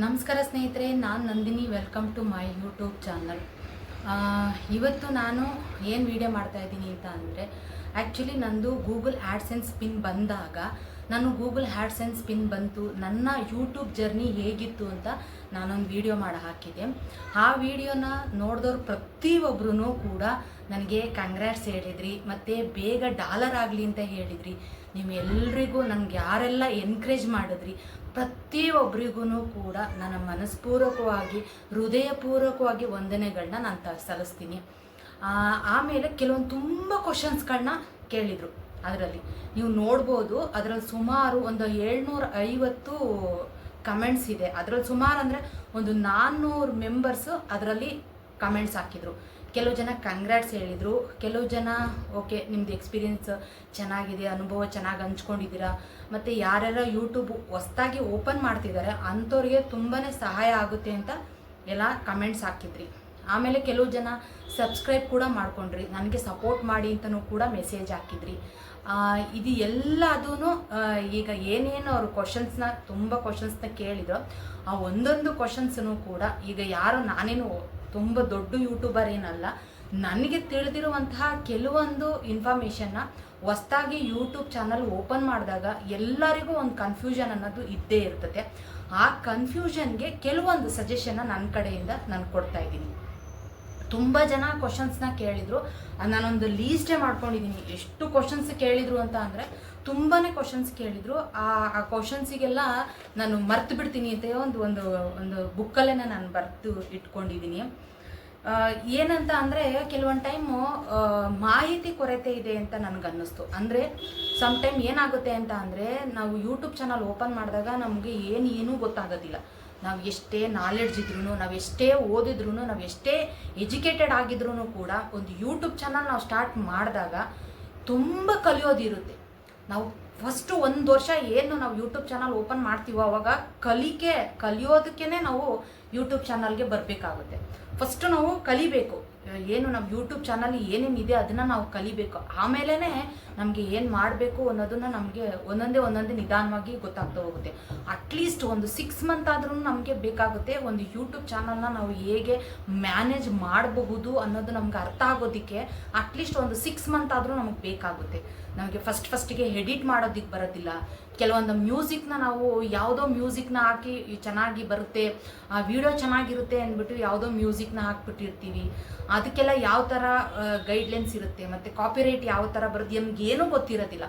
ನಮಸ್ಕಾರ ಸ್ನೇಹಿತರೆ, ನಾನು Nandini. Welcome to my YouTube channel. ಇವತ್ತು ನಾನು ಏನು ವಿಡಿಯೋ ಮಾಡ್ತಾ ಇದ್ದೀನಿ ಅಂತ ಅಂದರೆ, ಆ್ಯಕ್ಚುಲಿ ನಂದು ಗೂಗಲ್ ಆ್ಯಡ್ಸೆನ್ಸ್ ಪಿನ್ ಬಂದಾಗ ನಾನು ಗೂಗಲ್ ಆ್ಯಡ್ಸೆನ್ಸ್ ಪಿನ್ ಬಂತು, ನನ್ನ ಯೂಟ್ಯೂಬ್ ಜರ್ನಿ ಹೇಗಿತ್ತು ಅಂತ ನಾನೊಂದು ವಿಡಿಯೋ ಮಾಡಿ ಹಾಕಿದೆ. ಆ ವಿಡಿಯೋನ ನೋಡಿದವ್ರು ಪ್ರತಿಯೊಬ್ಬರೂ ಕೂಡ ನನಗೆ ಕಂಗ್ರ್ಯಾಟ್ಸ್ ಹೇಳಿದ್ರಿ, ಮತ್ತು ಬೇಗ ಡಾಲರ್ ಆಗಲಿ ಅಂತ ಹೇಳಿದ್ರಿ. ನೀವೆಲ್ಲರಿಗೂ ನನಗೆ ಯಾರೆಲ್ಲ ಎನ್ಕರೇಜ್ ಮಾಡಿದ್ರಿ ಪ್ರತಿಯೊಬ್ಬರಿಗೂ ಕೂಡ ನನ್ನ ಮನಸ್ಪೂರ್ವಕವಾಗಿ ಹೃದಯಪೂರ್ವಕವಾಗಿ ವಂದನೆಗಳನ್ನ ನಾನು ಸಲ್ಲಿಸ್ತೀನಿ. ಆಮೇಲೆ ಕೆಲವೊಂದು ತುಂಬ ಕ್ವಶನ್ಸ್ಗಳನ್ನ ಕೇಳಿದರು. ಅದರಲ್ಲಿ ನೀವು ನೋಡ್ಬೋದು, ಅದರಲ್ಲಿ ಸುಮಾರು ಒಂದು 750 ಕಮೆಂಟ್ಸ್ ಇದೆ. ಅದರಲ್ಲಿ ಸುಮಾರು ಅಂದರೆ ಒಂದು 400 ಮೆಂಬರ್ಸು ಅದರಲ್ಲಿ ಕಮೆಂಟ್ಸ್ ಹಾಕಿದರು. ಕೆಲವು ಜನ ಕಂಗ್ರ್ಯಾಟ್ಸ್ ಹೇಳಿದರು, ಕೆಲವು ಜನ ಓಕೆ ನಿಮ್ಮದು ಎಕ್ಸ್ಪೀರಿಯೆನ್ಸ್ ಚೆನ್ನಾಗಿದೆ, ಅನುಭವ ಚೆನ್ನಾಗಿ ಹಂಚ್ಕೊಂಡಿದ್ದೀರಾ, ಮತ್ತು ಯಾರ್ಯಾರ ಯೂಟ್ಯೂಬ್ ಹೊಸ್ದಾಗಿ ಓಪನ್ ಮಾಡ್ತಿದ್ದಾರೆ ಅಂಥವ್ರಿಗೆ ತುಂಬಾ ಸಹಾಯ ಆಗುತ್ತೆ ಅಂತ ಎಲ್ಲ ಕಮೆಂಟ್ಸ್ ಹಾಕಿದ್ರಿ. ಆಮೇಲೆ ಕೆಲವು ಜನ ಸಬ್ಸ್ಕ್ರೈಬ್ ಕೂಡ ಮಾಡ್ಕೊಂಡ್ರಿ, ನನಗೆ ಸಪೋರ್ಟ್ ಮಾಡಿ ಅಂತಲೂ ಕೂಡ ಮೆಸೇಜ್ ಹಾಕಿದ್ರಿ. ಇದು ಎಲ್ಲದೂ ಈಗ ಏನೇನು ಅವರು ತುಂಬ ಕ್ವಶನ್ಸ್ನ ಕೇಳಿದ್ರು, ಆ ಒಂದೊಂದು ಕ್ವಶನ್ಸನ್ನು ಕೂಡ ಈಗ ಯಾರು ನಾನೇನು ತುಂಬ ದೊಡ್ಡ ಯೂಟ್ಯೂಬರ್ ಏನಲ್ಲ, ನನಗೆ ತಿಳಿದಿರುವಂತಹ ಕೆಲವೊಂದು ಇನ್ಫಾರ್ಮೇಷನ್ನ ಹೊಸ್ದಾಗಿ ಯೂಟ್ಯೂಬ್ ಚಾನಲ್ ಓಪನ್ ಮಾಡಿದಾಗ ಎಲ್ಲರಿಗೂ ಒಂದು ಕನ್ಫ್ಯೂಷನ್ ಅನ್ನೋದು ಇದ್ದೇ ಇರ್ತದೆ. ಆ ಕನ್ಫ್ಯೂಷನ್ಗೆ ಕೆಲವೊಂದು ಸಜೆಷನ್ನ ನನ್ನ ಕಡೆಯಿಂದ ನಾನು ಕೊಡ್ತಾ ಇದ್ದೀನಿ. ತುಂಬ ಜನ ಕ್ವಶನ್ಸ್ನ ಕೇಳಿದರು, ನಾನೊಂದು ಲೀಸ್ಟೇ ಮಾಡ್ಕೊಂಡಿದ್ದೀನಿ ಎಷ್ಟು ಕ್ವಶನ್ಸ್ ಕೇಳಿದರು ಅಂತ ಅಂದರೆ ತುಂಬಾ ಕ್ವಶನ್ಸ್ ಕೇಳಿದರು. ಆ ಕ್ವಶನ್ಸಿಗೆಲ್ಲ ನಾನು ಮರ್ತು ಬಿಡ್ತೀನಿ ಅಂತ ಒಂದು ಬುಕ್ಕಲ್ಲೇ ನಾನು ಬರೆದು ಇಟ್ಕೊಂಡಿದ್ದೀನಿ. ಏನಂತ ಅಂದರೆ ಕೆಲವೊಂದು ಟೈಮು ಮಾಹಿತಿ ಕೊರತೆ ಇದೆ ಅಂತ ನನಗನ್ನಿಸ್ತು. ಅಂದರೆ ಸಮ್ ಟೈಮ್ ಏನಾಗುತ್ತೆ ಅಂತ ಅಂದರೆ, ನಾವು ಯೂಟ್ಯೂಬ್ ಚಾನಲ್ ಓಪನ್ ಮಾಡಿದಾಗ ನಮಗೆ ಏನೂ ಗೊತ್ತಾಗೋದಿಲ್ಲ. ನಾವು ಎಷ್ಟೇ ನಾಲೆಡ್ಜ್ ಇದ್ರೂ, ನಾವು ಎಷ್ಟೇ ಓದಿದ್ರೂ, ನಾವು ಎಷ್ಟೇ ಎಜುಕೇಟೆಡ್ ಆಗಿದ್ರೂ ಕೂಡ ಒಂದು ಯೂಟ್ಯೂಬ್ ಚಾನಲ್ ನಾವು ಸ್ಟಾರ್ಟ್ ಮಾಡಿದಾಗ ತುಂಬ ಕಲಿಯೋದಿರುತ್ತೆ. ನಾವು ಫಸ್ಟು 1 ವರ್ಷ ಏನು ನಾವು ಯೂಟ್ಯೂಬ್ ಚಾನಲ್ ಓಪನ್ ಮಾಡ್ತೀವೋ ಅವಾಗ ಕಲಿಯೋದಕ್ಕೇ ನಾವು ಯೂಟ್ಯೂಬ್ ಚಾನಲ್ಗೆ ಬರಬೇಕಾಗುತ್ತೆ. ಫಸ್ಟು ನಾವು ಕಲಿಬೇಕು, ಏನು ನಮ್ಮ ಯೂಟ್ಯೂಬ್ ಚಾನಲ್ ಏನೇನಿದೆ ಅದನ್ನು ನಾವು ಕಲಿಬೇಕು. ಆಮೇಲೆ ನಮಗೆ ಏನು ಮಾಡಬೇಕು ಅನ್ನೋದನ್ನು ನಮಗೆ ಒಂದೊಂದೇ ನಿಧಾನವಾಗಿ ಗೊತ್ತಾಗ್ತಾ ಹೋಗುತ್ತೆ. ಅಟ್ಲೀಸ್ಟ್ ಒಂದು 6 ಮಂತ್ ಆದ್ರೂ ನಮಗೆ ಬೇಕಾಗುತ್ತೆ ಒಂದು ಯೂಟ್ಯೂಬ್ ಚಾನಲ್ನ ನಾವು ಹೇಗೆ ಮ್ಯಾನೇಜ್ ಮಾಡಬಹುದು ಅನ್ನೋದು ನಮ್ಗೆ ಅರ್ಥ ಆಗೋದಕ್ಕೆ ಅಟ್ಲೀಸ್ಟ್ ಒಂದು 6 ಮಂತ್ ಆದರೂ ನಮಗೆ ಬೇಕಾಗುತ್ತೆ. ನಮಗೆ ಫಸ್ಟಿಗೆ ಎಡಿಟ್ ಮಾಡೋದಕ್ಕೆ ಬರೋದಿಲ್ಲ. ಕೆಲವೊಂದು ಮ್ಯೂಸಿಕ್ನ ನಾವು ಯಾವುದೋ ಮ್ಯೂಸಿಕ್ನ ಹಾಕಿ ಚೆನ್ನಾಗಿ ಬರುತ್ತೆ, ಆ ವಿಡಿಯೋ ಚೆನ್ನಾಗಿರುತ್ತೆ ಅಂದ್ಬಿಟ್ಟು ಯಾವುದೋ ಮ್ಯೂಸಿಕ್ನ ಹಾಕ್ಬಿಟ್ಟಿರ್ತೀವಿ. ಅದಕ್ಕೆಲ್ಲ ಯಾವ ಥರ ಗೈಡ್ಲೈನ್ಸ್ ಇರುತ್ತೆ, ಮತ್ತು ಕಾಪಿರೈಟ್ ಯಾವ ಥರ ಬರುತ್ತೆ ನಮಗೇನೂ ಗೊತ್ತಿರೋದಿಲ್ಲ.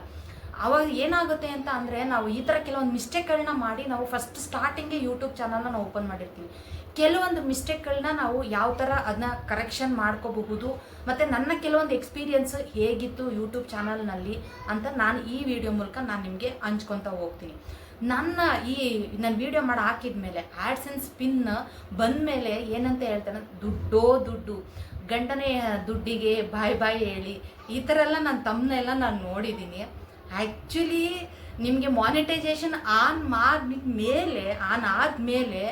ಆವಾಗ ಏನಾಗುತ್ತೆ ಅಂತ ಅಂದರೆ, ನಾವು ಈ ಥರ ಕೆಲವೊಂದು ಮಿಸ್ಟೇಕ್ಗಳನ್ನ ಮಾಡಿ ನಾವು ಫಸ್ಟ್ ಸ್ಟಾರ್ಟಿಂಗೇ ಯೂಟ್ಯೂಬ್ ಚಾನಲ್ನ ನಾವು ಓಪನ್ ಮಾಡಿರ್ತೀವಿ. ಕೆಲವೊಂದು ಮಿಸ್ಟೇಕ್ಗಳನ್ನ ನಾವು ಯಾವ ಥರ ಅದನ್ನ ಕರೆಕ್ಷನ್ ಮಾಡ್ಕೋಬಹುದು, ಮತ್ತು ನನ್ನ ಕೆಲವೊಂದು ಎಕ್ಸ್ಪೀರಿಯೆನ್ಸ್ ಹೇಗಿತ್ತು ಯೂಟ್ಯೂಬ್ ಚಾನಲ್ನಲ್ಲಿ ಅಂತ ನಾನು ಈ ವಿಡಿಯೋ ಮೂಲಕ ನಾನು ನಿಮಗೆ ಹಂಚ್ಕೊತಾ ಹೋಗ್ತೀನಿ. ನನ್ನ ವಿಡಿಯೋ ಮಾಡಿ ಹಾಕಿದ ಮೇಲೆ ಆ್ಯಡ್ಸೆನ್ಸ್ ಪಿನ್ ಬಂದ ಮೇಲೆ ಏನಂತ ಹೇಳ್ತಾನೆ, ದುಡ್ಡು ಗಂಡನೇ ದುಡ್ಡಿಗೆ ಬಾಯ್ ಹೇಳಿ ಈ ಥರ ಎಲ್ಲ ನಾನು ತಮ್ಮನೆಲ್ಲ ನಾನು ನೋಡಿದ್ದೀನಿ. ಆ್ಯಕ್ಚುಲಿ ನಿಮಗೆ ಮಾನಿಟೈಸೇಷನ್ ಆನ್ ಆದಮೇಲೆ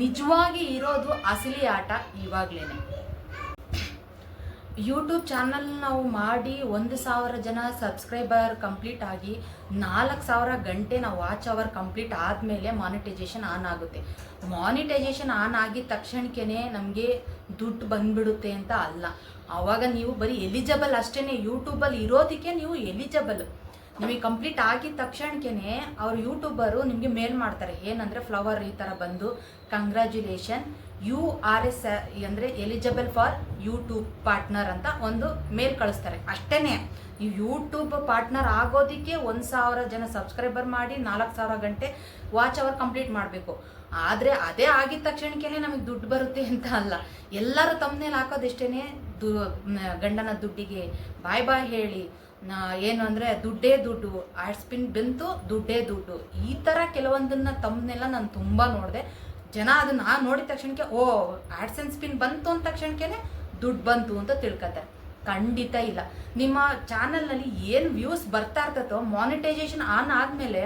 ನಿಜವಾಗಿ ಇರೋದು ಅಸಲಿ ಆಟ ಇವಾಗಲೇ. ಯೂಟ್ಯೂಬ್ ಚಾನಲ್ ನಾವು ಮಾಡಿ 1,000 ಜನ ಸಬ್ಸ್ಕ್ರೈಬರ್ ಕಂಪ್ಲೀಟ್ ಆಗಿ 4,000 ಗಂಟೆ ನಾವು ವಾಚ್ ಅವರ್ ಕಂಪ್ಲೀಟ್ ಆದಮೇಲೆ ಮಾನಿಟೈಸೇಷನ್ ಆನ್ ಆಗುತ್ತೆ. ಮಾನಿಟೈಸೇಷನ್ ಆನ್ ಆಗಿದ ತಕ್ಷಣಕ್ಕೆ ನಮಗೆ ದುಡ್ಡು ಬಂದ್ಬಿಡುತ್ತೆ ಅಂತ ಅಲ್ಲ. ಆವಾಗ ನೀವು ಬರೀ ಎಲಿಜಿಬಲ್ ಅಷ್ಟೇ, ಯೂಟ್ಯೂಬಲ್ಲಿ ಇರೋದಕ್ಕೆ ನೀವು ಎಲಿಜಿಬಲ್. ನಿಮಗೆ ಕಂಪ್ಲೀಟ್ ಆಗಿದ ತಕ್ಷಣಕ್ಕೆ ಅವ್ರು ಯೂಟ್ಯೂಬರು ನಿಮಗೆ ಮೇಲ್ ಮಾಡ್ತಾರೆ, ಏನಂದರೆ ಫ್ಲವರ್ ಈ ಥರ ಬಂದು ಕಂಗ್ರ್ಯಾಚುಲೇಷನ್ URS ಅಂದರೆ ಎಲಿಜಿಬಲ್ ಫಾರ್ ಯೂಟ್ಯೂಬ್ ಪಾರ್ಟ್ನರ್ ಅಂತ ಒಂದು ಮೇಲ್ ಕಳಿಸ್ತಾರೆ. ಅಷ್ಟೇ, ನೀವು ಯೂಟ್ಯೂಬ್ ಪಾರ್ಟ್ನರ್ ಆಗೋದಕ್ಕೆ 1,000 ಜನ ಸಬ್ಸ್ಕ್ರೈಬರ್ ಮಾಡಿ 4,000 ಗಂಟೆ ವಾಚ್ ಅವರ್ ಕಂಪ್ಲೀಟ್ ಮಾಡಬೇಕು. ಆದರೆ ಅದೇ ಆಗಿದ ತಕ್ಷಣಕ್ಕೆ ನಮಗೆ ದುಡ್ಡು ಬರುತ್ತೆ ಅಂತ ಅಲ್ಲ. ಎಲ್ಲರೂ ತಮ್ಮನೇಲಿ ಹಾಕೋದಷ್ಟೇ, ಗಂಡನ ದುಡ್ಡಿಗೆ ಬಾಯ್ ಹೇಳಿ, ಏನು ಅಂದರೆ ದುಡ್ಡು ಆ್ಯಡ್ಸ್ ಪಿನ್ ಬಂತು ದುಡ್ಡು. ಈ ಥರ ಕೆಲವೊಂದನ್ನು ತಮ್ಮನೆಲ್ಲ ನಾನು ತುಂಬ ನೋಡಿದೆ. ಜನ ಅದನ್ನು ನೋಡಿದ ತಕ್ಷಣಕ್ಕೆ ಆ್ಯಡ್ಸೆನ್ಸ್ ಪಿನ್ ಬಂತು ಅಂದ ತಕ್ಷಣಕ್ಕೆ ದುಡ್ಡು ಬಂತು ಅಂತ ತಿಳ್ಕೊತಾರೆ. ಖಂಡಿತ ಇಲ್ಲ. ನಿಮ್ಮ ಚಾನಲ್ನಲ್ಲಿ ಏನು ವ್ಯೂಸ್ ಬರ್ತಾ ಇರ್ತದೋ ಮಾನಿಟೈಸೇಷನ್ ಆನ್ ಆದಮೇಲೆ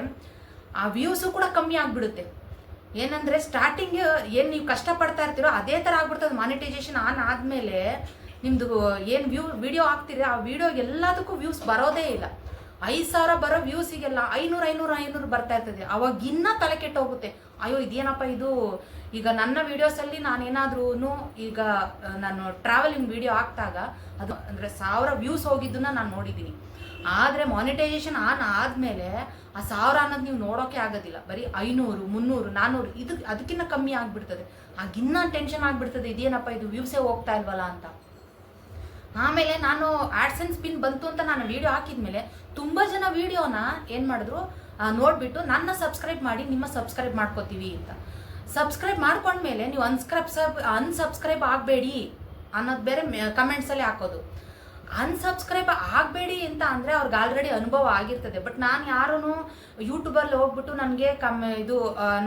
ಆ ವ್ಯೂಸು ಕೂಡ ಕಮ್ಮಿ ಆಗಿಬಿಡುತ್ತೆ. ಏನಂದರೆ ಸ್ಟಾರ್ಟಿಂಗ್ ಏನು ನೀವು ಕಷ್ಟಪಡ್ತಾ ಇರ್ತೀರೋ ಅದೇ ಥರ ಆಗ್ಬಿಡ್ತದೆ. ಮಾನಿಟೈಸೇಷನ್ ಆನ್ ಆದಮೇಲೆ ನಿಮ್ಮದು ಏನು ವಿಡಿಯೋ ಹಾಕ್ತೀರಿ ಆ ವಿಡಿಯೋಗೆ ಎಲ್ಲದಕ್ಕೂ ವ್ಯೂಸ್ ಬರೋದೇ ಇಲ್ಲ. 5,000 ಬರೋ ವ್ಯೂಸಿಗೆಲ್ಲ 500 ಬರ್ತಾ ಇರ್ತದೆ. ಅವಾಗ ಇನ್ನೂ ತಲೆ ಕೆಟ್ಟೋಗುತ್ತೆ. ಅಯ್ಯೋ ಇದೇನಪ್ಪ ಇದು. ಈಗ ನನ್ನ ವೀಡಿಯೋಸಲ್ಲಿ ನಾನೇನಾದ್ರೂ ಈಗ ನಾನು ಟ್ರಾವೆಲಿಂಗ್ ವಿಡಿಯೋ ಹಾಕ್ದಾಗ ಅದು ಅಂದರೆ 1000 ವ್ಯೂಸ್ ಹೋಗಿದ್ದನ್ನ ನಾನು ನೋಡಿದ್ದೀನಿ. ಆದರೆ ಮಾನಿಟೈಸೇಷನ್ ಆನ್ ಆದಮೇಲೆ ಆ 1000 ಅನ್ನೋದು ನೀವು ನೋಡೋಕೆ ಆಗೋದಿಲ್ಲ. ಬರೀ 500, 300, 400 ಅದಕ್ಕಿಂತ ಕಮ್ಮಿ ಆಗಿಬಿಡ್ತದೆ. ಆಗಿನ್ನ ಟೆನ್ಷನ್ ಆಗಿಬಿಡ್ತದೆ, ಇದೇನಪ್ಪ ಇದು ವ್ಯೂಸೇ ಹೋಗ್ತಾ ಇಲ್ವಲ್ಲ ಅಂತ. ಆಮೇಲೆ ನಾನು ಆಡ್ಸೆನ್ಸ್ ಪಿನ್ ಬಂತು ಅಂತ ನಾನು ವೀಡಿಯೋ ಹಾಕಿದ್ಮೇಲೆ ತುಂಬ ಜನ ವೀಡಿಯೋನ ಏನು ಮಾಡಿದ್ರು ನೋಡಿಬಿಟ್ಟು ನನ್ನ ಸಬ್ಸ್ಕ್ರೈಬ್ ಮಾಡಿ, ನಿಮ್ಮ ಸಬ್ಸ್ಕ್ರೈಬ್ ಮಾಡ್ಕೋತೀವಿ ಅಂತ. ಸಬ್ಸ್ಕ್ರೈಬ್ ಮಾಡ್ಕೊಂಡ್ಮೇಲೆ ನೀವು ಅನ್ಸಬ್ಸ್ಕ್ರೈಬ್ ಆಗಬೇಡಿ ಅನ್ನೋದು ಬೇರೆ ಕಮೆಂಟ್ಸಲ್ಲಿ ಹಾಕೋದು. ಅನ್ಸಬ್ಸ್ಕ್ರೈಬ್ ಆಗಬೇಡಿ ಅಂತ ಅಂದರೆ ಅವ್ರಿಗೆ ಆಲ್ರೆಡಿ ಅನುಭವ ಆಗಿರ್ತದೆ. ಬಟ್ ನಾನು ಯಾರೂ ಯೂಟ್ಯೂಬಲ್ಲಿ ಹೋಗ್ಬಿಟ್ಟು ನನಗೆ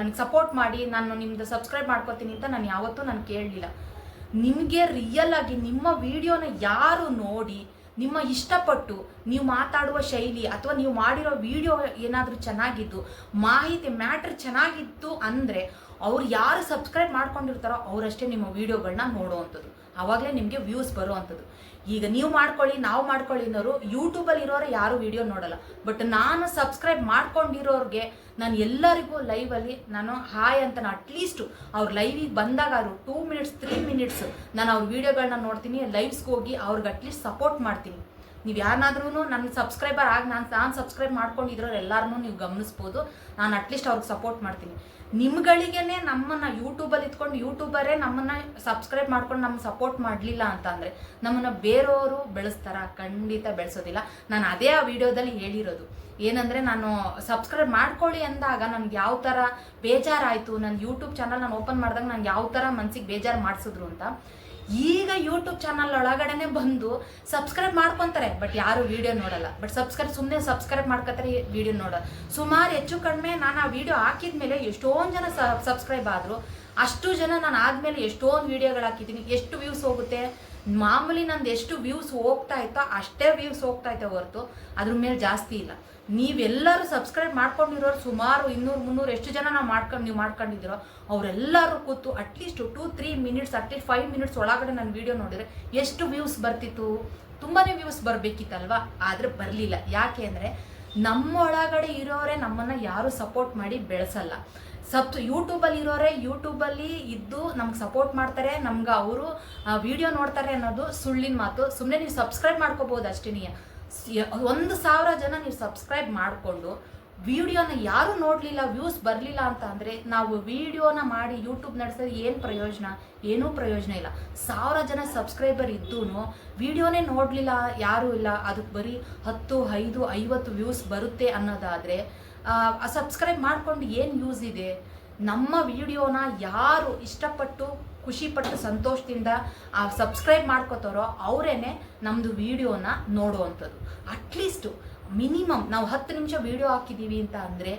ನನಗೆ ಸಪೋರ್ಟ್ ಮಾಡಿ ನಾನು ನಿಮ್ಮದು ಸಬ್ಸ್ಕ್ರೈಬ್ ಮಾಡ್ಕೋತೀನಿ ಅಂತ ನಾನು ಯಾವತ್ತೂ ನಾನು ಕೇಳಲಿಲ್ಲ. ನಿಮಗೆ ರಿಯಲ್ ಆಗಿ ನಿಮ್ಮ ವಿಡಿಯೋನ ಯಾರು ನೋಡಿ ನಿಮ್ಮ ಇಷ್ಟಪಟ್ಟು ನೀವು ಮಾತಾಡುವ ಶೈಲಿ ಅಥವಾ ನೀವು ಮಾಡಿರೋ ವಿಡಿಯೋ ಏನಾದರೂ ಚೆನ್ನಾಗಿದ್ದು, ಮಾಹಿತಿ ಮ್ಯಾಟ್ರ್ ಚೆನ್ನಾಗಿತ್ತು ಅಂದರೆ ಅವ್ರು ಯಾರು ಸಬ್ಸ್ಕ್ರೈಬ್ ಮಾಡ್ಕೊಂಡಿರ್ತಾರೋ ಅವರಷ್ಟೇ ನಿಮ್ಮ ವಿಡಿಯೋಗಳನ್ನ ನೋಡುವಂಥದ್ದು. ಆವಾಗಲೇ ನಿಮಗೆ ವ್ಯೂಸ್ ಬರುವಂಥದ್ದು. ಈಗ ನೀವು ಮಾಡ್ಕೊಳ್ಳಿ, ನಾವು ಮಾಡ್ಕೊಳ್ಳಿ ಅನ್ನೋರು ಯೂಟ್ಯೂಬಲ್ಲಿ ಇರೋರು ಯಾರು ವಿಡಿಯೋ ನೋಡಲ್ಲ. ಬಟ್ ನಾನು ಸಬ್ಸ್ಕ್ರೈಬ್ ಮಾಡ್ಕೊಂಡಿರೋರಿಗೆ ನಾನು ಎಲ್ಲರಿಗೂ ಲೈವಲ್ಲಿ ನಾನು ಹಾಯ್ ಅಂತ ಅಟ್ಲೀಸ್ಟು ಅವ್ರ ಲೈವಿಗೆ ಬಂದಾಗ ಅವರು 2 ಮಿನಿಟ್ಸ್ 3 ಮಿನಿಟ್ಸ್ ನಾನು ಅವ್ರ ವೀಡಿಯೋಗಳನ್ನ ನೋಡ್ತೀನಿ. ಲೈವ್ಸ್ಗೆ ಹೋಗಿ ಅವ್ರಿಗೆ ಅಟ್ಲೀಸ್ಟ್ ಸಪೋರ್ಟ್ ಮಾಡ್ತೀನಿ. ನೀವು ಯಾರನ್ನಾದ್ರೂ ನನ್ನ ಸಬ್ಸ್ಕ್ರೈಬರ್ ಆಗಿ ನಾನು ಸಬ್ಸ್ಕ್ರೈಬ್ ಮಾಡ್ಕೊಂಡಿರೋರು ಎಲ್ಲರೂ ನೀವು ಗಮನಿಸ್ಬೋದು. ನಾನು ಅಟ್ಲೀಸ್ಟ್ ಅವ್ರಿಗೆ ಸಪೋರ್ಟ್ ಮಾಡ್ತೀನಿ. ನಿಮ್ಗಳಿಗೇನೆ ನಮ್ಮನ್ನು ಯೂಟ್ಯೂಬಲ್ಲಿ ಇಟ್ಕೊಂಡು ಯೂಟ್ಯೂಬರೇ ನಮ್ಮನ್ನು ಸಬ್ಸ್ಕ್ರೈಬ್ ಮಾಡ್ಕೊಂಡು ನಮ್ಗೆ ಸಪೋರ್ಟ್ ಮಾಡಲಿಲ್ಲ ಅಂತಂದರೆ ನಮ್ಮನ್ನು ಬೇರೆಯವರು ಬೆಳೆಸ್ತಾರ? ಖಂಡಿತ ಬೆಳೆಸೋದಿಲ್ಲ. ನಾನು ಅದೇ ಆ ವಿಡಿಯೋದಲ್ಲಿ ಹೇಳಿರೋದು ಏನಂದರೆ, ನಾನು ಸಬ್ಸ್ಕ್ರೈಬ್ ಮಾಡ್ಕೊಳ್ಳಿ ಅಂದಾಗ ನನಗೆ ಯಾವ ಥರ ಬೇಜಾರಾಯಿತು. ನನ್ನ ಯೂಟ್ಯೂಬ್ ಚಾನಲ್ ನಾನು ಓಪನ್ ಮಾಡಿದಾಗ ನನಗೆ ಯಾವ ಥರ ಮನಸ್ಸಿಗೆ ಬೇಜಾರು ಮಾಡಿಸಿದ್ರು ಅಂತ. ಈಗ ಯೂಟ್ಯೂಬ್ ಚಾನಲ್ ಒಳಗಡೆನೆ ಬಂದು ಸಬ್ಸ್ಕ್ರೈಬ್ ಮಾಡ್ಕೊತಾರೆ, ಬಟ್ ಯಾರು ವಿಡಿಯೋ ನೋಡಲ್ಲ. ಬಟ್ ಸುಮ್ಮನೆ ಸಬ್ಸ್ಕ್ರೈಬ್ ಮಾಡ್ಕೊತಾರೆ, ವಿಡಿಯೋ ನೋಡಲ್ಲ. ಸುಮಾರು ಹೆಚ್ಚು ಕಡಿಮೆ ನಾನು ಆ ವಿಡಿಯೋ ಹಾಕಿದ್ಮೇಲೆ ಎಷ್ಟೊಂದು ಜನ ಸಬ್ಸ್ಕ್ರೈಬ್ ಆದರು. ಅಷ್ಟು ಜನ ನಾನು ಆದಮೇಲೆ ಎಷ್ಟೊಂದು ವೀಡಿಯೋಗಳು ಹಾಕಿದ್ದೀನಿ. ಎಷ್ಟು ವ್ಯೂಸ್ ಹೋಗುತ್ತೆ? ಮಾಮೂಲಿ ನಂದು ಎಷ್ಟು ವ್ಯೂಸ್ ಹೋಗ್ತಾ ಇತ್ತೋ ಅಷ್ಟೇ ವ್ಯೂಸ್ ಹೋಗ್ತಾ ಇತ್ತು ಹೊರತು ಅದ್ರ ಮೇಲೆ ಜಾಸ್ತಿ ಇಲ್ಲ. ನೀವೆಲ್ಲರೂ ಸಬ್ಸ್ಕ್ರೈಬ್ ಮಾಡ್ಕೊಂಡಿರೋರು ಸುಮಾರು 200-300 ಎಷ್ಟು ಜನ ನೀವು ಮಾಡ್ಕೊಂಡಿದ್ದೀರೋ ಅವರೆಲ್ಲರೂ ಕೂತು ಅಟ್ಲೀಸ್ಟ್ 2-3 ಮಿನಿಟ್ಸ್, ಅಟ್ಲೀಸ್ಟ್ 5 ಮಿನಿಟ್ಸ್ ಒಳಗಡೆ ನನ್ನ ವೀಡಿಯೋ ನೋಡಿದರೆ ಎಷ್ಟು ವ್ಯೂಸ್ ಬರ್ತಿತ್ತು? ತುಂಬಾ ವ್ಯೂಸ್ ಬರಬೇಕಿತ್ತಲ್ವ? ಆದರೆ ಬರಲಿಲ್ಲ. ಯಾಕೆ ಅಂದರೆ ನಮ್ಮೊಳಗಡೆ ಇರೋರೇ ನಮ್ಮನ್ನು ಯಾರು ಸಪೋರ್ಟ್ ಮಾಡಿ ಬೆಳೆಸಲ್ಲ. ಯೂಟ್ಯೂಬಲ್ಲಿ ಇರೋರೇ ಯೂಟ್ಯೂಬಲ್ಲಿ ಇದ್ದು ನಮ್ಗೆ ಸಪೋರ್ಟ್ ಮಾಡ್ತಾರೆ, ನಮ್ಗೆ ಅವರು ವಿಡಿಯೋ ನೋಡ್ತಾರೆ ಅನ್ನೋದು ಸುಳ್ಳಿನ ಮಾತು. ಸುಮ್ಮನೆ ನೀವು ಸಬ್ಸ್ಕ್ರೈಬ್ ಮಾಡ್ಕೋಬೋದು ಅಷ್ಟೇ. 1,000 ಜನ ನೀವು ಸಬ್ಸ್ಕ್ರೈಬ್ ಮಾಡಿಕೊಂಡು ವಿಡಿಯೋನ ಯಾರೂ ನೋಡಲಿಲ್ಲ, ವ್ಯೂಸ್ ಬರಲಿಲ್ಲ ಅಂತ ಅಂದರೆ ನಾವು ವಿಡಿಯೋನ ಮಾಡಿ ಯೂಟ್ಯೂಬ್ ನಡೆಸೋದು ಏನು ಪ್ರಯೋಜನ? ಏನೂ ಪ್ರಯೋಜನ ಇಲ್ಲ. 1000 ಜನ ಸಬ್ಸ್ಕ್ರೈಬರ್ ಇದ್ದೂ ವಿಡಿಯೋನೇ ನೋಡಲಿಲ್ಲ, ಯಾರೂ ಇಲ್ಲ, ಅದಕ್ಕೆ ಬರೀ 10, 5, 50 ವ್ಯೂಸ್ ಬರುತ್ತೆ ಅನ್ನೋದಾದರೆ ಸಬ್ಸ್ಕ್ರೈಬ್ ಮಾಡ್ಕೊಂಡು ಏನು ಯೂಸ್ ಇದೆ? ನಮ್ಮ ವಿಡಿಯೋನ ಯಾರು ಇಷ್ಟಪಟ್ಟು ಖುಷಿಪಟ್ಟು ಸಂತೋಷದಿಂದ ಸಬ್ಸ್ಕ್ರೈಬ್ ಮಾಡ್ಕೋತಾರೋ ಅವರೇನೆ ನಮ್ಮದು ವಿಡಿಯೋನ ನೋಡುವಂಥದ್ದು. ಅಟ್ಲೀಸ್ಟು ಮಿನಿಮಮ್ ನಾವು 10 ನಿಮಿಷ ವಿಡಿಯೋ ಹಾಕಿದ್ದೀವಿ ಅಂತ ಅಂದರೆ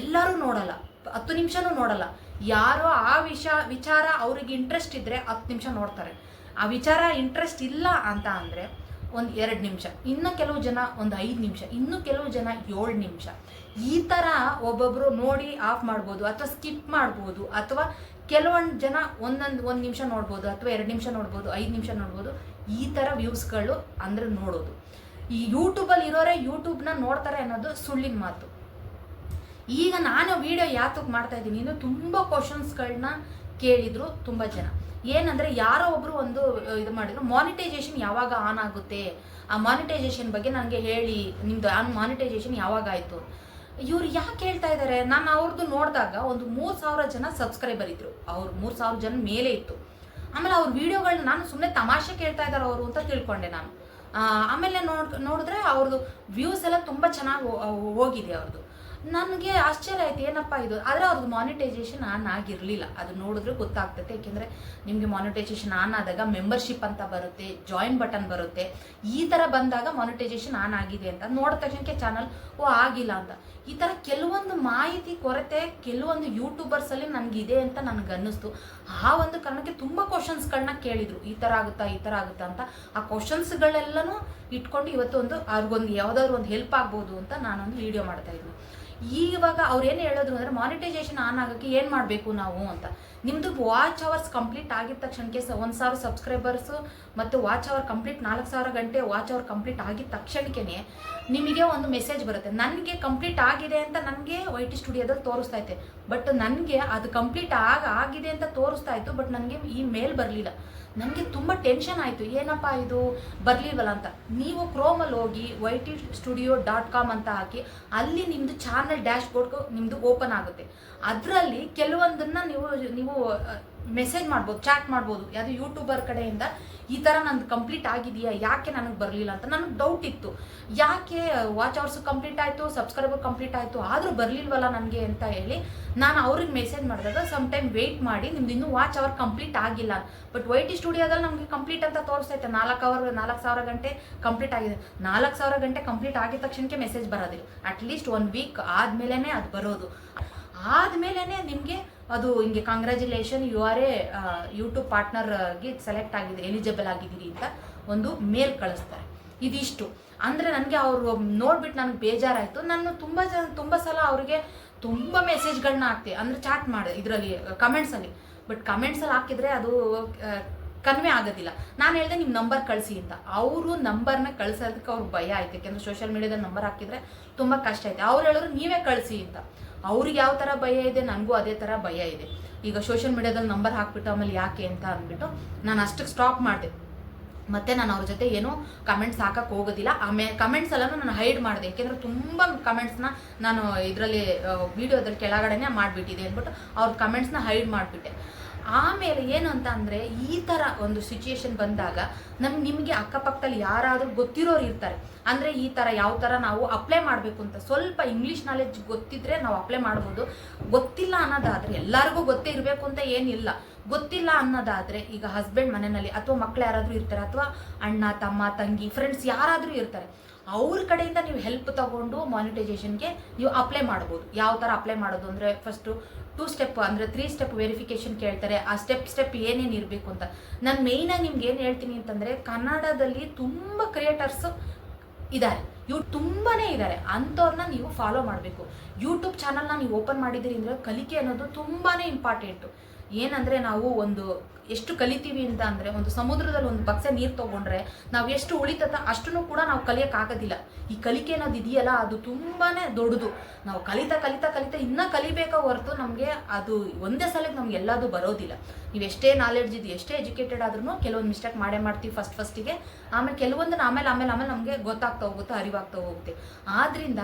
ಎಲ್ಲರೂ ನೋಡಲ್ಲ, 10 ನಿಮಿಷನೂ ನೋಡಲ್ಲ. ಯಾರೋ ಆ ವಿಚಾರ ಅವ್ರಿಗೆ ಇಂಟ್ರೆಸ್ಟ್ ಇದ್ದರೆ 10 ನಿಮಿಷ ನೋಡ್ತಾರೆ. ಆ ವಿಚಾರ ಇಂಟ್ರೆಸ್ಟ್ ಇಲ್ಲ ಅಂತ ಅಂದರೆ ಒಂದು 2 ನಿಮಿಷ, ಇನ್ನು ಕೆಲವು ಜನ ಒಂದು 5 ನಿಮಿಷ, ಇನ್ನು ಕೆಲವು ಜನ 7 ನಿಮಿಷ. ಈ ಥರ ಒಬ್ಬೊಬ್ಬರು ನೋಡಿ ಆಫ್ ಮಾಡ್ಬೋದು ಅಥವಾ ಸ್ಕಿಪ್ ಮಾಡ್ಬೋದು. ಅಥವಾ ಕೆಲವೊಂದು ಜನ 1 ನಿಮಿಷ ನೋಡ್ಬೋದು ಅಥವಾ 2 ನಿಮಿಷ ನೋಡ್ಬೋದು, 5 ನಿಮಿಷ ನೋಡ್ಬೋದು. ಈ ಥರ ವ್ಯೂಸ್ಗಳು ಅಂದರೆ ನೋಡೋದು. ಈ ಯೂಟ್ಯೂಬಲ್ಲಿ ಇರೋರೇ ಯೂಟ್ಯೂಬ್ನ ನೋಡ್ತಾರೆ ಅನ್ನೋದು ಸುಳ್ಳಿನ ಮಾತು. ಈಗ ನಾನು ವಿಡಿಯೋ ಯಾತಕ್ಕೆ ಮಾಡ್ತಾ ಇದ್ದೀನಿ ಇನ್ನು ತುಂಬ ಕ್ವಶನ್ಸ್ಗಳನ್ನ ಕೇಳಿದರು ತುಂಬ ಜನ. ಏನಂದರೆ ಯಾರೋ ಒಬ್ಬರು ಒಂದು ಇದು ಮಾಡಿದ್ರು, ಮಾನಿಟೈಸೇಷನ್ ಯಾವಾಗ ಆನ್ ಆಗುತ್ತೆ, ಆ ಮಾನಿಟೈಸೇಷನ್ ಬಗ್ಗೆ ನನಗೆ ಹೇಳಿ, ನಿಮ್ಮದು ಮಾನಿಟೈಸೇಷನ್ ಯಾವಾಗ ಆಯಿತು? ಇವ್ರು ಯಾಕೆ ಹೇಳ್ತಾ ಇದ್ದಾರೆ? ನಾನು ಅವ್ರದ್ದು ನೋಡಿದಾಗ ಒಂದು 3,000 ಜನ ಸಬ್ಸ್ಕ್ರೈಬರ್ ಇದ್ದರು. ಅವ್ರು 3,000 ಜನ ಮೇಲೆ ಇತ್ತು. ಆಮೇಲೆ ಅವ್ರ ವೀಡಿಯೋಗಳನ್ನ ನಾನು ಸುಮ್ಮನೆ ತಮಾಷೆ ಕೇಳ್ತಾ ಇದ್ದಾರೆ ಅವರು ಅಂತ ತಿಳ್ಕೊಂಡೆ ನಾನು. ಆಮೇಲೆ ನೋಡಿದ್ರೆ ಅವ್ರದ್ದು ವ್ಯೂಸ್ ಎಲ್ಲ ತುಂಬ ಚೆನ್ನಾಗಿ ಹೋಗಿದೆ ಅವ್ರದ್ದು. ನನಗೆ ಆಶ್ಚರ್ಯ ಆಯ್ತು, ಏನಪ್ಪ ಇದು? ಆದರೆ ಅವ್ರದ್ದು ಮಾನಿಟೈಸೇಷನ್ ಆನ್ ಆಗಿರಲಿಲ್ಲ. ಅದು ನೋಡಿದ್ರೆ ಗೊತ್ತಾಗ್ತೈತೆ. ಏಕೆಂದರೆ ನಿಮಗೆ ಮಾನಿಟೈಸೇಷನ್ ಆನ್ ಆದಾಗ ಮೆಂಬರ್ಶಿಪ್ ಅಂತ ಬರುತ್ತೆ, ಜಾಯಿನ್ ಬಟನ್ ಬರುತ್ತೆ. ಈ ಥರ ಬಂದಾಗ ಮಾನಿಟೈಸೇಷನ್ ಆನ್ ಆಗಿದೆ ಅಂತ ನೋಡಿದ ತಕ್ಷಣಕ್ಕೆ ಚಾನಲ್ ಆಗಿಲ್ಲ ಅಂತ. ಈ ಥರ ಕೆಲವೊಂದು ಮಾಹಿತಿ ಕೊರತೆ ಕೆಲವೊಂದು ಯೂಟ್ಯೂಬರ್ಸಲ್ಲಿ ನನಗಿದೆ ಅಂತ ನನಗೆ ಅನ್ನಿಸ್ತು. ಆ ಒಂದು ಕಾರಣಕ್ಕೆ ತುಂಬ ಕ್ವಶನ್ಸ್ಗಳನ್ನ ಕೇಳಿದರು, ಈ ಥರ ಆಗುತ್ತಾ ಈ ಥರ ಆಗುತ್ತಾ ಅಂತ. ಆ ಕ್ವಶನ್ಸ್ಗಳೆಲ್ಲನೂ ಇಟ್ಕೊಂಡು ಇವತ್ತು ಅವ್ರಿಗೊಂದು ಯಾವುದಾದ್ರು ಒಂದು ಹೆಲ್ಪ್ ಆಗ್ಬೋದು ಅಂತ ನಾನೊಂದು ವಿಡಿಯೋ ಮಾಡ್ತಾಯಿದ್ದೆ. ಇವಾಗ ಅವ್ರು ಏನು ಹೇಳೋದು ಅಂದರೆ ಮಾನಿಟೈಸೇಷನ್ ಆನ್ ಆಗೋಕ್ಕೆ ಏನು ಮಾಡಬೇಕು ನಾವು ಅಂತ. ನಿಮ್ಮದು ವಾಚ್ ಅವರ್ಸ್ ಕಂಪ್ಲೀಟ್ ಆಗಿದ ತಕ್ಷಣಕ್ಕೆ 1,000 ಸಬ್ಸ್ಕ್ರೈಬರ್ಸು ಮತ್ತು ವಾಚ್ ಅವರ್ ಕಂಪ್ಲೀಟ್ 4,000 ಗಂಟೆ ವಾಚ್ ಅವರ್ ಕಂಪ್ಲೀಟ್ ಆಗಿದ ತಕ್ಷಣಕ್ಕೆ ನಿಮಗೆ ಒಂದು ಮೆಸೇಜ್ ಬರುತ್ತೆ. ನನಗೆ ಕಂಪ್ಲೀಟ್ ಆಗಿದೆ ಅಂತ ನನಗೆ YT ಸ್ಟುಡಿಯೋದಲ್ಲಿ ತೋರಿಸ್ತಾ ಇತ್ತು. ಬಟ್ ನನಗೆ ಅದು ಕಂಪ್ಲೀಟ್ ಆಗಿದೆ ಅಂತ ತೋರಿಸ್ತಾ ಇತ್ತು, ಬಟ್ ನನಗೆ ಈ ಮೇಲ್ ಬರಲಿಲ್ಲ. ನನಗೆ ತುಂಬ ಟೆನ್ಷನ್ ಆಯಿತು, ಏನಪ್ಪ ಇದು ಬರಲಿಲ್ವಲ್ಲ ಅಂತ. ನೀವು ಕ್ರೋಮಲ್ಲಿ ಹೋಗಿ ytstudio.com ಅಂತ ಹಾಕಿ ಅಲ್ಲಿ ನಿಮ್ಮದು ಚಾನಲ್ ಡ್ಯಾಶ್ ಬೋರ್ಡ್ ನಿಮ್ಮದು ಓಪನ್ ಆಗುತ್ತೆ. ಅದರಲ್ಲಿ ಕೆಲವೊಂದನ್ನು ನೀವು ಮೆಸೇಜ್ ಮಾಡ್ಬೋದು, ಚಾಟ್ ಮಾಡ್ಬೋದು. ಯಾವುದು ಯೂಟ್ಯೂಬರ್ ಕಡೆಯಿಂದ ಈ ಥರ ನಂದು ಕಂಪ್ಲೀಟ್ ಆಗಿದೆಯಾ, ಯಾಕೆ ನನಗೆ ಬರಲಿಲ್ಲ ಅಂತ ನನಗೆ ಡೌಟ್ ಇತ್ತು. ಯಾಕೆ ವಾಚ್ ಅವರ್ಸು ಕಂಪ್ಲೀಟ್ ಆಯಿತು, ಸಬ್ಸ್ಕ್ರೈಬರ್ ಕಂಪ್ಲೀಟ್ ಆಯಿತು, ಆದರೂ ಬರಲಿಲ್ವಲ್ಲ ನನಗೆ ಅಂತ ಹೇಳಿ ನಾನು ಅವ್ರಿಗೆ ಮೆಸೇಜ್ ಮಾಡಿದಾಗ ಸಮ್ ಟೈಮ್ ವೆಯ್ಟ್ ಮಾಡಿ, ನಿಮ್ದು ಇನ್ನೂ ವಾಚ್ ಅವರ್ ಕಂಪ್ಲೀಟ್ ಆಗಿಲ್ಲ. ಬಟ್ YT ಸ್ಟುಡಿಯೋದಲ್ಲಿ ನಮಗೆ ಕಂಪ್ಲೀಟ್ ಅಂತ ತೋರಿಸ್ತೈತೆ, 4,000 ಗಂಟೆ ಕಂಪ್ಲೀಟ್ ಆಗಿದೆ. 4,000 ಗಂಟೆ ಕಂಪ್ಲೀಟ್ ಆಗಿದ ತಕ್ಷಣಕ್ಕೆ ಮೆಸೇಜ್ ಬರೋದಿಲ್ಲ. ಅಟ್ಲೀಸ್ಟ್ 1 ವೀಕ್ ಆದಮೇಲೆ ಅದು ಬರೋದು. ಆದಮೇಲೆ ನಿಮಗೆ ಅದು ಹಿಂಗೆ congratulation you are a YouTube ಪಾರ್ಟ್ನರ್ಗೆ ಸೆಲೆಕ್ಟ್ ಆಗಿದೆ, ಎಲಿಜಿಬಲ್ ಆಗಿದ್ದೀರಿ ಅಂತ ಒಂದು ಮೇಲ್ ಕಳಿಸ್ತಾರೆ. ಇದಿಷ್ಟು ಅಂದರೆ ನನಗೆ ಅವರು ನೋಡ್ಬಿಟ್ಟು ನನಗೆ ಬೇಜಾರಾಯಿತು. ನಾನು ತುಂಬ ಸಲ ಅವರಿಗೆ ತುಂಬ ಮೆಸೇಜ್ಗಳನ್ನ ಹಾಕ್ತೆ, ಅಂದರೆ ಚಾಟ್ ಮಾಡಿದೆ ಇದರಲ್ಲಿ ಕಮೆಂಟ್ಸಲ್ಲಿ. ಬಟ್ ಕಮೆಂಟ್ಸಲ್ಲಿ ಹಾಕಿದರೆ ಅದು ಕನ್ವೆ ಆಗೋದಿಲ್ಲ. ನಾನು ಹೇಳಿದೆ ನಿಮ್ಮ ನಂಬರ್ ಕಳಿಸಿ ಅಂತ. ಅವರು ನಂಬರ್ನ ಕಳಿಸೋದಕ್ಕೆ ಅವ್ರಿಗೆ ಭಯ ಆಯ್ತು, ಯಾಕೆಂದರೆ ಸೋಷಿಯಲ್ ಮೀಡಿಯಾದಲ್ಲಿ ನಂಬರ್ ಹಾಕಿದರೆ ತುಂಬ ಕಷ್ಟ ಐತೆ. ಅವ್ರು ಹೇಳಿದ್ರು ನೀವೇ ಕಳಿಸಿ ಅಂತ. ಅವ್ರಿಗೆ ಯಾವ ಥರ ಭಯ ಇದೆ, ನನಗೂ ಅದೇ ಥರ ಭಯ ಇದೆ. ಈಗ ಸೋಷಿಯಲ್ ಮೀಡಿಯಾದಲ್ಲಿ ನಂಬರ್ ಹಾಕ್ಬಿಟ್ಟು ಆಮೇಲೆ ಯಾಕೆ ಅಂತ ಅಂದ್ಬಿಟ್ಟು ನಾನು ಅಷ್ಟಕ್ಕೆ ಸ್ಟಾಪ್ ಮಾಡಿದೆ. ಮತ್ತು ನಾನು ಅವ್ರ ಜೊತೆ ಏನೂ ಕಮೆಂಟ್ಸ್ ಹಾಕಕ್ಕೆ ಹೋಗೋದಿಲ್ಲ. ಆಮೇಲೆ ಕಮೆಂಟ್ಸ್ ಎಲ್ಲ ನಾನು ಹೈಡ್ ಮಾಡಿದೆ, ಯಾಕೆಂದರೆ ತುಂಬ ಕಮೆಂಟ್ಸ್ನ ನಾನು ಇದರಲ್ಲಿ ವೀಡಿಯೋದಲ್ಲಿ ಕೆಳಗಡೆನೇ ಮಾಡಿಬಿಟ್ಟಿದೆ ಅಂದ್ಬಿಟ್ಟು ಅವ್ರ ಕಮೆಂಟ್ಸ್ನ ಹೈಡ್ ಮಾಡಿಬಿಟ್ಟೆ. ಆಮೇಲೆ ಏನು ಅಂತ ಅಂದರೆ, ಈ ಥರ ಒಂದು ಸಿಚುಯೇಷನ್ ಬಂದಾಗ ನಿಮಗೆ ಅಕ್ಕಪಕ್ಕದಲ್ಲಿ ಯಾರಾದರೂ ಗೊತ್ತಿರೋರು ಇರ್ತಾರೆ. ಅಂದರೆ ಈ ಥರ ಯಾವ ಥರ ನಾವು ಅಪ್ಲೈ ಮಾಡಬೇಕು ಅಂತ ಸ್ವಲ್ಪ ಇಂಗ್ಲೀಷ್ ನಾಲೆಜ್ ಗೊತ್ತಿದ್ದರೆ ನಾವು ಅಪ್ಲೈ ಮಾಡ್ಬೋದು. ಗೊತ್ತಿಲ್ಲ ಅನ್ನೋದಾದರೆ, ಎಲ್ಲರಿಗೂ ಗೊತ್ತೇ ಇರಬೇಕು ಅಂತ ಏನಿಲ್ಲ, ಗೊತ್ತಿಲ್ಲ ಅನ್ನೋದಾದರೆ ಈಗ ಹಸ್ಬೆಂಡ್ ಮನೆಯಲ್ಲಿ ಅಥವಾ ಮಕ್ಕಳು ಯಾರಾದರೂ ಇರ್ತಾರೆ, ಅಥವಾ ಅಣ್ಣ ತಮ್ಮ ತಂಗಿ ಫ್ರೆಂಡ್ಸ್ ಯಾರಾದರೂ ಇರ್ತಾರೆ, ಅವ್ರ ಕಡೆಯಿಂದ ನೀವು ಹೆಲ್ಪ್ ತಗೊಂಡು ಮಾನಿಟೈಸೇಷನ್ಗೆ ನೀವು ಅಪ್ಲೈ ಮಾಡ್ಬೋದು. ಯಾವ ಥರ ಅಪ್ಲೈ ಮಾಡೋದು ಅಂದರೆ, ಫಸ್ಟು 2 ಸ್ಟೆಪ್ ಅಂದರೆ 3 ಸ್ಟೆಪ್ ವೆರಿಫಿಕೇಷನ್ ಕೇಳ್ತಾರೆ. ಆ ಸ್ಟೆಪ್ ಏನೇನು ಇರಬೇಕು ಅಂತ ನಾನು ಮೇಯ್ನಾಗಿ ನಿಮ್ಗೆ ಏನು ಹೇಳ್ತೀನಿ ಅಂತಂದರೆ, ಕನ್ನಡದಲ್ಲಿ ತುಂಬ ಕ್ರಿಯೇಟರ್ಸು ಇದ್ದಾರೆ, ತುಂಬಾ ಇದ್ದಾರೆ. ಅಂಥವ್ರನ್ನ ನೀವು ಫಾಲೋ ಮಾಡಬೇಕು. ಯೂಟ್ಯೂಬ್ ಚಾನಲ್ನ ನೀವು ಓಪನ್ ಮಾಡಿದ್ದೀರಿ ಅಂದರೆ ಕಲಿಕೆ ಅನ್ನೋದು ತುಂಬಾ ಇಂಪಾರ್ಟೆಂಟು. ಏನಂದರೆ ನಾವು ಒಂದು ಎಷ್ಟು ಕಲಿತೀವಿ ಅಂತ ಅಂದರೆ, ಒಂದು ಸಮುದ್ರದಲ್ಲಿ ಒಂದು ಬಕ್ಸೆ ನೀರು ತೊಗೊಂಡ್ರೆ ನಾವು ಎಷ್ಟು ಉಳಿತದ ಅಷ್ಟನ್ನು ಕೂಡ ನಾವು ಕಲಿಯೋಕ್ಕಾಗೋದಿಲ್ಲ. ಈ ಕಲಿಕೆ ಅನ್ನೋದು ಇದೆಯಲ್ಲ, ಅದು ತುಂಬಾ ದೊಡ್ಡದು. ನಾವು ಕಲಿತಾ ಇನ್ನೂ ಕಲಿಬೇಕೋ ಹೊರತು ನಮಗೆ ಅದು ಒಂದೇ ಸಲಕ್ಕೆ ನಮ್ಗೆ ಎಲ್ಲದೂ ಬರೋದಿಲ್ಲ. ನೀವು ಎಷ್ಟೇ ನಾಲೆಡ್ಜ್ ಇದು, ಎಷ್ಟೇ ಎಜುಕೇಟೆಡ್ ಆದ್ರೂ ಕೆಲವೊಂದು ಮಿಸ್ಟೇಕ್ ಮಾಡ್ತೀವಿ ಫಸ್ಟಿಗೆ. ಆಮೇಲೆ ಕೆಲವೊಂದನ್ನು ಆಮೇಲೆ ನಮಗೆ ಗೊತ್ತಾಗ್ತಾ ಹೋಗುತ್ತೆ, ಅರಿವಾಗ್ತಾ ಹೋಗುತ್ತೆ. ಆದ್ದರಿಂದ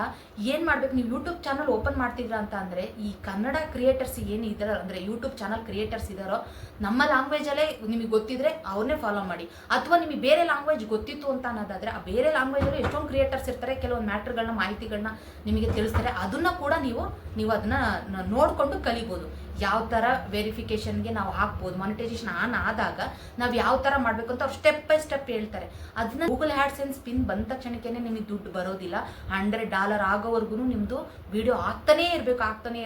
ಏನು ಮಾಡಬೇಕು, ನೀವು ಯೂಟ್ಯೂಬ್ ಚಾನಲ್ ಓಪನ್ ಮಾಡ್ತಿದ್ರ ಅಂತ ಅಂದರೆ, ಈ ಕನ್ನಡ ಕ್ರಿಯೇಟರ್ಸ್ ಏನು ಇದ್ದಾರೋ, ಅಂದರೆ ಯೂಟ್ಯೂಬ್ ಚಾನಲ್ ಕ್ರಿಯೇಟರ್ಸ್ ಇದ್ದಾರೋ, ನಮ್ಮ ಲ್ಯಾಂಗ್ವೇಜಲ್ಲೇ ನಿಮಗೆ ಗೊತ್ತಿದ್ರೆ ಅವ್ರನ್ನೇ ಫಾಲೋ ಮಾಡಿ. ಅಥವಾ ನಿಮಗೆ ಬೇರೆ ಲ್ಯಾಂಗ್ವೇಜ್ ಗೊತ್ತಿತ್ತು ಅಂತ ಅನ್ನೋದಾದರೆ, ಆ ಬೇರೆ ಲ್ಯಾಂಗ್ವೇಜಲ್ಲಿ ಎಷ್ಟೊಂದು ಕ್ರಿಯೇಟರ್ಸ್ ಇರ್ತಾರೆ, ಕೆಲವೊಂದು ಮ್ಯಾಟ್ರ್ಗಳನ್ನ ಮಾಹಿತಿಗಳನ್ನ ನಿಮಗೆ ತಿಳಿಸ್ತಾರೆ. ಅದನ್ನು ಕೂಡ ನೀವು ಅದನ್ನು ನೋಡಿಕೊಂಡು ಕಲಿಬೋದು. ಯಾವ ಥರ ವೆರಿಫಿಕೇಷನ್ಗೆ ನಾವು ಹಾಕ್ಬೋದು, ಮಾನಿಟೈಸೇಷನ್ ಆನ್ ಆದಾಗ ನಾವು ಯಾವ ಥರ ಮಾಡಬೇಕು ಅಂತ ಅವ್ರು ಸ್ಟೆಪ್ ಬೈ ಸ್ಟೆಪ್ ಹೇಳ್ತಾರೆ. ಅದನ್ನ ಗೂಗಲ್ ಆ್ಯಡ್ಸೆನ್ಸ್ ಪಿನ್ ಬಂದ ತಕ್ಷಣಕ್ಕೆ ನಿಮಗೆ ದುಡ್ಡು ಬರೋದಿಲ್ಲ. $100 ಆಗೋವರೆಗೂ ನಿಮ್ಮದು ವಿಡಿಯೋ ಆಗ್ತಾನೇ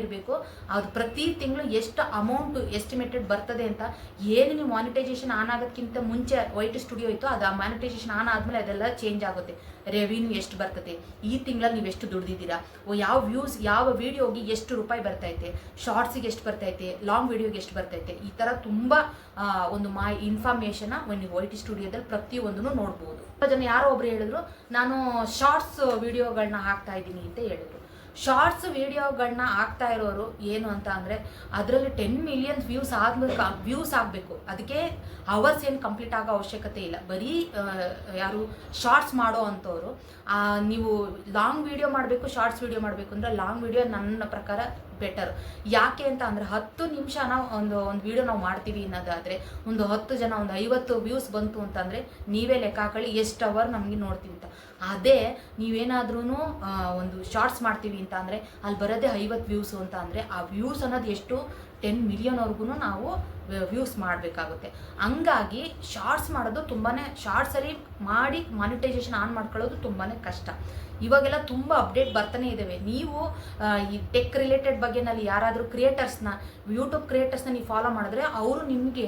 ಇರಬೇಕು. ಅದು ಪ್ರತಿ ತಿಂಗಳು ಎಷ್ಟು ಅಮೌಂಟು ಎಸ್ಟಿಮೇಟೆಡ್ ಬರ್ತದೆ ಅಂತ, ಏನು ನೀವು ಮಾನಿಟೈಸೇಷನ್ ಆನ್ ಆಗೋದಕ್ಕಿಂತ ಮುಂಚೆ YT ಸ್ಟುಡಿಯೋ ಇತ್ತು, ಅದು ಮಾನಿಟೈಸೇಷನ್ ಆನ್ ಆದಮೇಲೆ ಅದೆಲ್ಲ ಚೇಂಜ್ ಆಗುತ್ತೆ. ರೆವಿನ್ಯೂ ಎಷ್ಟು ಬರ್ತದೆ, ಈ ತಿಂಗಳಲ್ಲಿ ನೀವು ಎಷ್ಟು ದುಡ್ದಿದ್ದೀರಾ, ಯಾವ ವಿಡಿಯೋಗೆ ಎಷ್ಟು ರೂಪಾಯಿ ಬರ್ತೈತೆ, ಶಾರ್ಟ್ಸಿಗೆ ಎಷ್ಟು ಬರ್ತೈತೆ, ಲಾಂಗ್ ವಿಡಿಯೋಗೆ ಎಷ್ಟು ಬರ್ತೈತೆ, ಈ ಥರ ತುಂಬ ಒಂದು ಇನ್ಫಾರ್ಮೇಷನ್ನ ನೀವು YT ಸ್ಟುಡಿಯೋದಲ್ಲಿ ಪ್ರತಿಯೊಂದನ್ನು ನೋಡ್ಬೋದು. ಜನ ಯಾರೋ ಒಬ್ರು ಹೇಳಿದ್ರು, ನಾನು ಶಾರ್ಟ್ಸ್ ವಿಡಿಯೋಗಳನ್ನ ಹಾಕ್ತಾ ಇದ್ದೀನಿ ಅಂತ ಹೇಳಿದ್ರು. ಶಾರ್ಟ್ಸ್ ವಿಡಿಯೋಗಳನ್ನ ಹಾಕ್ತಾ ಇರೋರು ಏನು ಅಂತ ಅಂದರೆ, ಅದರಲ್ಲಿ 10 ಮಿಲಿಯನ್ ವ್ಯೂಸ್ ಆಗಬೇಕು. ಅದಕ್ಕೆ ಅವರ್ಸ್ ಏನು ಕಂಪ್ಲೀಟ್ ಆಗೋ ಅವಶ್ಯಕತೆ ಇಲ್ಲ. ಬರೀ ಯಾರು ಶಾರ್ಟ್ಸ್ ಮಾಡೋ ಅಂಥವ್ರು, ನೀವು ಲಾಂಗ್ ವಿಡಿಯೋ ಮಾಡಬೇಕು, ಶಾರ್ಟ್ಸ್ ವಿಡಿಯೋ ಮಾಡಬೇಕು ಅಂದರೆ ಲಾಂಗ್ ವಿಡಿಯೋ ನನ್ನ ಪ್ರಕಾರ ಬೆಟರ್. ಯಾಕೆ ಅಂತ ಅಂದರೆ, 10 ನಿಮಿಷ ನಾವು ಒಂದು ವಿಡಿಯೋ ನಾವು ಮಾಡ್ತೀವಿ ಅನ್ನೋದಾದರೆ, ಒಂದು 10 ಜನ ಒಂದು 50 ವ್ಯೂಸ್ ಬಂತು ಅಂತಂದರೆ ನೀವೇ ಲೆಕ್ಕ ಹಾಕೊಳ್ಳಿ ಎಷ್ಟು ಅವರ್ ನಮಗೆ ನೋಡ್ತೀವಿ ಅಂತ. ಅದೇ ನೀವೇನಾದ್ರೂ ಒಂದು ಶಾರ್ಟ್ಸ್ ಮಾಡ್ತೀವಿ ಅಂತ ಅಂದರೆ, ಅಲ್ಲಿ ಬರೋದೇ 50 ವ್ಯೂಸು ಅಂತ ಅಂದರೆ, ಆ ವ್ಯೂಸ್ ಅನ್ನೋದು ಎಷ್ಟು 10 ಮಿಲಿಯನ್ವರೆಗೂ ನಾವು ವ್ಯೂಸ್ ಮಾಡಬೇಕಾಗುತ್ತೆ. ಹಂಗಾಗಿ ಶಾರ್ಟ್ಸ್ ಮಾಡೋದು ತುಂಬಾ, ಶಾರ್ಟ್ಸಲ್ಲಿ ಮಾಡಿ ಮಾನಿಟೈಸೇಷನ್ ಆನ್ ಮಾಡ್ಕೊಳ್ಳೋದು ತುಂಬಾ ಕಷ್ಟ. ಇವಾಗೆಲ್ಲ ತುಂಬ ಅಪ್ಡೇಟ್ ಬರ್ತಾನೆ ಇದ್ದಾವೆ. ನೀವು ಈ ಟೆಕ್ ರಿಲೇಟೆಡ್ ಬಗ್ಗೆನಲ್ಲಿ ಯಾರಾದರೂ ಕ್ರಿಯೇಟರ್ಸ್ನ, ಯೂಟ್ಯೂಬ್ ಕ್ರಿಯೇಟರ್ಸ್ನ ನೀವು ಫಾಲೋ ಮಾಡಿದ್ರೆ ಅವರು ನಿಮಗೆ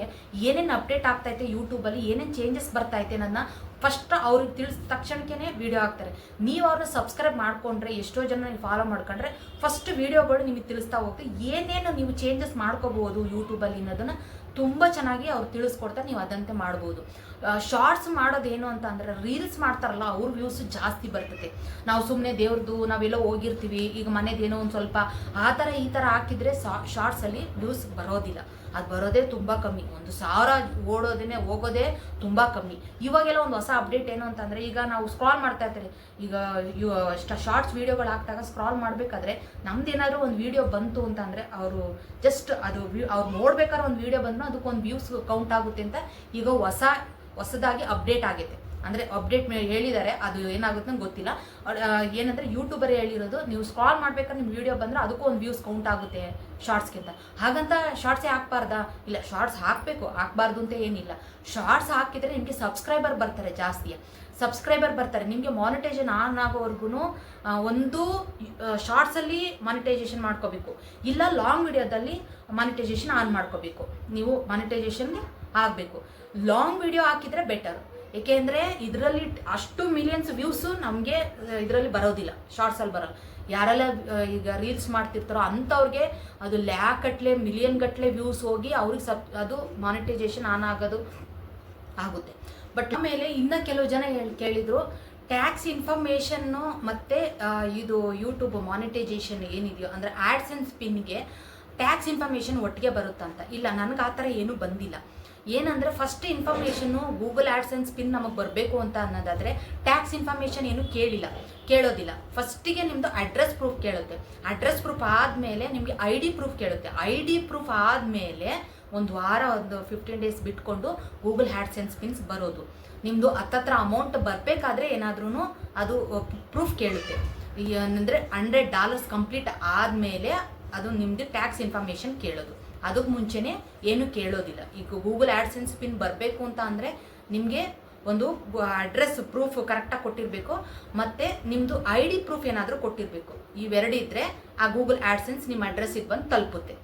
ಏನೇನು ಅಪ್ಡೇಟ್ ಆಗ್ತೈತೆ, ಯೂಟ್ಯೂಬಲ್ಲಿ ಏನೇನು ಚೇಂಜಸ್ ಬರ್ತೈತೆ ನನ್ನ ಫಸ್ಟ್ ಅವ್ರಿಗೆ ತಿಳಿಸಿದ ತಕ್ಷಣಕ್ಕೆ ವಿಡಿಯೋ ಹಾಕ್ತಾರೆ. ನೀವು ಅವ್ರನ್ನ ಸಬ್ಸ್ಕ್ರೈಬ್ ಮಾಡಿಕೊಂಡ್ರೆ, ಎಷ್ಟೋ ಜನ ನೀವು ಫಾಲೋ ಮಾಡ್ಕೊಂಡ್ರೆ ಫಸ್ಟ್ ವಿಡಿಯೋಗಳು ನಿಮಗೆ ತಿಳಿಸ್ತಾ ಹೋಗ್ತೀವಿ. ಏನೇನು ನೀವು ಚೇಂಜಸ್ ಮಾಡ್ಕೋಬೋದು ಯೂಟ್ಯೂಬಲ್ಲಿ ಅನ್ನೋದನ್ನು ತುಂಬ ಚೆನ್ನಾಗಿ ಅವ್ರು ತಿಳಿಸ್ಕೊಡ್ತಾರೆ. ನೀವು ಅದಂತೆ ಮಾಡ್ಬೋದು. ಶಾರ್ಟ್ಸ್ ಮಾಡೋದೇನು ಅಂತ ಅಂದರೆ, ರೀಲ್ಸ್ ಮಾಡ್ತಾರಲ್ಲ ಅವ್ರ ವ್ಯೂಸ್ ಜಾಸ್ತಿ ಬರ್ತದೆ. ನಾವು ಸುಮ್ಮನೆ ದೇವ್ರದ್ದು ನಾವೆಲ್ಲೋ ಹೋಗಿರ್ತೀವಿ, ಈಗ ಮನೆದೇನೋ ಒಂದು ಸ್ವಲ್ಪ ಆ ಥರ ಈ ಥರ ಹಾಕಿದರೆ ಶಾರ್ಟ್ಸಲ್ಲಿ ವ್ಯೂಸ್ ಬರೋದಿಲ್ಲ. ಅದು ಬರೋದೇ ತುಂಬ ಕಮ್ಮಿ. 1,000 ಹೋಗೋದೇ ತುಂಬ ಕಮ್ಮಿ. ಇವಾಗೆಲ್ಲ ಒಂದು ಹೊಸ ಅಪ್ಡೇಟ್ ಏನು ಅಂತಂದರೆ, ಈಗ ನಾವು ಸ್ಕ್ರಾಲ್ ಮಾಡ್ತಾ ಇರ್ತೀವಿ. ಈಗ ಶಾರ್ಟ್ಸ್ ವೀಡಿಯೋಗಳು ಹಾಕಿದಾಗ ಸ್ಕ್ರಾಲ್ ಮಾಡಬೇಕಾದ್ರೆ ನಮ್ದೇನಾದರೂ ಒಂದು ವೀಡಿಯೋ ಬಂತು ಅಂತಂದರೆ ಅವರು ಜಸ್ಟ್ ಅದು ಅವ್ರು ನೋಡ್ಬೇಕಾದ್ರೆ ಒಂದು ವೀಡಿಯೋ ಬಂದು ಅದಕ್ಕೊಂದು ವ್ಯೂಸ್ ಕೌಂಟ್ ಆಗುತ್ತೆ ಅಂತ ಈಗ ಹೊಸದಾಗಿ ಅಪ್ಡೇಟ್ ಆಗೈತೆ. ಅಂದರೆ ಅಪ್ಡೇಟ್ ಹೇಳಿದ್ದಾರೆ, ಅದು ಏನಾಗುತ್ತೆ ನಂಗೆ ಗೊತ್ತಿಲ್ಲ. ಏನಂದರೆ ಯೂಟ್ಯೂಬರ್ ಹೇಳಿರೋದು, ನೀವು ಸ್ಕ್ರಾಲ್ ಮಾಡ್ಬೇಕಾದ್ರೆ ನಿಮ್ಮ ವೀಡಿಯೋ ಬಂದರೆ ಅದಕ್ಕೂ ಒಂದು ವ್ಯೂಸ್ ಕೌಂಟ್ ಆಗುತ್ತೆ ಶಾರ್ಟ್ಸ್ಗಿಂತ. ಹಾಗಂತ ಶಾರ್ಟ್ಸೇ ಹಾಕ್ಬಾರ್ದಾ? ಇಲ್ಲ, ಶಾರ್ಟ್ಸ್ ಹಾಕಬೇಕು, ಹಾಕ್ಬಾರ್ದು ಅಂತ ಏನಿಲ್ಲ. ಶಾರ್ಟ್ಸ್ ಹಾಕಿದರೆ ನಿಮಗೆ ಸಬ್ಸ್ಕ್ರೈಬರ್ ಬರ್ತಾರೆ, ಜಾಸ್ತಿ ಸಬ್ಸ್ಕ್ರೈಬರ್ ಬರ್ತಾರೆ. ನಿಮಗೆ ಮಾನಿಟೈಸೇಷನ್ ಆನ್ ಆಗೋವರೆಗೂ ಒಂದು ಶಾರ್ಟ್ಸಲ್ಲಿ ಮಾನಿಟೈಸೇಷನ್ ಮಾಡ್ಕೋಬೇಕು, ಇಲ್ಲ ಲಾಂಗ್ ವಿಡಿಯೋದಲ್ಲಿ ಮಾನಿಟೈಸೇಷನ್ ಆನ್ ಮಾಡ್ಕೋಬೇಕು. ನೀವು ಮಾನಿಟೈಸೇಷನ್ಗೆ ಆಗಬೇಕು. ಲಾಂಗ್ ವಿಡಿಯೋ ಹಾಕಿದರೆ ಬೆಟರ್. ಏಕೆಂದರೆ ಇದರಲ್ಲಿ ಅಷ್ಟು ಮಿಲಿಯನ್ಸ್ ವ್ಯೂಸು ನಮಗೆ ಇದರಲ್ಲಿ ಬರೋದಿಲ್ಲ, ಶಾರ್ಟ್ಸಲ್ಲಿ ಬರೋಲ್ಲ. ಯಾರೆಲ್ಲ ಈಗ ರೀಲ್ಸ್ ಮಾಡ್ತಿರ್ತಾರೋ ಅಂಥವ್ರಿಗೆ ಅದು ಲ್ಯಾಕ್ ಮಿಲಿಯನ್ ಗಟ್ಟಲೆ ವ್ಯೂಸ್ ಹೋಗಿ ಅವ್ರಿಗೆ ಅದು ಮಾನಿಟೈಸೇಷನ್ ಆನ್ ಆಗೋದು ಆಗುತ್ತೆ. ಬಟ್ ಆಮೇಲೆ ಇನ್ನು ಕೆಲವು ಜನ ಕೇಳಿದರು, ಟ್ಯಾಕ್ಸ್ ಇನ್ಫಾರ್ಮೇಷನ್ನು ಮತ್ತು ಇದು ಯೂಟ್ಯೂಬ್ ಮಾನಿಟೈಸೇಷನ್ ಏನಿದೆಯೋ ಅಂದರೆ ಆ್ಯಡ್ಸೆನ್ಸ್ ಪಿನ್ಗೆ ಟ್ಯಾಕ್ಸ್ ಇನ್ಫಾರ್ಮೇಷನ್ ಒಟ್ಟಿಗೆ ಬರುತ್ತಂತ. ಇಲ್ಲ, ನನಗೆ ಆ ಥರ ಏನೂ ಬಂದಿಲ್ಲ. ಏನಂದರೆ first information Google AdSense pin ನಮಗೆ ಬರಬೇಕು ಅಂತ ಅನ್ನೋದಾದರೆ ಟ್ಯಾಕ್ಸ್ ಇನ್ಫಾರ್ಮೇಷನ್ ಏನು ಕೇಳೋದಿಲ್ಲ. ಫಸ್ಟಿಗೆ ನಿಮ್ಮದು ಅಡ್ರೆಸ್ ಪ್ರೂಫ್ ಕೇಳುತ್ತೆ. ಅಡ್ರೆಸ್ ಪ್ರೂಫ್ ಆದಮೇಲೆ ನಿಮಗೆ ID ಪ್ರೂಫ್ ಕೇಳುತ್ತೆ. ID ಪ್ರೂಫ್ ಆದಮೇಲೆ ಒಂದು ವಾರ, ಒಂದು 15 ಡೇಸ್ ಬಿಟ್ಕೊಂಡು ಗೂಗಲ್ ಆ್ಯಡ್ಸೆನ್ಸ್ ಪಿನ್ಸ್ ಬರೋದು. ನಿಮ್ಮದು ಹತ್ತತ್ರ ಅಮೌಂಟ್ ಬರಬೇಕಾದ್ರೆ ಏನಾದ್ರೂ ಅದು ಪ್ರೂಫ್ ಕೇಳುತ್ತೆ. ಏನಂದರೆ $100 ಕಂಪ್ಲೀಟ್ ಆದಮೇಲೆ ಅದು ನಿಮ್ಮದು ಟ್ಯಾಕ್ಸ್ ಇನ್ಫಾರ್ಮೇಷನ್ ಕೇಳೋದು. ಅದಕ್ಕೆ ಮುಂಚೆನೇ ಏನು ಕೇಳೋದಿಲ್ಲ. ಈಗ ಗೂಗಲ್ ಆ್ಯಡ್ಸೆನ್ಸ್ ಪಿನ್ ಬರಬೇಕು ಅಂತ ಅಂದರೆ ನಿಮಗೆ ಒಂದು ಅಡ್ರೆಸ್ ಪ್ರೂಫ್ ಕರೆಕ್ಟಾಗಿ ಕೊಟ್ಟಿರಬೇಕು, ಮತ್ತು ನಿಮ್ಮದು ID ಪ್ರೂಫ್ ಏನಾದರೂ ಕೊಟ್ಟಿರಬೇಕು. ಇವೆರಡು ಇದ್ದರೆ ಆ ಗೂಗಲ್ ಆ್ಯಡ್ಸೆನ್ಸ್ ನಿಮ್ಮ ಅಡ್ರೆಸ್ಸಿಗೆ ಬಂದು ತಲುಪುತ್ತೆ.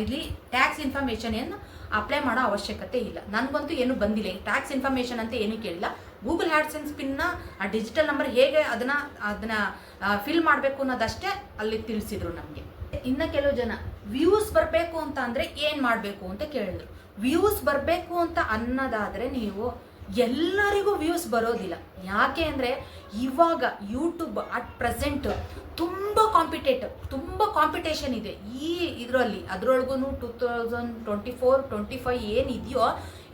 ಇಲ್ಲಿ ಟ್ಯಾಕ್ಸ್ ಇನ್ಫಾರ್ಮೇಷನ್ ಏನು ಅಪ್ಲೈ ಮಾಡೋ ಅವಶ್ಯಕತೆ ಇಲ್ಲ. ನನಗಂತೂ ಏನು ಬಂದಿಲ್ಲ, ಟ್ಯಾಕ್ಸ್ ಇನ್ಫಾರ್ಮೇಷನ್ ಅಂತ ಏನೂ ಕೇಳಿಲ್ಲ. ಗೂಗಲ್ ಆ್ಯಡ್ಸೆನ್ಸ್ ಪಿನ್ನ ಆ ಡಿಜಿಟಲ್ ನಂಬರ್ ಹೇಗೆ ಅದನ್ನು ಫಿಲ್ ಮಾಡಬೇಕು ಅನ್ನೋದಷ್ಟೇ ಅಲ್ಲಿ ತಿಳಿಸಿದ್ರು ನಮಗೆ. ಇನ್ನು ಕೆಲವು ಜನ ವ್ಯೂಸ್ ಬರಬೇಕು ಅಂತ ಅಂದರೆ ಏನು ಮಾಡಬೇಕು ಅಂತ ಕೇಳಿದ್ರು. ವ್ಯೂಸ್ ಬರಬೇಕು ಅಂತ ಅನ್ನೋದಾದರೆ ನೀವು ಎಲ್ಲರಿಗೂ ವ್ಯೂಸ್ ಬರೋದಿಲ್ಲ. ಯಾಕೆ ಅಂದರೆ ಇವಾಗ ಯೂಟ್ಯೂಬ್ ಅಟ್ ಪ್ರೆಸೆಂಟ್ ತುಂಬ ಕಾಂಪಿಟೇಷನ್ ಇದೆ ಈ ಇದರಲ್ಲಿ. ಅದರೊಳಗೂ 2024-25 ಏನಿದೆಯೋ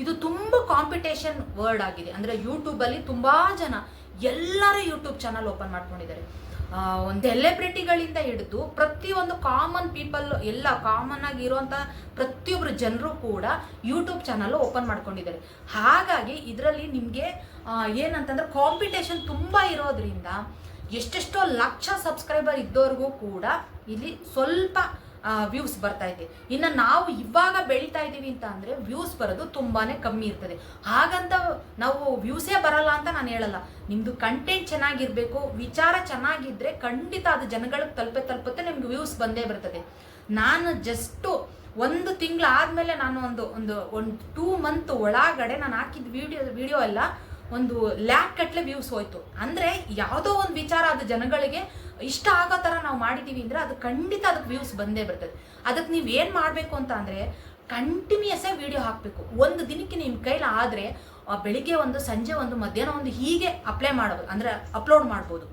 ಇದು ತುಂಬ ಕಾಂಪಿಟೇಷನ್ ವರ್ಡ್ ಆಗಿದೆ. ಅಂದರೆ ಯೂಟ್ಯೂಬಲ್ಲಿ ತುಂಬ ಜನ ಎಲ್ಲರೂ ಯೂಟ್ಯೂಬ್ ಚಾನಲ್ ಓಪನ್ ಮಾಡ್ಕೊಂಡಿದ್ದಾರೆ. ಒಂದು ಸೆಲೆಬ್ರಿಟಿಗಳಿಂದ ಹಿಡಿದು ಪ್ರತಿಯೊಂದು ಕಾಮನ್ ಪೀಪಲ್, ಎಲ್ಲ ಕಾಮನ್ ಆಗಿರುವಂಥ ಪ್ರತಿಯೊಬ್ಬರು ಜನರು ಕೂಡ ಯೂಟ್ಯೂಬ್ ಚಾನಲ್ ಓಪನ್ ಮಾಡ್ಕೊಂಡಿದ್ದಾರೆ. ಹಾಗಾಗಿ ಇದರಲ್ಲಿ ನಿಮಗೆ ಏನಂತಂದ್ರೆ ಕಾಂಪಿಟೇಷನ್ ತುಂಬ ಇರೋದ್ರಿಂದ ಎಷ್ಟೆಷ್ಟೋ ಲಕ್ಷ ಸಬ್ಸ್ಕ್ರೈಬರ್ ಇದ್ದವ್ರಿಗೂ ಕೂಡ ಇಲ್ಲಿ ಸ್ವಲ್ಪ ವ್ಯೂಸ್ ಬರ್ತಾ ಇದೆ. ಇನ್ನು ನಾವು ಇವಾಗ ಬೆಳೀತಾ ಇದ್ದೀವಿ ಅಂತ ಅಂದರೆ ವ್ಯೂಸ್ ಬರೋದು ತುಂಬಾ ಕಮ್ಮಿ ಇರ್ತದೆ. ಹಾಗಂತ ನಾವು ವ್ಯೂಸೇ ಬರಲ್ಲ ಅಂತ ನಾನು ಹೇಳಲ್ಲ. ನಿಮ್ಮದು ಕಂಟೆಂಟ್ ಚೆನ್ನಾಗಿರಬೇಕು, ವಿಚಾರ ಚೆನ್ನಾಗಿದ್ದರೆ ಖಂಡಿತ ಅದು ಜನಗಳಿಗೆ ತಲುಪುತ್ತೆ, ನಿಮ್ಗೆ ವ್ಯೂಸ್ ಬಂದೇ ಬರ್ತದೆ. ನಾನು ಜಸ್ಟು 1 ತಿಂಗಳಾದಮೇಲೆ ನಾನು ಒಂದು 2 ಮಂತ್ ಒಳಗಡೆ ನಾನು ಹಾಕಿದ ವಿಡಿಯೋ ಎಲ್ಲ 1 ಲ್ಯಾಕ್ ಗಟ್ಟಲೆ ವ್ಯೂಸ್ ಹೋಯ್ತು. ಅಂದರೆ ಯಾವುದೋ ಒಂದು ವಿಚಾರ ಅದು ಜನಗಳಿಗೆ ಇಷ್ಟ ಆಗೋ ಥರ ನಾವು ಮಾಡಿದ್ದೀವಿ ಅಂದರೆ ಅದು ಖಂಡಿತ ಅದಕ್ಕೆ ವ್ಯೂಸ್ ಬಂದೇ ಬರ್ತದೆ. ಅದಕ್ಕೆ ನೀವು ಏನು ಮಾಡಬೇಕು ಅಂತ ಅಂದರೆ ಕಂಟಿನ್ಯೂಸ್ ಆಗಿ ವಿಡಿಯೋ ಹಾಕಬೇಕು. ಒಂದು ದಿನಕ್ಕೆ ನಿಮ್ಮ ಕೈಲಿ ಆದರೆ ಬೆಳಿಗ್ಗೆ ಒಂದು, ಸಂಜೆ ಒಂದು, ಮಧ್ಯಾಹ್ನ ಒಂದು, ಹೀಗೆ ಅಪ್ಲೋಡ್ ಮಾಡ್ಬೋದು.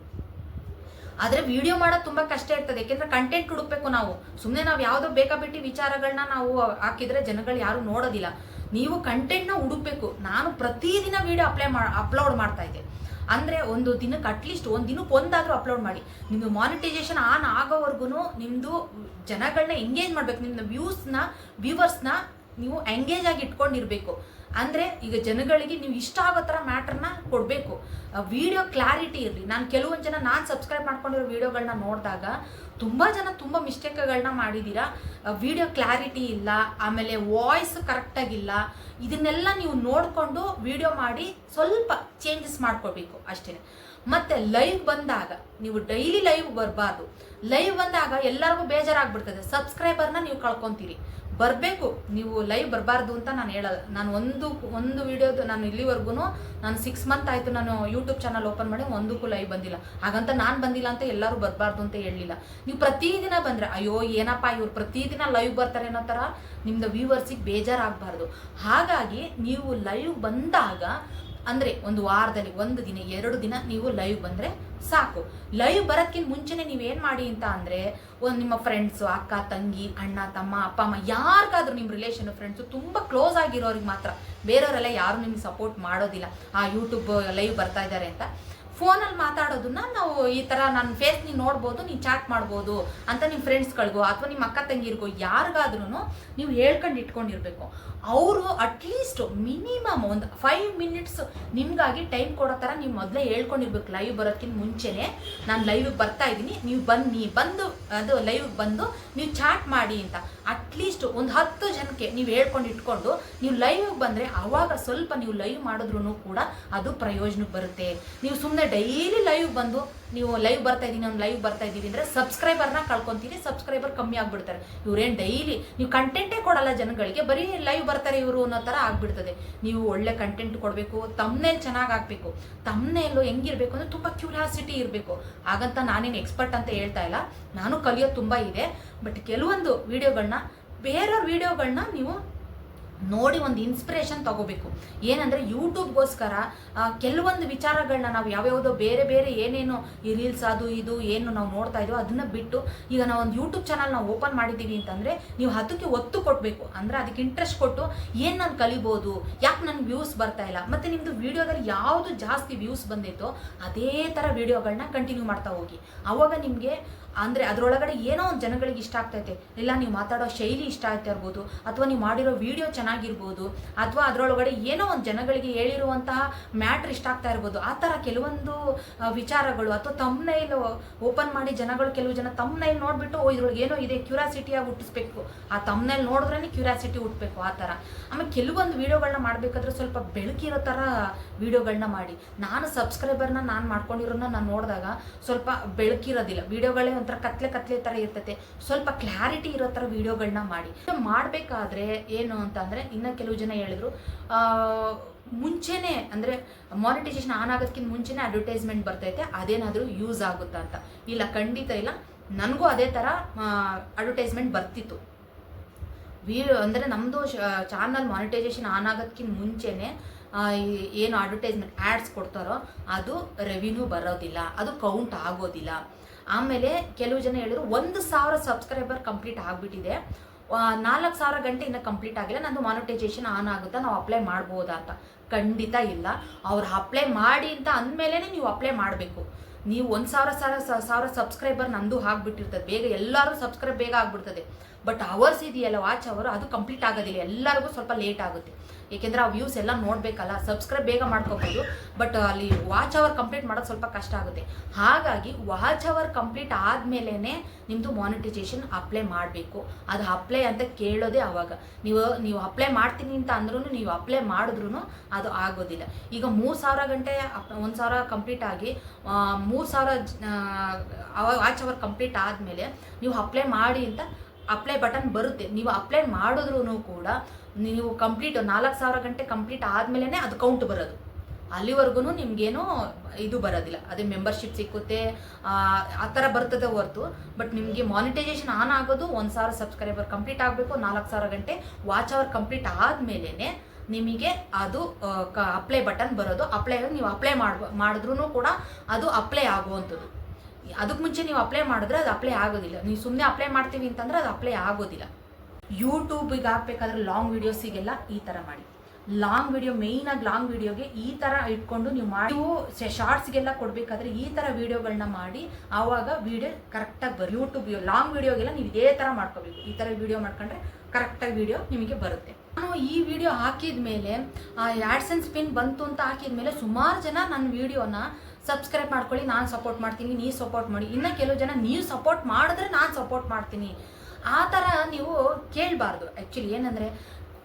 ಆದರೆ ವಿಡಿಯೋ ಮಾಡೋದು ತುಂಬ ಕಷ್ಟ ಇರ್ತದೆ. ಯಾಕೆಂದರೆ ಕಂಟೆಂಟ್ ಹುಡುಕಬೇಕು ನಾವು. ಸುಮ್ಮನೆ ನಾವು ಯಾವುದೋ ಬೇಕಾಬಿಟ್ಟಿ ವಿಚಾರಗಳನ್ನ ನಾವು ಹಾಕಿದರೆ ಜನಗಳು ಯಾರು ನೋಡೋದಿಲ್ಲ. ನೀವು ಕಂಟೆಂಟ್ನ ಹುಡುಕಬೇಕು. ನಾನು ಪ್ರತಿದಿನ ವಿಡಿಯೋ ಅಪ್ಲೋಡ್ ಮಾಡ್ತಾ ಇದ್ದೆ. ಅಂದರೆ ಒಂದು ದಿನಕ್ಕೆ ಅಟ್ಲೀಸ್ಟ್ ಒಂದು ದಿನಕ್ಕೆ ಒಂದಾದರೂ ಅಪ್ಲೋಡ್ ಮಾಡಿ. ನಿಮ್ಮದು ಮಾನಿಟೈಸೇಷನ್ ಆನ್ ಆಗೋವರೆಗೂ ನಿಮ್ಮದು ಜನಗಳನ್ನ ಎಂಗೇಜ್ ಮಾಡಬೇಕು. ನಿಮ್ಮ ವ್ಯೂವರ್ಸ್ನ ನೀವು ಎಂಗೇಜ್ ಆಗಿ ಇಟ್ಕೊಂಡಿರ್ಬೇಕು. ಅಂದರೆ ಈಗ ಜನಗಳಿಗೆ ನೀವು ಇಷ್ಟ ಆಗೋ ಥರ ಮ್ಯಾಟ್ರನ್ನ ಕೊಡಬೇಕು. ವಿಡಿಯೋ ಕ್ಲಾರಿಟಿ ಇರಲಿ. ನಾನು ಕೆಲವೊಂದು ಜನ ನಾನು ಸಬ್ಸ್ಕ್ರೈಬ್ ಮಾಡ್ಕೊಂಡಿರೋ ವಿಡಿಯೋಗಳನ್ನ ನೋಡಿದಾಗ ತುಂಬ ಜನ ತುಂಬ ಮಿಸ್ಟೇಕ್ಗಳನ್ನ ಮಾಡಿದ್ದೀರಾ. ವಿಡಿಯೋ ಕ್ಲಾರಿಟಿ ಇಲ್ಲ, ಆಮೇಲೆ ವಾಯ್ಸ್ ಕರೆಕ್ಟಾಗಿಲ್ಲ. ಇದನ್ನೆಲ್ಲ ನೀವು ನೋಡಿಕೊಂಡು ವಿಡಿಯೋ ಮಾಡಿ ಸ್ವಲ್ಪ ಚೇಂಜಸ್ ಮಾಡ್ಕೊಳ್ಬೇಕು ಅಷ್ಟೇ. ಮತ್ತು ಲೈವ್ ಬಂದಾಗ ನೀವು ಡೈಲಿ ಲೈವ್ ಬರಬಾರ್ದು. ಲೈವ್ ಬಂದಾಗ ಎಲ್ಲರಿಗೂ ಬೇಜಾರಾಗ್ಬಿಡ್ತದೆ, ಸಬ್ಸ್ಕ್ರೈಬರ್ನ ನೀವು ಕಳ್ಕೊತೀರಿ. ಬರಬೇಕು, ನೀವು ಲೈವ್ ಬರಬಾರ್ದು ಅಂತ ನಾನು ಹೇಳಲ್ಲ. ನಾನು ಒಂದು ವಿಡಿಯೋದು ನಾನು ಇಲ್ಲಿವರೆಗೂ ನಾನು 6 ಮಂತ್ ಆಯಿತು ನಾನು ಯೂಟ್ಯೂಬ್ ಚಾನಲ್ ಓಪನ್ ಮಾಡಿ ಒಂದಕ್ಕೂ ಲೈವ್ ಬಂದಿಲ್ಲ. ಹಾಗಂತ ನಾನು ಬಂದಿಲ್ಲ ಅಂತ ಎಲ್ಲರೂ ಬರಬಾರ್ದು ಅಂತ ಹೇಳಲಿಲ್ಲ. ನೀವು ಪ್ರತಿದಿನ ಬಂದರೆ ಅಯ್ಯೋ ಏನಪ್ಪ ಇವ್ರು ಪ್ರತಿದಿನ ಲೈವ್ ಬರ್ತಾರೆ ಅನ್ನೋ ಥರ ನಿಮ್ಮದು ವ್ಯೂವರ್ಸಿಗೆ ಬೇಜಾರಾಗಬಾರ್ದು. ಹಾಗಾಗಿ ನೀವು ಲೈವ್ ಬಂದಾಗ ಅಂದರೆ ಒಂದು ವಾರದಲ್ಲಿ 1 ದಿನ 2 ದಿನ ನೀವು ಲೈವ್ ಬಂದರೆ ಸಾಕು. ಲೈವ್ ಬರೋದಕ್ಕಿಂತ ಮುಂಚೆನೇ ನೀವೇನು ಮಾಡಿ ಅಂತ ಅಂದರೆ ಒಂದು ನಿಮ್ಮ ಫ್ರೆಂಡ್ಸು, ಅಕ್ಕ ತಂಗಿ, ಅಣ್ಣ ತಮ್ಮ, ಅಪ್ಪ ಅಮ್ಮ, ಯಾರಿಗಾದ್ರೂ ನಿಮ್ಮ ರಿಲೇಷನ್ ಫ್ರೆಂಡ್ಸು ತುಂಬ ಕ್ಲೋಸ್ ಆಗಿರೋರಿಗೆ ಮಾತ್ರ, ಬೇರೆಯವರೆಲ್ಲ ಯಾರು ನಿಮ್ಗೆ ಸಪೋರ್ಟ್ ಮಾಡೋದಿಲ್ಲ. ಯೂಟ್ಯೂಬ್ ಲೈವ್ ಬರ್ತಾ ಇದ್ದಾರೆ ಅಂತ ಫೋನಲ್ಲಿ ಮಾತಾಡೋದನ್ನ ನಾವು ಈ ಥರ ನನ್ನ ಫೇಸ್ ನೀವು ನೋಡ್ಬೋದು, ನೀವು ಚಾಟ್ ಮಾಡ್ಬೋದು ಅಂತ ನಿಮ್ಮ ಫ್ರೆಂಡ್ಸ್ಗಳಿಗೋ ಅಥವಾ ನಿಮ್ಮ ಅಕ್ಕ ತಂಗಿರಿಗೋ ಯಾರಿಗಾದ್ರೂ ನೀವು ಹೇಳ್ಕೊಂಡು ಇಟ್ಕೊಂಡಿರ್ಬೇಕು. ಅವರು ಅಟ್ಲೀಸ್ಟ್ ಮಿನಿಮಮ್ ಒಂದು 5 ಮಿನಿಟ್ಸ್ ನಿಮಗಾಗಿ ಟೈಮ್ ಕೊಡೋ ಥರ ನೀವು ಮೊದಲೇ ಹೇಳ್ಕೊಂಡಿರ್ಬೇಕು. ಲೈವ್ ಬರೋದಕ್ಕಿಂತ ಮುಂಚೆನೇ ನಾನು ಲೈವ್ಗೆ ಬರ್ತಾ ಇದ್ದೀನಿ, ನೀವು ಬಂದು ಅದು ಲೈವ್ಗೆ ಬಂದು ನೀವು ಚಾಟ್ ಮಾಡಿ ಅಂತ ಅಟ್ಲೀಸ್ಟ್ ಒಂದು 10 ಜನಕ್ಕೆ ನೀವು ಹೇಳ್ಕೊಂಡು ಇಟ್ಕೊಂಡು ನೀವು ಲೈವ್ಗೆ ಬಂದರೆ ಆವಾಗ ಸ್ವಲ್ಪ ನೀವು ಲೈವ್ ಮಾಡಿದ್ರೂ ಕೂಡ ಅದು ಪ್ರಯೋಜನಕ್ಕೆ ಬರುತ್ತೆ. ನೀವು ಸುಮ್ಮನೆ ಡೈಲಿ ಲೈವ್ ಬಂದು ನೀವು ಲೈವ್ ಬರ್ತಾ ಇದ್ದೀನಿ ಒಂದು ಲೈವ್ ಬರ್ತಾ ಇದ್ದೀವಿ ಅಂದರೆ ಸಬ್ಸ್ಕ್ರೈಬರ್ನ ಕಳ್ಕೊತೀರಿ, ಸಬ್ಸ್ಕ್ರೈಬರ್ ಕಮ್ಮಿ ಆಗಿಬಿಡ್ತಾರೆ. ಇವ್ರೇನು ಡೈಲಿ ನೀವು ಕಂಟೆಂಟೇ ಕೊಡಲ್ಲ ಜನಗಳಿಗೆ, ಬರೀ ಲೈವ್ ಬರ್ತಾರೆ ಇವರು ಅನ್ನೋ ಥರ ಆಗಿಬಿಡ್ತದೆ. ನೀವು ಒಳ್ಳೆ ಕಂಟೆಂಟ್ ಕೊಡಬೇಕು, ತಮ್ನೇಲ್ ಚೆನ್ನಾಗಿ ಆಗಬೇಕು. ತಮ್ನೇಲು ಹೆಂಗಿರಬೇಕು ಅಂದರೆ ತುಂಬ ಕ್ಯೂರಿಯಾಸಿಟಿ ಇರಬೇಕು. ಹಾಗಂತ ನಾನೇನು ಎಕ್ಸ್ಪರ್ಟ್ ಅಂತ ಹೇಳ್ತಾ ಇಲ್ಲ, ನಾನು ಕಲಿಯೋದು ತುಂಬ ಇದೆ. ಬಟ್ ಕೆಲವೊಂದು ವೀಡಿಯೋಗಳನ್ನ ಬೇರೆಯವ್ರ ವೀಡಿಯೋಗಳನ್ನ ನೀವು ನೋಡಿ ಒಂದು ಇನ್ಸ್ಪಿರೇಷನ್ ತಗೋಬೇಕು. ಏನಂದರೆ ಯೂಟ್ಯೂಬ್ಗೋಸ್ಕರ ಕೆಲವೊಂದು ವಿಚಾರಗಳನ್ನ ನಾವು ಯಾವ್ಯಾವುದೋ ಬೇರೆ ಬೇರೆ ಏನೇನು ಈ ರೀಲ್ಸ್ ಅದು ಇದು ಏನು ನಾವು ನೋಡ್ತಾ ಇದ್ದೀವೋ ಅದನ್ನು ಬಿಟ್ಟು ಈಗ ನಾವು ಒಂದು ಯೂಟ್ಯೂಬ್ ಚಾನಲ್ ನಾವು ಓಪನ್ ಮಾಡಿದ್ದೀವಿ ಅಂತಂದರೆ ನೀವು ಅದಕ್ಕೆ ಒತ್ತು ಕೊಡಬೇಕು. ಅಂದರೆ ಅದಕ್ಕೆ ಇಂಟ್ರೆಸ್ಟ್ ಕೊಟ್ಟು ಏನು ನಾನು ಕಲಿಬೋದು, ಯಾಕೆ ನನಗೆ ವ್ಯೂಸ್ ಬರ್ತಾ ಇಲ್ಲ, ಮತ್ತು ನಿಮ್ಮದು ವೀಡಿಯೋದಲ್ಲಿ ಯಾವುದು ಜಾಸ್ತಿ ವ್ಯೂಸ್ ಬಂದಿತ್ತೋ ಅದೇ ಥರ ವೀಡಿಯೋಗಳನ್ನ ಕಂಟಿನ್ಯೂ ಮಾಡ್ತಾ ಹೋಗಿ. ಆವಾಗ ನಿಮಗೆ ಅಂದರೆ ಅದರೊಳಗಡೆ ಏನೋ ಒಂದು ಜನಗಳಿಗೆ ಇಷ್ಟ ಆಗ್ತೈತೆ, ಇಲ್ಲ ನೀವು ಮಾತಾಡೋ ಶೈಲಿ ಇಷ್ಟ ಆಗ್ತಾ ಇರ್ಬೋದು, ಅಥವಾ ನೀವು ಮಾಡಿರೋ ವಿಡಿಯೋ ಚೆನ್ನಾಗಿರ್ಬೋದು, ಅಥವಾ ಅದರೊಳಗಡೆ ಏನೋ ಒಂದು ಜನಗಳಿಗೆ ಹೇಳಿರುವಂತಹ ಮ್ಯಾಟ್ರ್ ಇಷ್ಟ ಆಗ್ತಾ ಇರ್ಬೋದು. ಆ ಥರ ಕೆಲವೊಂದು ವಿಚಾರಗಳು ಅಥವಾ ತಮ್ನೈಲ್ ಓಪನ್ ಮಾಡಿ ಜನಗಳು ಕೆಲವು ಜನ ತಮ್ನೈಲ್ ನೋಡಿಬಿಟ್ಟು ಇದ್ರೊಳಗೆ ಏನೋ ಇದೆ ಕ್ಯೂರಿಯಾಸಿಟಿಯಾಗಿ ಹುಟ್ಟಿಸ್ಬೇಕು, ಆ ತಮ್ನೈಲ್ ನೋಡಿದ್ರೇ ಕ್ಯೂರಿಯಾಸಿಟಿ ಹುಟ್ಟಬೇಕು ಆ ಥರ. ಆಮೇಲೆ ಕೆಲವೊಂದು ವೀಡಿಯೋಗಳನ್ನ ಮಾಡಬೇಕಾದ್ರೆ ಸ್ವಲ್ಪ ಬೆಳಕಿರೋ ಥರ ವೀಡಿಯೋಗಳನ್ನ ಮಾಡಿ. ನಾನು ಸಬ್ಸ್ಕ್ರೈಬರ್ನ ನಾನು ಮಾಡ್ಕೊಂಡಿರೋನ್ನ ನಾನು ನೋಡಿದಾಗ ಸ್ವಲ್ಪ ಬೆಳಕಿರೋದಿಲ್ಲ, ವೀಡಿಯೋಗಳೇ ಒಂಥರ ಕತ್ಲೆ ಥರ ಇರ್ತೈತೆ. ಸ್ವಲ್ಪ ಕ್ಲಾರಿಟಿ ಇರೋ ಥರ ವೀಡಿಯೋಗಳನ್ನ ಮಾಡಿ. ಮಾಡಬೇಕಾದ್ರೆ ಏನು ಅಂತ ಅಂದರೆ ಇನ್ನೂ ಕೆಲವು ಜನ ಹೇಳಿದ್ರು ಮುಂಚೆನೇ ಅಂದರೆ ಮಾನಿಟೈಸೇಷನ್ ಆನ್ ಆಗೋದಕ್ಕಿಂತ ಮುಂಚೆನೇ ಅಡ್ವರ್ಟೈಸ್ಮೆಂಟ್ ಬರ್ತೈತೆ, ಅದೇನಾದರೂ ಯೂಸ್ ಆಗುತ್ತಾ ಅಂತ. ಇಲ್ಲ, ಖಂಡಿತ ಇಲ್ಲ. ನನಗೂ ಅದೇ ಥರ ಅಡ್ವರ್ಟೈಸ್ಮೆಂಟ್ ಬರ್ತಿತ್ತು. ಅಂದರೆ ನಮ್ಮದು ಚಾನಲ್ ಮಾನಿಟೈಸೇಷನ್ ಆನ್ ಆಗೋದಕ್ಕಿಂತ ಮುಂಚೆನೇ ಏನು ಅಡ್ವರ್ಟೈಸ್ಮೆಂಟ್ ಆ್ಯಡ್ಸ್ ಕೊಡ್ತಾರೋ ಅದು ರೆವಿನ್ಯೂ ಬರೋದಿಲ್ಲ, ಅದು ಕೌಂಟ್ ಆಗೋದಿಲ್ಲ. ಆಮೇಲೆ ಕೆಲವು ಜನ ಹೇಳಿದ್ರು 1000 ಸಬ್ಸ್ಕ್ರೈಬರ್ ಕಂಪ್ಲೀಟ್ ಆಗಿಬಿಟ್ಟಿದೆ, 4000 ಗಂಟೆ ಇನ್ನೂ ಕಂಪ್ಲೀಟ್ ಆಗಿಲ್ಲ, ನಂದು ಮಾನಿಟೈಸೇಷನ್ ಆನ್ ಆಗುತ್ತಾ, ನಾವು ಅಪ್ಲೈ ಮಾಡ್ಬೋದಾ ಅಂತ. ಖಂಡಿತ ಇಲ್ಲ. ಅವ್ರು ಅಪ್ಲೈ ಮಾಡಿ ಅಂತ ಅಂದಮೇಲೆ ನೀವು ಅಪ್ಲೈ ಮಾಡಬೇಕು. ನೀವು 1000 ಸಬ್ಸ್ಕ್ರೈಬರ್ ನಂದು ಆಗಿಬಿಟ್ಟಿರ್ತದೆ, ಬೇಗ ಎಲ್ಲರೂ ಸಬ್ಸ್ಕ್ರೈಬ್ ಬೇಗ ಆಗಿಬಿಡ್ತದೆ. ಬಟ್ ಅವರ್ಸ್ ಇದೆಯಲ್ಲ, ವಾಚ್ ಅವರು, ಅದು ಕಂಪ್ಲೀಟ್ ಆಗೋದಿಲ್ಲ, ಎಲ್ಲರಿಗೂ ಸ್ವಲ್ಪ ಲೇಟ್ ಆಗುತ್ತೆ. ಏಕೆಂದರೆ ಆ ವ್ಯೂಸ್ ಎಲ್ಲ ನೋಡಬೇಕಲ್ಲ. ಸಬ್ಸ್ಕ್ರೈಬ್ ಬೇಗ ಮಾಡ್ಕೋಬೋದು, ಬಟ್ ಅಲ್ಲಿ ವಾಚ್ ಅವರ್ ಕಂಪ್ಲೀಟ್ ಮಾಡೋದು ಸ್ವಲ್ಪ ಕಷ್ಟ ಆಗುತ್ತೆ. ಹಾಗಾಗಿ ವಾಚ್ ಅವರ್ ಕಂಪ್ಲೀಟ್ ಆದಮೇಲೆ ನಿಮ್ಮದು ಮಾನಿಟೈಸೇಷನ್ ಅಪ್ಲೈ ಮಾಡಬೇಕು. ಅದು ಅಪ್ಲೈ ಅಂತ ಕೇಳೋದೇ ಆವಾಗ. ನೀವು ಅಪ್ಲೈ ಮಾಡ್ತೀನಿ ಅಂತ ಅಂದ್ರೂ ನೀವು ಅಪ್ಲೈ ಮಾಡಿದ್ರೂ ಅದು ಆಗೋದಿಲ್ಲ. ಈಗ 3000 ಗಂಟೆ 1000 ಕಂಪ್ಲೀಟ್ ಆಗಿ 3000 ವಾಚ್ ಅವರ್ ಕಂಪ್ಲೀಟ್ ಆದಮೇಲೆ ನೀವು ಅಪ್ಲೈ ಮಾಡಿ ಅಂತ ಅಪ್ಲೈ ಬಟನ್ ಬರುತ್ತೆ. ನೀವು ಅಪ್ಲೈ ಮಾಡಿದ್ರೂ ಕೂಡ ನೀವು ಕಂಪ್ಲೀಟ್ 4000 ಗಂಟೆ ಕಂಪ್ಲೀಟ್ ಆದಮೇಲೆ ಅದು ಕೌಂಟ್ ಬರೋದು. ಅಲ್ಲಿವರೆಗೂ ನಿಮಗೇನೋ ಇದು ಬರೋದಿಲ್ಲ, ಅದೇ ಮೆಂಬರ್ಶಿಪ್ ಸಿಕ್ಕುತ್ತೆ ಆ ಥರ ಬರ್ತದೆ ಹೊರತು. ಬಟ್ ನಿಮಗೆ ಮಾನಿಟೈಸೇಷನ್ ಆನ್ ಆಗೋದು 1000 ಸಬ್ಸ್ಕ್ರೈಬರ್ ಕಂಪ್ಲೀಟ್ ಆಗಬೇಕು, 4000 ಗಂಟೆ ವಾಚ್ ಅವರ್ ಕಂಪ್ಲೀಟ್ ಆದಮೇಲೆ ನಿಮಗೆ ಅದು ಅಪ್ಲೈ ಬಟನ್ ಬರೋದು. ನೀವು ಅಪ್ಲೈ ಮಾಡಿದ್ರೂ ಕೂಡ ಅದು ಅಪ್ಲೈ ಆಗುವಂಥದ್ದು. ಅದಕ್ಕೆ ಮುಂಚೆ ನೀವು ಅಪ್ಲೈ ಮಾಡಿದ್ರೆ ಅದು ಅಪ್ಲೈ ಆಗೋದಿಲ್ಲ. ನೀವು ಸುಮ್ಮನೆ ಅಪ್ಲೈ ಮಾಡ್ತೀವಿ ಅಂತಂದರೆ ಅದು ಅಪ್ಲೈ ಆಗೋದಿಲ್ಲ. ಯೂಟ್ಯೂಬಿಗೆ ಹಾಕಬೇಕಾದ್ರೆ ಲಾಂಗ್ ವೀಡಿಯೋಸಿಗೆಲ್ಲ ಈ ಥರ ಮಾಡಿ. ಲಾಂಗ್ ವೀಡಿಯೋ, ಮೇಯ್ನಾಗಿ ಲಾಂಗ್ ವೀಡಿಯೋಗೆ ಈ ಥರ ಇಟ್ಕೊಂಡು ನೀವು ನೀವು ಶಾರ್ಟ್ಸ್ಗೆಲ್ಲ ಕೊಡಬೇಕಾದ್ರೆ ಈ ಥರ ವೀಡಿಯೋಗಳನ್ನ ಮಾಡಿ, ಆವಾಗ ವೀಡಿಯೋ ಕರೆಕ್ಟಾಗಿ ಯೂಟ್ಯೂಬ್ ಲಾಂಗ್ ವೀಡಿಯೋಗೆಲ್ಲ ನೀವು ಇದೇ ಥರ ಮಾಡ್ಕೋಬೇಕು. ಈ ಥರ ವೀಡಿಯೋ ಮಾಡ್ಕೊಂಡ್ರೆ ಕರೆಕ್ಟಾಗಿ ವೀಡಿಯೋ ನಿಮಗೆ ಬರುತ್ತೆ. ಈ ವಿಡಿಯೋ ಹಾಕಿದ ಮೇಲೆ ಆ್ಯಡ್ಸೆನ್ಸ್ ಪಿನ್ ಬಂತು ಅಂತ ಹಾಕಿದ ಮೇಲೆ ಸುಮಾರು ಜನ ನನ್ನ ವಿಡಿಯೋನ ಸಬ್ಸ್ಕ್ರೈಬ್ ಮಾಡ್ಕೊಳ್ಳಿ, ನಾನು ಸಪೋರ್ಟ್ ಮಾಡ್ತೀನಿ, ನೀವು ಸಪೋರ್ಟ್ ಮಾಡಿ. ಇನ್ನು ಕೆಲವು ಜನ ನೀವು ಸಪೋರ್ಟ್ ಮಾಡಿದ್ರೆ ನಾನು ಸಪೋರ್ಟ್ ಮಾಡ್ತೀನಿ, ಆ ಥರ ನೀವು ಕೇಳಬಾರ್ದು. ಆ್ಯಕ್ಚುಲಿ ಏನಂದರೆ,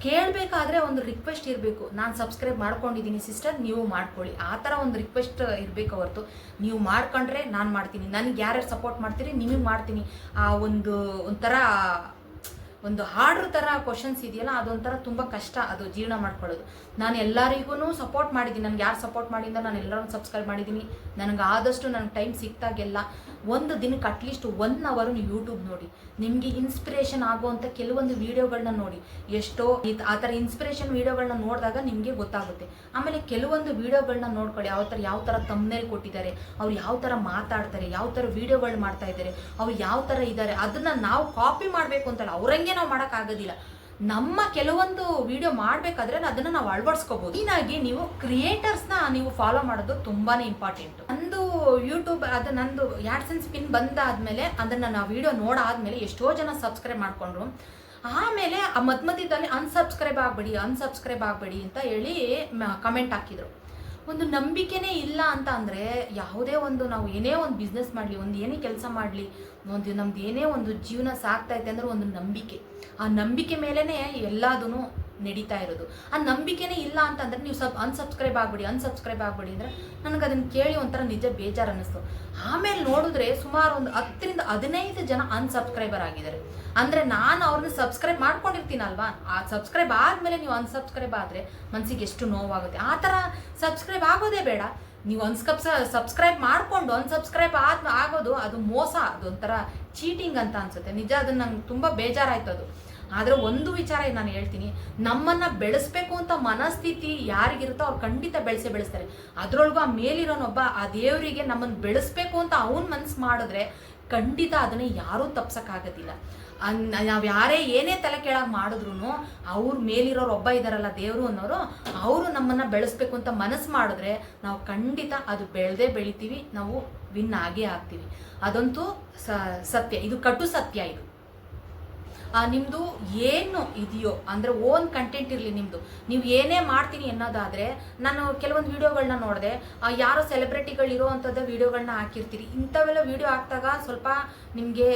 ಕೇಳಬೇಕಾದ್ರೆ ಒಂದು ರಿಕ್ವೆಸ್ಟ್ ಇರಬೇಕು. ನಾನು ಸಬ್ಸ್ಕ್ರೈಬ್ ಮಾಡ್ಕೊಂಡಿದ್ದೀನಿ ಸಿಸ್ಟರ್, ನೀವು ಮಾಡ್ಕೊಳ್ಳಿ, ಆ ಥರ ಒಂದು ರಿಕ್ವೆಸ್ಟ್ ಇರಬೇಕು ಹೊರತು ನೀವು ಮಾಡ್ಕೊಂಡ್ರೆ ನಾನು ಮಾಡ್ತೀನಿ, ನನಗೆ ಯಾರ್ಯಾರು ಸಪೋರ್ಟ್ ಮಾಡ್ತೀರಿ ನಿಮಗೆ ಮಾಡ್ತೀನಿ, ಆ ಒಂಥರ ಒಂದು ಹಾರ್ಡ್ರ್ ಥರ ಕ್ವಶನ್ಸ್ ಇದೆಯಲ್ಲ, ಅದೊಂಥರ ತುಂಬ ಕಷ್ಟ ಅದು ಜೀರ್ಣ ಮಾಡ್ಕೊಳ್ಳೋದು. ನಾನು ಎಲ್ಲರಿಗೂ ಸಪೋರ್ಟ್ ಮಾಡಿದ್ದೀನಿ, ನನಗೆ ಯಾರು ಸಪೋರ್ಟ್ ಮಾಡಿಂದ ನಾನು ಎಲ್ಲರೂ ಸಬ್ಸ್ಕ್ರೈಬ್ ಮಾಡಿದ್ದೀನಿ. ನನಗೆ ಆದಷ್ಟು ನನಗೆ ಟೈಮ್ ಸಿಕ್ತಾಗೆಲ್ಲ ಒಂದು ದಿನಕ್ಕೆ ಅಟ್ಲೀಸ್ಟ್ 1 hour ನೀವು ಯೂಟ್ಯೂಬ್ ನೋಡಿ, ನಿಮಗೆ ಇನ್ಸ್ಪಿರೇಷನ್ ಆಗುವಂಥ ಕೆಲವೊಂದು ವೀಡಿಯೋಗಳನ್ನ ನೋಡಿ. ಎಷ್ಟೋ ಆ ಥರ ಇನ್ಸ್ಪಿರೇಷನ್ ವೀಡಿಯೋಗಳನ್ನ ನೋಡಿದಾಗ ನಿಮಗೆ ಗೊತ್ತಾಗುತ್ತೆ. ಆಮೇಲೆ ಕೆಲವೊಂದು ವೀಡಿಯೋಗಳನ್ನ ನೋಡ್ಕೊಳ್ಳಿ, ಯಾವ ಥರ ತಮ್ನೇಲ್ ಕೊಟ್ಟಿದ್ದಾರೆ, ಅವ್ರು ಯಾವ ಥರ ಮಾತಾಡ್ತಾರೆ, ಯಾವ ಥರ ವೀಡಿಯೋಗಳು ಮಾಡ್ತಾ ಇದ್ದಾರೆ, ಅವ್ರು ಯಾವ ಥರ ಇದ್ದಾರೆ, ಅದನ್ನು ನಾವು ಕಾಪಿ ಮಾಡಬೇಕು ಅಂತಲ್ಲ, ಅವ್ರಂಗೆ ನಾವು ಮಾಡೋಕ್ಕಾಗೋದಿಲ್ಲ. ನಮ್ಮ ಕೆಲವೊಂದು ವಿಡಿಯೋ ಮಾಡಬೇಕಾದ್ರೆ ಅದನ್ನು ನಾವು ಅಳವಡಿಸ್ಕೋಬೋದು. ಹೀಗಾಗಿ ನೀವು ಕ್ರಿಯೇಟರ್ಸ್ನ ನೀವು ಫಾಲೋ ಮಾಡೋದು ತುಂಬಾ ಇಂಪಾರ್ಟೆಂಟ್. ನಂದು ಯೂಟ್ಯೂಬ್ ನಂದು ಆ್ಯಡ್ಸೆನ್ಸ್ ಪಿನ್ ಬಂದಾದ್ಮೇಲೆ ಅದನ್ನು ನಾವು ವಿಡಿಯೋ ನೋಡಾದ್ಮೇಲೆ ಎಷ್ಟೋ ಜನ ಸಬ್ಸ್ಕ್ರೈಬ್ ಮಾಡಿಕೊಂಡ್ರು. ಆಮೇಲೆ ಆ ಮಧ್ಯದಲ್ಲಿ ಅನ್ಸಬ್ಸ್ಕ್ರೈಬ್ ಆಗಬೇಡಿ ಅಂತ ಹೇಳಿ ಕಮೆಂಟ್ ಹಾಕಿದರು. ಒಂದು ನಂಬಿಕೆನೇ ಇಲ್ಲ ಅಂತ ಅಂದರೆ, ಯಾವುದೇ ಒಂದು ನಾವು ಏನೇ ಒಂದು ಬಿಸ್ನೆಸ್ ಮಾಡಲಿ, ಒಂದು ಏನೇ ಕೆಲಸ ಮಾಡಲಿ, ನಮ್ದು ಏನೇ ಒಂದು ಜೀವನ ಸಾಗ್ತಾ ಇದೆ ಅಂದರೆ ಒಂದು ನಂಬಿಕೆ. ಆ ನಂಬಿಕೆ ಮೇಲೇ ಎಲ್ಲದೂ ನಡೀತಾ ಇರೋದು. ಆ ನಂಬಿಕೆನೇ ಇಲ್ಲ ಅಂತಂದರೆ ನೀವು ಅನ್ಸಬ್ಸ್ಕ್ರೈಬ್ ಆಗಬೇಡಿ ಅಂದರೆ ನನಗೆ ಅದನ್ನು ಕೇಳಿ ಒಂಥರ ನಿಜ ಬೇಜಾರು ಅನ್ನಿಸ್ತು. ಆಮೇಲೆ ನೋಡಿದ್ರೆ ಸುಮಾರು ಒಂದು 10 ರಿಂದ 15 ಜನ ಅನ್ಸಬ್ಸ್ಕ್ರೈಬರ್ ಆಗಿದ್ದಾರೆ. ಅಂದರೆ ನಾನು ಅವ್ರನ್ನ ಸಬ್ಸ್ಕ್ರೈಬ್ ಮಾಡ್ಕೊಂಡಿರ್ತೀನಲ್ವಾ, ಆ ಸಬ್ಸ್ಕ್ರೈಬ್ ಆದಮೇಲೆ ನೀವು ಅನ್ಸಬ್ಸ್ಕ್ರೈಬ್ ಆದರೆ ಮನಸ್ಸಿಗೆ ಎಷ್ಟು ನೋವಾಗುತ್ತೆ. ಆ ಥರ ಸಬ್ಸ್ಕ್ರೈಬ್ ಆಗೋದೇ ಬೇಡ. ನೀವು ಸಬ್ಸ್ಕ್ರೈಬ್ ಮಾಡಿಕೊಂಡು ಅನ್ಸಬ್ಸ್ಕ್ರೈಬ್ ಆಗೋದು ಅದು ಮೋಸ, ಅದೊಂಥರ ಚೀಟಿಂಗ್ ಅಂತ ಅನಿಸುತ್ತೆ. ನಿಜ, ಅದನ್ನು ನಂಗೆ ತುಂಬ ಬೇಜಾರಾಯ್ತು ಅದು. ಆದರೆ ಒಂದು ವಿಚಾರ ನಾನು ಹೇಳ್ತೀನಿ, ನಮ್ಮನ್ನು ಬೆಳೆಸ್ಬೇಕು ಅಂತ ಮನಸ್ಥಿತಿ ಯಾರಿಗಿರುತ್ತೋ ಅವ್ರು ಖಂಡಿತ ಬೆಳೆಸ್ತಾರೆ. ಅದರೊಳಗೂ ಆ ಮೇಲಿರೋನೊಬ್ಬ ಆ ದೇವರಿಗೆ ನಮ್ಮನ್ನು ಬೆಳೆಸ್ಬೇಕು ಅಂತ ಅವನ ಮನಸ್ಸು ಮಾಡಿದ್ರೆ ಖಂಡಿತ ಅದನ್ನು ಯಾರೂ ತಪ್ಸೋಕ್ಕಾಗೋದಿಲ್ಲ. ನಾವು ಯಾರೇ ಏನೇ ತಲೆ ಕೆಳಗೆ ಮಾಡಿದ್ರು ಅವ್ರ ಮೇಲಿರೋರು ಒಬ್ಬ ಇದ್ದಾರಲ್ಲ ದೇವರು ಅನ್ನೋರು, ಅವರು ನಮ್ಮನ್ನು ಬೆಳೆಸ್ಬೇಕು ಅಂತ ಮನಸ್ಸು ಮಾಡಿದ್ರೆ ನಾವು ಖಂಡಿತ ಅದು ಬೆಳಿತೀವಿ, ನಾವು ವಿನ್ ಆಗೇ ಆಗ್ತೀವಿ. ಅದಂತೂ ಸತ್ಯ, ಇದು ಕಟು ಸತ್ಯ. ಇದು ನಿಮ್ಮದು ಏನು ಇದೆಯೋ ಅಂದರೆ ಓನ್ ಕಂಟೆಂಟ್ ಇರಲಿ ನಿಮ್ಮದು, ನೀವು ಏನೇ ಮಾಡ್ತೀನಿ ಅನ್ನೋದಾದರೆ, ನಾನು ಕೆಲವೊಂದು ವೀಡಿಯೋಗಳನ್ನ ನೋಡಿದೆ, ಯಾರೋ ಸೆಲೆಬ್ರಿಟಿಗಳಿರೋ ಅಂಥದ್ದು ವೀಡಿಯೋಗಳನ್ನ ಹಾಕಿರ್ತೀರಿ. ಇಂಥವೆಲ್ಲ ವೀಡಿಯೋ ಹಾಕಿದಾಗ ಸ್ವಲ್ಪ ನಿಮಗೆ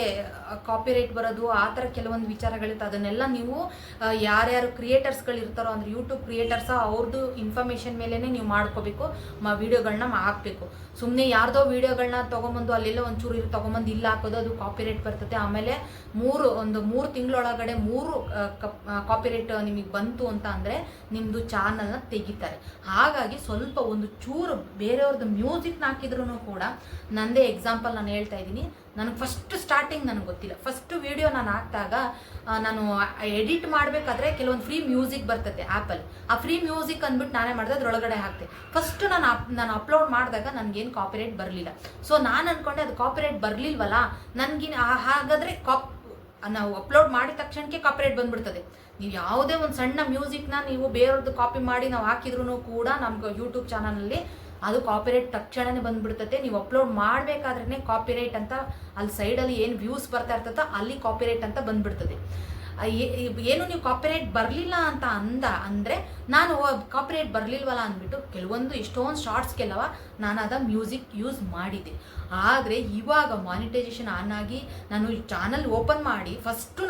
ಕಾಪಿರೈಟ್ ಬರೋದು, ಆ ಥರ ಕೆಲವೊಂದು ವಿಚಾರಗಳಿರುತ್ತೆ. ಅದನ್ನೆಲ್ಲ ನೀವು ಯಾರ್ಯಾರು ಕ್ರಿಯೇಟರ್ಸ್ಗಳಿರ್ತಾರೋ ಅಂದರೆ ಯೂಟ್ಯೂಬ್ ಕ್ರಿಯೇಟರ್ಸ ಅವ್ರದ್ದು ಇನ್ಫಾರ್ಮೇಷನ್ ಮೇಲೇ ನೀವು ಮಾಡ್ಕೋಬೇಕು, ವೀಡಿಯೋಗಳನ್ನ ಹಾಕಬೇಕು. ಸುಮ್ಮನೆ ಯಾರ್ದೋ ವೀಡಿಯೋಗಳನ್ನ ತೊಗೊಂಬಂದು ಅಲ್ಲೆಲ್ಲ ಒಂಚೂರು ತೊಗೊಂಬಂದು ಇಲ್ಲ ಹಾಕೋದು, ಅದು ಕಾಪಿರೈಟ್ ಬರ್ತದೆ. ಆಮೇಲೆ 3 ತಿಂಗಳೊಳಗಡೆ 3 ಕಾಪಿರೈಟ್ ನಿಮಗೆ ಬಂತು ಅಂತ ಅಂದರೆ ನಿಮ್ಮದು ಚಾನಲ್ನ ತೆಗಿತಾರೆ. ಹಾಗಾಗಿ ಸ್ವಲ್ಪ ಒಂದು ಚೂರು ಬೇರೆಯವ್ರದ್ದು ಮ್ಯೂಸಿಕ್ನ ಹಾಕಿದ್ರೂ ಕೂಡ, ನಂದೇ ಎಕ್ಸಾಂಪಲ್ ನಾನು ಹೇಳ್ತಾ ಇದ್ದೀನಿ. ನನಗೆ ಸ್ಟಾರ್ಟಿಂಗ್ ನನಗೆ ಗೊತ್ತಿಲ್ಲ. ವೀಡಿಯೋ ನಾನು ಹಾಕಿದಾಗ ನಾನು ಎಡಿಟ್ ಮಾಡಬೇಕಾದ್ರೆ ಕೆಲವೊಂದು ಫ್ರೀ ಮ್ಯೂಸಿಕ್ ಬರ್ತದೆ ಆ್ಯಪಲ್ಲಿ. ಆ ಫ್ರೀ ಮ್ಯೂಸಿಕ್ ಅಂದ್ಬಿಟ್ಟು ನಾನೇ ಮಾಡಿದೆ, ಅದರೊಳಗಡೆ ಹಾಕ್ತೆ. ನಾನು ಅಪ್ಲೋಡ್ ಮಾಡಿದಾಗ ನನಗೇನು ಕಾಪಿರೈಟ್ ಬರಲಿಲ್ಲ. ಸೊ ನಾನು ಅಂದ್ಕೊಂಡೆ ಅದು ಕಾಪಿರೈಟ್ ಬರಲಿಲ್ವಲ್ಲ ನನಗೇನು, ಹಾಗಾದರೆ ನಾವು ಅಪ್ಲೋಡ್ ಮಾಡಿದ ತಕ್ಷಣಕ್ಕೆ ಕಾಪಿರೈಟ್ ಬಂದ್ಬಿಡ್ತದೆ. ನೀವು ಯಾವುದೇ ಒಂದು ಸಣ್ಣ ಮ್ಯೂಸಿಕ್ನ ನೀವು ಬೇರೆಯವ್ರದ್ದು ಕಾಪಿ ಮಾಡಿ ನಾವು ಹಾಕಿದ್ರೂ ಕೂಡ ನಮ್ಗೆ ಯೂಟ್ಯೂಬ್ ಚಾನಲಲ್ಲಿ ಅದು ಕಾಪಿರೈಟ್ ತಕ್ಷಣವೇ ಬಂದ್ಬಿಡ್ತದೆ. ನೀವು ಅಪ್ಲೋಡ್ ಮಾಡಬೇಕಾದ್ರೇ ಕಾಪಿರೈಟ್ ಅಂತ ಅಲ್ಲಿ ಸೈಡಲ್ಲಿ ಏನು ವ್ಯೂಸ್ ಬರ್ತಾ ಇರ್ತದೋ ಅಲ್ಲಿ ಕಾಪಿರೈಟ್ ಅಂತ ಬಂದ್ಬಿಡ್ತದೆ. ಏನು ನೀವು ಕಾಪಿರೈಟ್ ಬರಲಿಲ್ಲ ಅಂತ ಅಂದರೆ ನಾನು ಕಾಪಿರೈಟ್ ಬರಲಿಲ್ವಲ್ಲ ಅಂದ್ಬಿಟ್ಟು ಕೆಲವೊಂದು ಎಷ್ಟೊಂದು ಶಾರ್ಟ್ಸ್ಗೆಲ್ಲವ ನಾನು ಅದ ಮ್ಯೂಸಿಕ್ ಯೂಸ್ ಮಾಡಿದ್ದೆ. ಆದರೆ ಇವಾಗ ಮಾನಿಟೈಸೇಷನ್ ಆನ್ ಆಗಿ ನಾನು ಚಾನಲ್ ಓಪನ್ ಮಾಡಿ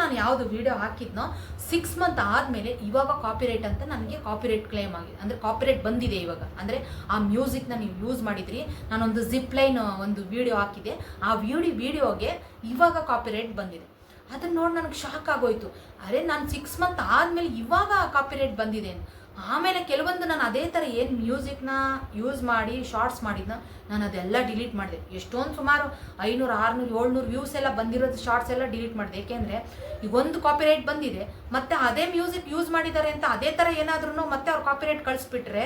ನಾನು ಯಾವುದು ವಿಡಿಯೋ ಹಾಕಿದ್ನೋ 6 months ಆದಮೇಲೆ ಇವಾಗ ಕಾಪಿರೈಟ್ ಅಂತ ನನಗೆ ಕಾಪಿರೈಟ್ ಕ್ಲೇಮ್ ಆಗಿದೆ. ಅಂದರೆ ಕಾಪಿರೈಟ್ ಬಂದಿದೆ ಇವಾಗ. ಅಂದರೆ ಆ ಮ್ಯೂಸಿಕ್ನ ನೀವು ಯೂಸ್ ಮಾಡಿದ್ರಿ, ನಾನೊಂದು ಜಿಪ್ ಲೈನ್ ಒಂದು ವಿಡಿಯೋ ಹಾಕಿದೆ, ಆ ವಿಡಿಯೋಗೆ ಇವಾಗ ಕಾಪಿರೈಟ್ ಬಂದಿದೆ. ಅದನ್ನು ನೋಡಿ ನನಗೆ ಶಾಕ್ ಆಗೋಯ್ತು. ಅರೆ, ನಾನು 6 months ಆದಮೇಲೆ ಇವಾಗ ಕಾಪಿರೈಟ್ ಬಂದಿದೆ. ಆಮೇಲೆ ಕೆಲವೊಂದು ನಾನು ಅದೇ ಥರ ಏನು ಮ್ಯೂಸಿಕ್ನ ಯೂಸ್ ಮಾಡಿ ಶಾರ್ಟ್ಸ್ ಮಾಡಿದ್ನ ನಾನು ಅದೆಲ್ಲ ಡಿಲೀಟ್ ಮಾಡಿದೆ. ಎಷ್ಟೊಂದು ಸುಮಾರು 500, 600, 700 ವ್ಯೂಸ್ ಎಲ್ಲ ಬಂದಿರೋದು ಶಾರ್ಟ್ಸ್ ಎಲ್ಲ ಡಿಲೀಟ್ ಮಾಡಿದೆ. ಏಕೆಂದರೆ ಈಗ ಒಂದು ಕಾಪಿರೈಟ್ ಬಂದಿದೆ, ಮತ್ತು ಅದೇ ಮ್ಯೂಸಿಕ್ ಯೂಸ್ ಮಾಡಿದ್ದಾರೆ ಅಂತ ಅದೇ ಥರ ಏನಾದ್ರೂ ಮತ್ತೆ ಅವ್ರು ಕಾಪಿರೈಟ್ ಕಳಿಸ್ಬಿಟ್ರೆ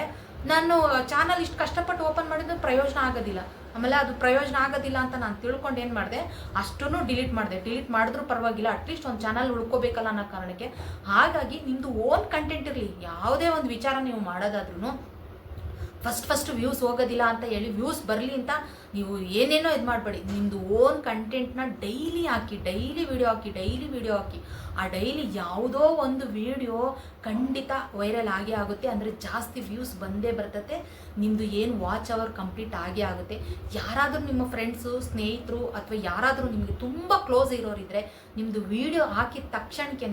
ನಾನು ಚಾನಲ್ ಇಷ್ಟು ಕಷ್ಟಪಟ್ಟು ಓಪನ್ ಮಾಡಿದ್ದು ಪ್ರಯೋಜನ ಆಗೋದಿಲ್ಲ. ಆಮೇಲೆ ಅದು ಪ್ರಯೋಜನ ಆಗೋದಿಲ್ಲ ಅಂತ ನಾನು ತಿಳ್ಕೊಂಡು ಏನು ಮಾಡಿದೆ, ಅಷ್ಟನ್ನು ಡಿಲೀಟ್ ಮಾಡಿದ್ರೂ ಪರವಾಗಿಲ್ಲ, ಅಟ್ಲೀಸ್ಟ್ ಒಂದು ಚಾನಲ್ ಉಳ್ಕೋಬೇಕಲ್ಲ ಅನ್ನೋ ಕಾರಣಕ್ಕೆ. ಹಾಗಾಗಿ ನಿಮ್ಮದು ಓನ್ ಕಂಟೆಂಟ್ ಇರಲಿ, ಯಾವುದೇ ಒಂದು ವಿಚಾರ ನೀವು ಮಾಡೋದಾದ್ರೂ ಫಸ್ಟ್ ವ್ಯೂಸ್ ಹೋಗೋದಿಲ್ಲ ಅಂತ ಹೇಳಿ ವ್ಯೂಸ್ ಬರಲಿ ಅಂತ ನೀವು ಏನೇನೋ ಇದು ಮಾಡಬೇಡಿ. ನಿಮ್ಮದು ಓನ್ ಕಂಟೆಂಟ್ನ ಡೈಲಿ ವಿಡಿಯೋ ಹಾಕಿ ಆ ಡೈಲಿ ಯಾವುದೋ ಒಂದು ವಿಡಿಯೋ ಖಂಡಿತ ವೈರಲ್ ಆಗೇ ಆಗುತ್ತೆ, ಅಂದರೆ ಜಾಸ್ತಿ ವ್ಯೂಸ್ ಬಂದೇ ಬರ್ತದೆ, ನಿಮ್ಮದು ಏನು ವಾಚ್ ಅವರ್ ಕಂಪ್ಲೀಟ್ ಆಗೇ ಆಗುತ್ತೆ. ಯಾರಾದರೂ ನಿಮ್ಮ ಫ್ರೆಂಡ್ಸು, ಸ್ನೇಹಿತರು ಅಥವಾ ಯಾರಾದರೂ ನಿಮಗೆ ತುಂಬ ಕ್ಲೋಸ್ ಇರೋರಿದ್ರೆ ನಿಮ್ಮದು ವಿಡಿಯೋ ಹಾಕಿದ ತಕ್ಷಣಕ್ಕೆ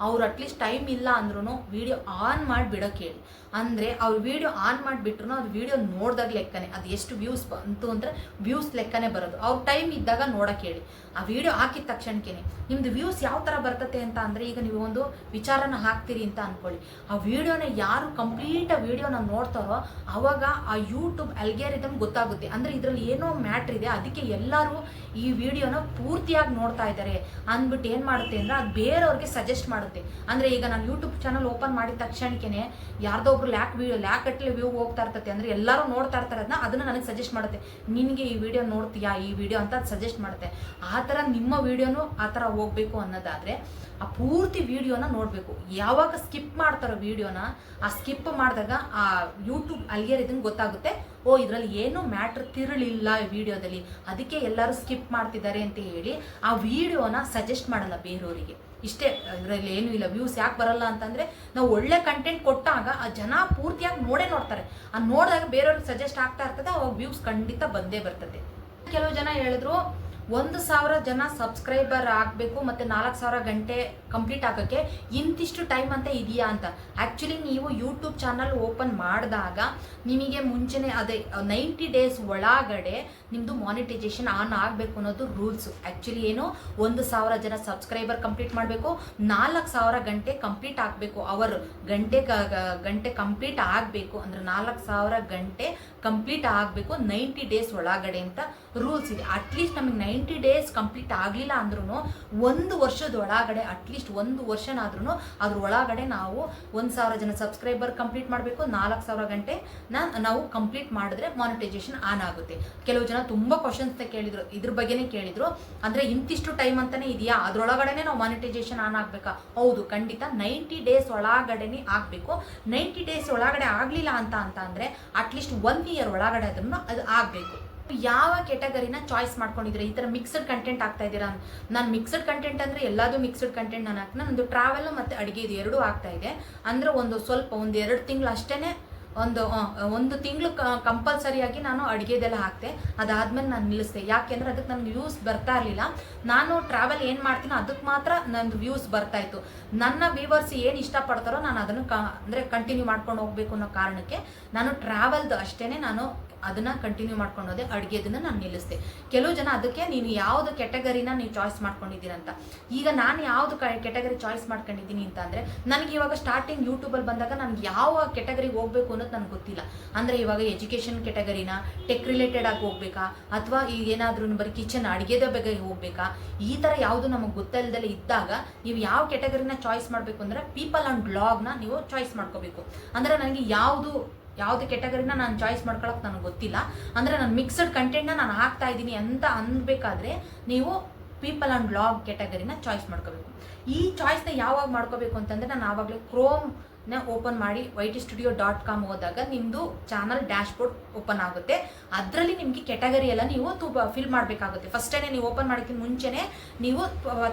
ಅವ್ರು ಅಟ್ಲೀಸ್ಟ್ ಟೈಮ್ ಇಲ್ಲ ಅಂದ್ರೂ ವಿಡಿಯೋ ಆನ್ ಮಾಡಿ ಬಿಡೋಕೆ ಹೇಳಿ. ಅಂದರೆ ಅವ್ರು ವಿಡಿಯೋ ಆನ್ ಮಾಡಿಬಿಟ್ರು ಅದು ವಿಡಿಯೋ ನೋಡಿದಾಗ ಲೆಕ್ಕನೇ, ಅದು ಎಷ್ಟು ವ್ಯೂಸ್ ಬಂತು ಅಂದರೆ ವ್ಯೂಸ್ ಲೆಕ್ಕನೇ ಬರೋದು. ಅವ್ರ ಟೈಮ್ ಇದ್ದಾಗ ನೋಡೋಕೆ ಹೇಳಿ. ಆ ವಿಡಿಯೋ ಹಾಕಿದ ತಕ್ಷಣಕ್ಕೆ ನಿಮ್ಮದು ವ್ಯೂಸ್ ಯಾವ ಥರ ಬರ್ತತೆ ಅಂತ ಅಂದರೆ, ಈಗ ನೀವು ಒಂದು ವಿಚಾರನ ಹಾಕ್ತೀರಿ ಅಂತ ಅಂದ್ಕೊಳ್ಳಿ, ಆ ವಿಡಿಯೋನ ಯಾರು ಕಂಪ್ಲೀಟ್ ಆ ವಿಡಿಯೋನ ನೋಡ್ತಾರೋ ಆವಾಗ ಆ ಯೂಟ್ಯೂಬ್ ಅಲ್ಗಾರಿದಮ್ ಗೊತ್ತಾಗುತ್ತೆ. ಅಂದರೆ ಇದರಲ್ಲಿ ಏನೋ ಮ್ಯಾಟ್ರ್ ಇದೆ, ಅದಕ್ಕೆ ಎಲ್ಲರೂ ಈ ವಿಡಿಯೋನ ಪೂರ್ತಿಯಾಗಿ ನೋಡ್ತಾ ಇದ್ದಾರೆ ಅಂದ್ಬಿಟ್ಟು ಏನು ಮಾಡುತ್ತೆ ಅಂದರೆ ಅದು ಬೇರೆಯವ್ರಿಗೆ ಸಜೆಸ್ಟ್ ಮಾಡುತ್ತೆ. ಅಂದರೆ ಈಗ ನಾನು ಯೂಟ್ಯೂಬ್ ಚಾನಲ್ ಓಪನ್ ಮಾಡಿದ ತಕ್ಷಣಕ್ಕೆ ಯಾರ್ದೋ ಒಬ್ರು ಲ್ಯಾಕಟ್ಲೆ ವ್ಯೂ ಹೋಗ್ತಾ ಇರ್ತದೆ, ಅಂದರೆ ಎಲ್ಲರೂ ನೋಡ್ತಾ ಇರ್ತಾರೆ, ಅದನ್ನು ನನಗೆ ಸಜೆಸ್ಟ್ ಮಾಡುತ್ತೆ, ನಿನಗೆ ಈ ವಿಡಿಯೋ ನೋಡ್ತೀಯಾ ಈ ವಿಡಿಯೋ ಅಂತ ಅದು ಸಜೆಸ್ಟ್ ಮಾಡುತ್ತೆ. ಆ ಥರ ನಿಮ್ಮ ವಿಡಿಯೋನು ಆ ಥರ ಹೋಗಬೇಕು ಅನ್ನೋದಾದರೆ ಆ ಪೂರ್ತಿ ವಿಡಿಯೋನ ನೋಡಬೇಕು. ಯಾವಾಗ ಸ್ಕಿಪ್ ಮಾಡ್ತಾರೋ ವಿಡಿಯೋನ, ಆ ಸ್ಕಿಪ್ ಮಾಡಿದಾಗ ಆ ಯೂಟ್ಯೂಬ್ ಅಲ್ಗಾರಿದಮ್ ಗೊತ್ತಾಗುತ್ತೆ, ಓ ಇದರಲ್ಲಿ ಏನೂ ಮ್ಯಾಟ್ರ್ ತಿರುಳಿಲ್ಲ ಈ ವಿಡಿಯೋದಲ್ಲಿ, ಅದಕ್ಕೆ ಎಲ್ಲರೂ ಸ್ಕಿಪ್ ಮಾಡ್ತಿದ್ದಾರೆ ಅಂತ ಹೇಳಿ ಆ ವಿಡಿಯೋನ ಸಜೆಸ್ಟ್ ಮಾಡಲ್ಲ ಬೇರೆಯವರಿಗೆ. ಇಷ್ಟೇ, ಇದರಲ್ಲಿ ಏನೂ ಇಲ್ಲ. ವ್ಯೂಸ್ ಯಾಕೆ ಬರಲ್ಲ ಅಂತಂದರೆ ನಾವು ಒಳ್ಳೆ ಕಂಟೆಂಟ್ ಕೊಟ್ಟಾಗ ಆ ಜನ ಪೂರ್ತಿಯಾಗಿ ನೋಡ್ತಾರೆ, ಆ ನೋಡಿದಾಗ ಬೇರೆಯವ್ರಿಗೆ ಸಜೆಸ್ಟ್ ಆಗ್ತಾ ಇರ್ತದೆ, ಅವಾಗ ವ್ಯೂಸ್ ಖಂಡಿತ ಬಂದೇ ಬರ್ತದೆ. ಕೆಲವು ಜನ ಹೇಳಿದ್ರು 1,000 ಜನ ಸಬ್ಸ್ಕ್ರೈಬರ್ ಆಗಬೇಕು ಮತ್ತು 4,000 ಗಂಟೆ ಕಂಪ್ಲೀಟ್ ಆಗೋಕ್ಕೆ ಇಂತಿಷ್ಟು ಟೈಮ್ ಅಂತ ಇದೆಯಾ ಅಂತ. ಆ್ಯಕ್ಚುಲಿ ನೀವು ಯೂಟ್ಯೂಬ್ ಚಾನಲ್ ಓಪನ್ ಮಾಡಿದಾಗ ನಿಮಗೆ ಮುಂಚೆನೇ ಅದೇ 90 ಡೇಸ್ ಒಳಗಡೆ ನಿಮ್ಮದು ಮಾನಿಟೈಸೇಷನ್ ಆನ್ ಆಗಬೇಕು ಅನ್ನೋದು ರೂಲ್ಸು. ಆ್ಯಕ್ಚುಲಿ ಏನು, 1,000 ಜನ ಸಬ್ಸ್ಕ್ರೈಬರ್ ಕಂಪ್ಲೀಟ್ ಮಾಡಬೇಕು, 4,000 ಗಂಟೆ ಕಂಪ್ಲೀಟ್ ಆಗಬೇಕು, ಅವರು ಗಂಟೆ ಕಂಪ್ಲೀಟ್ ಆಗಬೇಕು, ಅಂದರೆ 4,000 ಗಂಟೆ ಕಂಪ್ಲೀಟ್ ಆಗಬೇಕು 90 ಡೇಸ್ ಒಳಗಡೆ ಅಂತ ರೂಲ್ಸ್ ಇದೆ. ಅಟ್ಲೀಸ್ಟ್ ನಮಗೆ 90 ಡೇಸ್ ಕಂಪ್ಲೀಟ್ ಆಗಲಿಲ್ಲ ಅಂದ್ರೂ 1 ವರ್ಷದ ಒಳಗಡೆ, ಅಟ್ಲೀಸ್ಟ್ 1 ವರ್ಷನಾದ್ರೂ ಅದ್ರ ಒಳಗಡೆ ನಾವು 1,000 ಜನ ಸಬ್ಸ್ಕ್ರೈಬರ್ ಕಂಪ್ಲೀಟ್ ಮಾಡಬೇಕು, 4,000 ಗಂಟೆ ನಾವು ಕಂಪ್ಲೀಟ್ ಮಾಡಿದ್ರೆ ಮಾನಿಟೈಸೇಷನ್ ಆನ್ ಆಗುತ್ತೆ. ಕೆಲವು ಜನ ತುಂಬ ಕ್ವಶನ್ಸ್ ಕೇಳಿದ್ರು, ಇದ್ರ ಬಗ್ಗೆನೇ ಕೇಳಿದ್ರು, ಅಂದರೆ ಇಂತಿಷ್ಟು ಟೈಮ್ ಅಂತಾನೆ ಇದೆಯಾ, ಅದ್ರೊಳಗಡೆ ನಾವು ಮಾನಿಟೈಸೇಷನ್ ಆನ್ ಆಗಬೇಕಾ? ಹೌದು, ಖಂಡಿತ 90 ಡೇಸ್ ಒಳಗಡೆನೇ ಆಗಬೇಕು. 90 ಡೇಸ್ ಒಳಗಡೆ ಆಗಲಿಲ್ಲ ಅಂತ ಅಂದರೆ ಅಟ್ಲೀಸ್ಟ್ 1 ಇಯರ್ ಒಳಗಡೆ ಅದನ್ನು ಅದು ಆಗಬೇಕು. ಯಾವ ಕೆಟಗರಿನ ಚಾಯ್ಸ್ ಮಾಡ್ಕೊಂಡಿದ್ರೆ ಈ ಥರ ಮಿಕ್ಸ್ಡ್ ಕಂಟೆಂಟ್ ಆಗ್ತಾ ಇದ್ದೀರಾ? ನಾನು ಮಿಕ್ಸ್ಡ್ ಕಂಟೆಂಟ್ ಅಂದರೆ ಎಲ್ಲದೂ ಮಿಕ್ಸ್ಡ್ ಕಂಟೆಂಟ್ ನಾನು ಹಾಕ್ತೀನಿ. ನಂದು ಟ್ರಾವೆಲ್ ಮತ್ತು ಅಡುಗೆ ಇದು ಎರಡೂ ಆಗ್ತಾ ಇದೆ. ಅಂದರೆ ಒಂದು 2 ತಿಂಗಳು ಅಷ್ಟೇ, ಒಂದು ತಿಂಗಳು ಕಂಪಲ್ಸರಿಯಾಗಿ ನಾನು ಅಡುಗೆದೆಲ್ಲ ಹಾಕ್ತೆ. ಅದಾದಮೇಲೆ ನಾನು ನಿಲ್ಲಿಸ್ದೆ. ಯಾಕೆಂದರೆ ಅದಕ್ಕೆ ನನಗೆ ವ್ಯೂಸ್ ಬರ್ತಾ ಇರಲಿಲ್ಲ. ನಾನು ಟ್ರಾವೆಲ್ ಏನು ಮಾಡ್ತೀನೋ ಅದಕ್ಕೆ ಮಾತ್ರ ನಂದು ವ್ಯೂಸ್ ಬರ್ತಾಯಿತ್ತು. ನನ್ನ ವ್ಯೂವರ್ಸ್ ಏನು ಇಷ್ಟಪಡ್ತಾರೋ ನಾನು ಅದನ್ನು ಅಂದರೆ ಕಂಟಿನ್ಯೂ ಮಾಡ್ಕೊಂಡು ಹೋಗಬೇಕು ಅನ್ನೋ ಕಾರಣಕ್ಕೆ ನಾನು ಟ್ರಾವೆಲ್ದು ಅಷ್ಟೇ ನಾನು ಅದನ್ನು ಕಂಟಿನ್ಯೂ ಮಾಡ್ಕೊಂಡು ಹೋದೆ. ಅಡುಗೆದನ್ನು ನಾನು ನಿಲ್ಲಿಸ್ದೆ. ಕೆಲವು ಜನ ಅದಕ್ಕೆ ನೀನು ಯಾವುದು ಕೆಟಗರಿನ ನೀವು ಚಾಯ್ಸ್ ಮಾಡ್ಕೊಂಡಿದ್ದೀರಂತ. ಈಗ ನಾನು ಯಾವುದು ಕೆಟಗರಿ ಚಾಯ್ಸ್ ಮಾಡ್ಕೊಂಡಿದ್ದೀನಿ ಅಂತ ಅಂದರೆ, ನನಗೆ ಇವಾಗ ಸ್ಟಾರ್ಟಿಂಗ್ ಯೂಟ್ಯೂಬಲ್ಲಿ ಬಂದಾಗ ನನಗೆ ಯಾವ ಕೆಟಗರಿಗೆ ಹೋಗಬೇಕು ಅನ್ನೋದು ನನಗೆ ಗೊತ್ತಿಲ್ಲ. ಅಂದರೆ ಇವಾಗ ಎಜುಕೇಷನ್ ಕೆಟಗರಿನ, ಟೆಕ್ ರಿಲೇಟೆಡ್ ಆಗಿ ಹೋಗ್ಬೇಕಾ, ಅಥವಾ ಈಗ ಏನಾದ್ರೂ ಬರೀ ಕಿಚನ್ ಅಡುಗೆದ ಬಗ್ಗೆ ಹೋಗ್ಬೇಕಾ, ಈ ಥರ ಯಾವುದು ನಮಗೆ ಗೊತ್ತಿಲ್ಲದಲ್ಲೇ ಇದ್ದಾಗ ನೀವು ಯಾವ ಕೆಟಗರಿನ ಚಾಯ್ಸ್ ಮಾಡಬೇಕು ಅಂದರೆ ಪೀಪಲ್ ಆ್ಯಂಡ್ ಬ್ಲಾಗ್ನ ನೀವು ಚಾಯ್ಸ್ ಮಾಡ್ಕೋಬೇಕು. ಅಂದರೆ ನನಗೆ ಯಾವುದು ಕೆಟಗರಿನ ನಾನು ಚಾಯ್ಸ್ ಮಾಡ್ಕೊಳ್ಳೋಕೆ ನನಗೆ ಗೊತ್ತಿಲ್ಲ. ಅಂದರೆ ನಾನು ಮಿಕ್ಸ್ಡ್ ಕಂಟೆಂಟ್ನ ನಾನು ಹಾಕ್ತಾ ಇದ್ದೀನಿ ಅಂತ ಅನ್ಬೇಕಾದ್ರೆ ನೀವು ಪೀಪಲ್ ಆ್ಯಂಡ್ ಬ್ಲಾಗ್ ಕೆಟಗರಿನ ಚಾಯ್ಸ್ ಮಾಡ್ಕೋಬೇಕು. ಈ ಚಾಯ್ಸ್ನ ಯಾವಾಗ ಮಾಡ್ಕೋಬೇಕು ಅಂತಂದರೆ, ನಾನು ಆವಾಗಲೇ ಕ್ರೋಮ್ನ ಓಪನ್ ಮಾಡಿ ytstudio.com ಹೋದಾಗ ನಿಮ್ಮದು ಚಾನಲ್ ಡ್ಯಾಶ್ಬೋರ್ಡ್ ಓಪನ್ ಆಗುತ್ತೆ. ಅದರಲ್ಲಿ ನಿಮಗೆ ಕೆಟಗರಿ ಎಲ್ಲ ನೀವು ಫಿಲ್ ಮಾಡಬೇಕಾಗುತ್ತೆ. ಫಸ್ಟೇ ನೀವು ಓಪನ್ ಮಾಡೋಕ್ಕಿಂತ ಮುಂಚೆನೇ ನೀವು